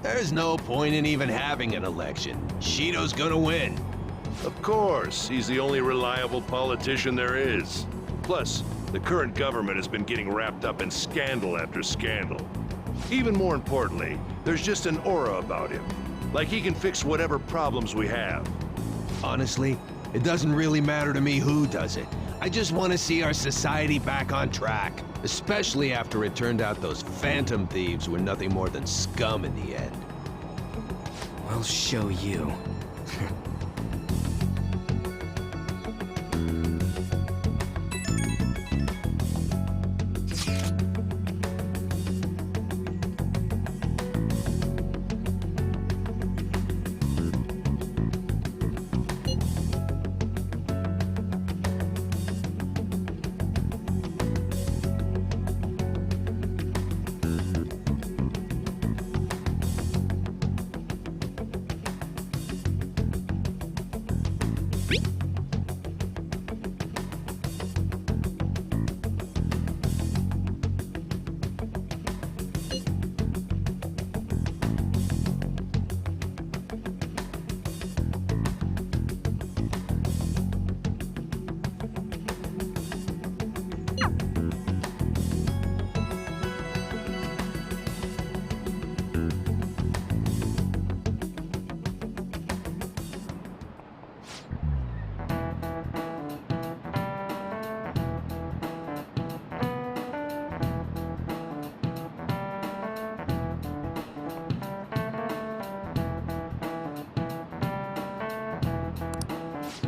[SPEAKER 20] There's no point in even having an election. Shido's gonna win.
[SPEAKER 16] Of course, he's the only reliable politician there is. Plus, the current government has been getting wrapped up in scandal after scandal. Even more importantly, there's just an aura about him. Like he can fix whatever problems we have.
[SPEAKER 20] Honestly, it doesn't really matter to me who does it. I just want to see our society back on track. Especially after it turned out those phantom thieves were nothing more than scum in the end.
[SPEAKER 6] I'll show you.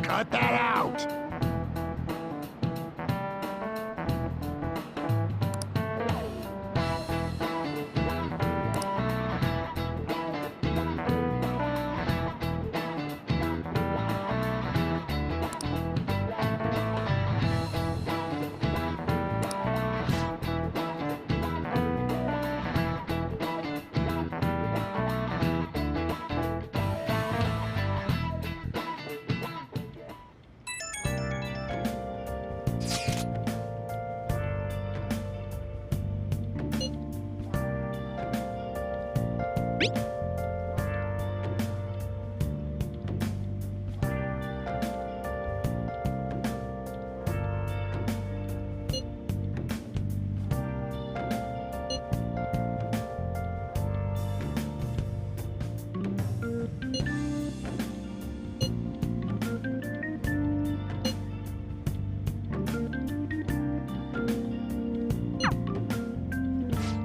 [SPEAKER 20] Cut that out!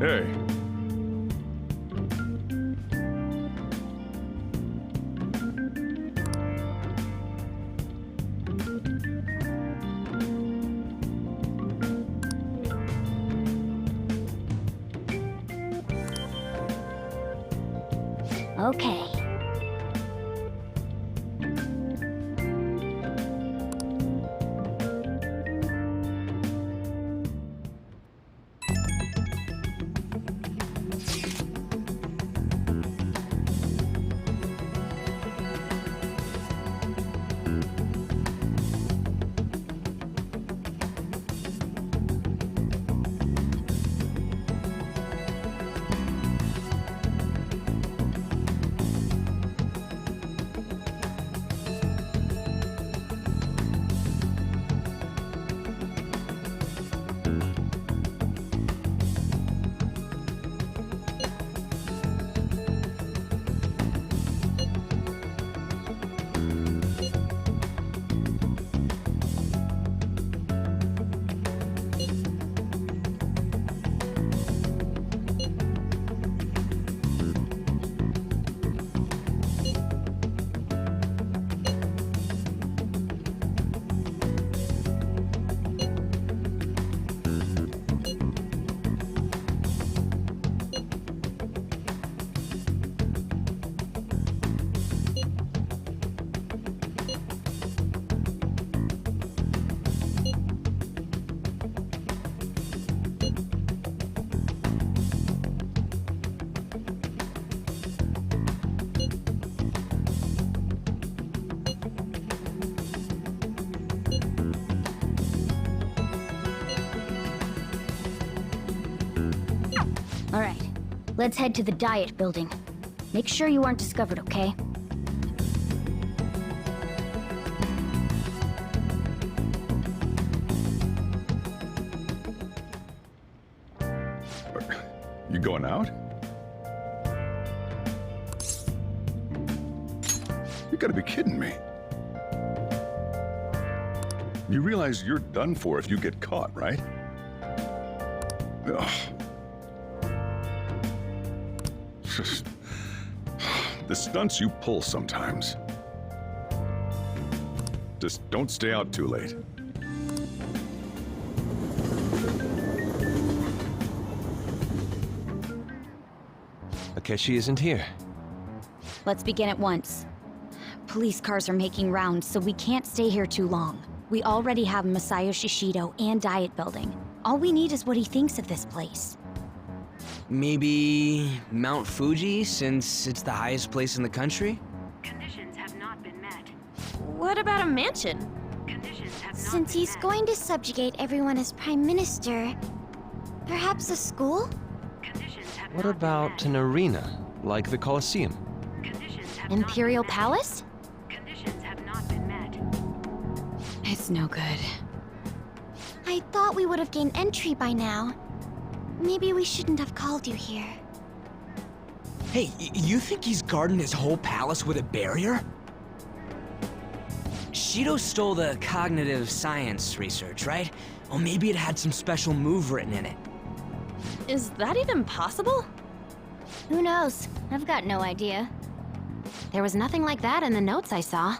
[SPEAKER 15] Hey.
[SPEAKER 1] Okay. All right, let's head to the Diet Building. Make sure you aren't discovered, okay?
[SPEAKER 15] You going out? You gotta be kidding me. You realize you're done for if you get caught, right? Ugh. Just the stunts you pull sometimes. Just don't stay out too late.
[SPEAKER 2] Akechi isn't here.
[SPEAKER 7] Let's begin at once. Police cars are making rounds, so we can't stay here too long. We already have Masayoshi Shido and Diet Building. All we need is what he thinks of this place.
[SPEAKER 6] Maybe Mount Fuji, since it's the highest place in the country?
[SPEAKER 8] Conditions have not been met.
[SPEAKER 1] What about a mansion?
[SPEAKER 8] Conditions have not
[SPEAKER 1] Since
[SPEAKER 8] been
[SPEAKER 1] he's
[SPEAKER 8] met.
[SPEAKER 1] going to subjugate everyone as Prime Minister, perhaps a school?
[SPEAKER 8] Conditions have
[SPEAKER 2] What
[SPEAKER 8] not
[SPEAKER 2] about
[SPEAKER 8] been
[SPEAKER 2] an arena, like the Colosseum?
[SPEAKER 8] met. Conditions have
[SPEAKER 1] Imperial
[SPEAKER 8] not been
[SPEAKER 1] Palace?
[SPEAKER 8] met. Conditions have not been met.
[SPEAKER 7] It's no good.
[SPEAKER 1] I thought we would have gained entry by now. Maybe we shouldn't have called you here.
[SPEAKER 6] Hey, you think he's guarding his whole palace with a barrier? Shido stole the cognitive science research, right? Or maybe it had some special move written in it.
[SPEAKER 1] Is that even possible? Who knows? I've got no idea.
[SPEAKER 8] There was nothing like that in the notes I saw.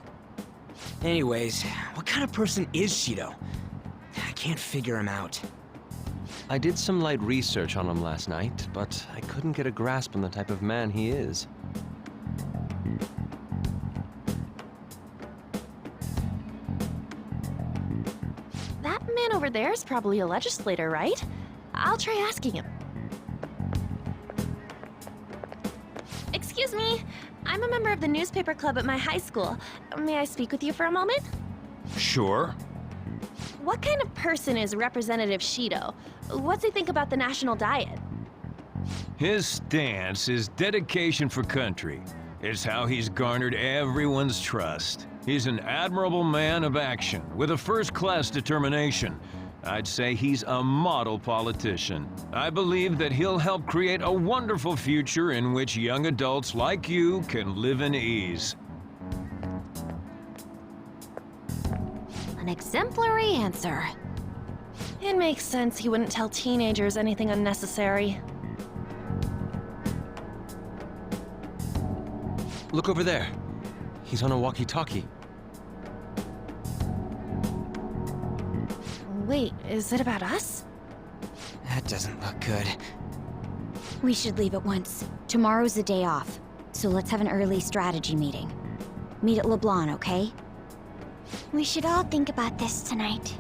[SPEAKER 6] Anyways, what kind of person is Shido? I can't figure him out.
[SPEAKER 2] I did some light research on him last night, but I couldn't get a grasp on the type of man he is.
[SPEAKER 1] That man over there is probably a legislator, right? I'll try asking him. Excuse me, I'm a member of the newspaper club at my high school. May I speak with you for a moment?
[SPEAKER 9] Sure.
[SPEAKER 1] What kind of person is Representative Shido? What's he think about the national diet?
[SPEAKER 11] His stance is dedication for country. It's how he's garnered everyone's trust. He's an admirable man of action, with a first-class determination. I'd say he's a model politician. I believe that he'll help create a wonderful future in which young adults like you can live in ease.
[SPEAKER 8] An exemplary answer.
[SPEAKER 1] It makes sense he wouldn't tell teenagers anything unnecessary.
[SPEAKER 2] Look over there. He's on a walkie-talkie.
[SPEAKER 7] Wait, is it about us?
[SPEAKER 5] That doesn't look good.
[SPEAKER 1] We should leave at once. Tomorrow's the day off, so let's have an early strategy meeting. Meet at LeBlanc, okay?
[SPEAKER 17] We should all think about this tonight.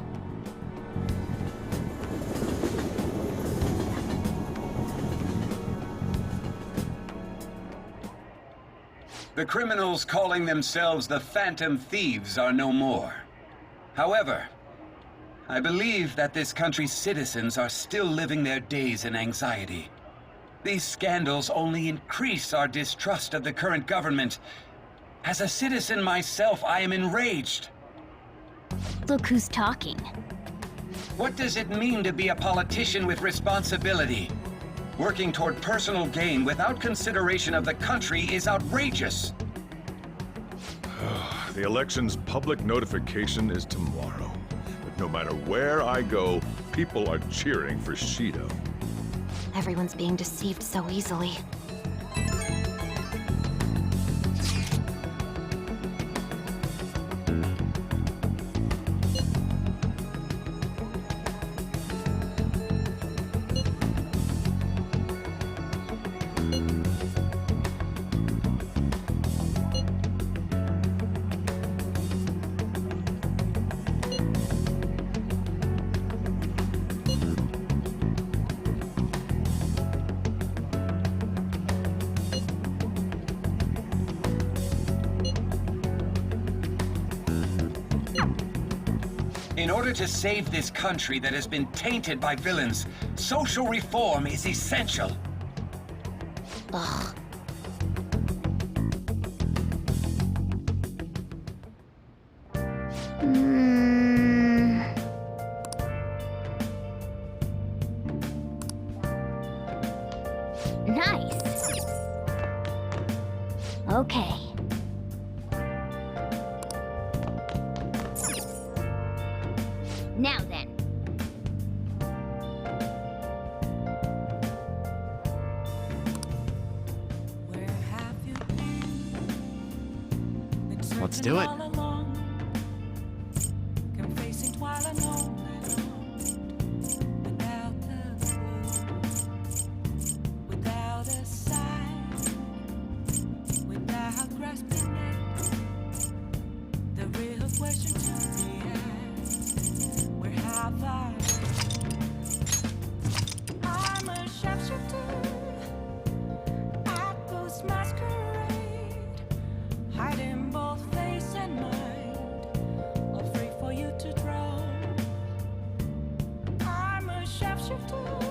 [SPEAKER 18] The criminals calling themselves the Phantom Thieves are no more. However, I believe that this country's citizens are still living their days in anxiety. These scandals only increase our distrust of the current government. As a citizen myself, I am enraged.
[SPEAKER 17] Look who's talking.
[SPEAKER 18] What does it mean to be a politician with responsibility? Working toward personal gain without consideration of the country is outrageous.
[SPEAKER 15] The election's public notification is tomorrow. But no matter where I go, people are cheering for Shido.
[SPEAKER 8] Everyone's being deceived so easily.
[SPEAKER 18] In order to save this country that has been tainted by villains, social reform is essential.
[SPEAKER 17] Ugh. Nice. Okay. Now then.
[SPEAKER 5] Let's do it.
[SPEAKER 19] Shifter.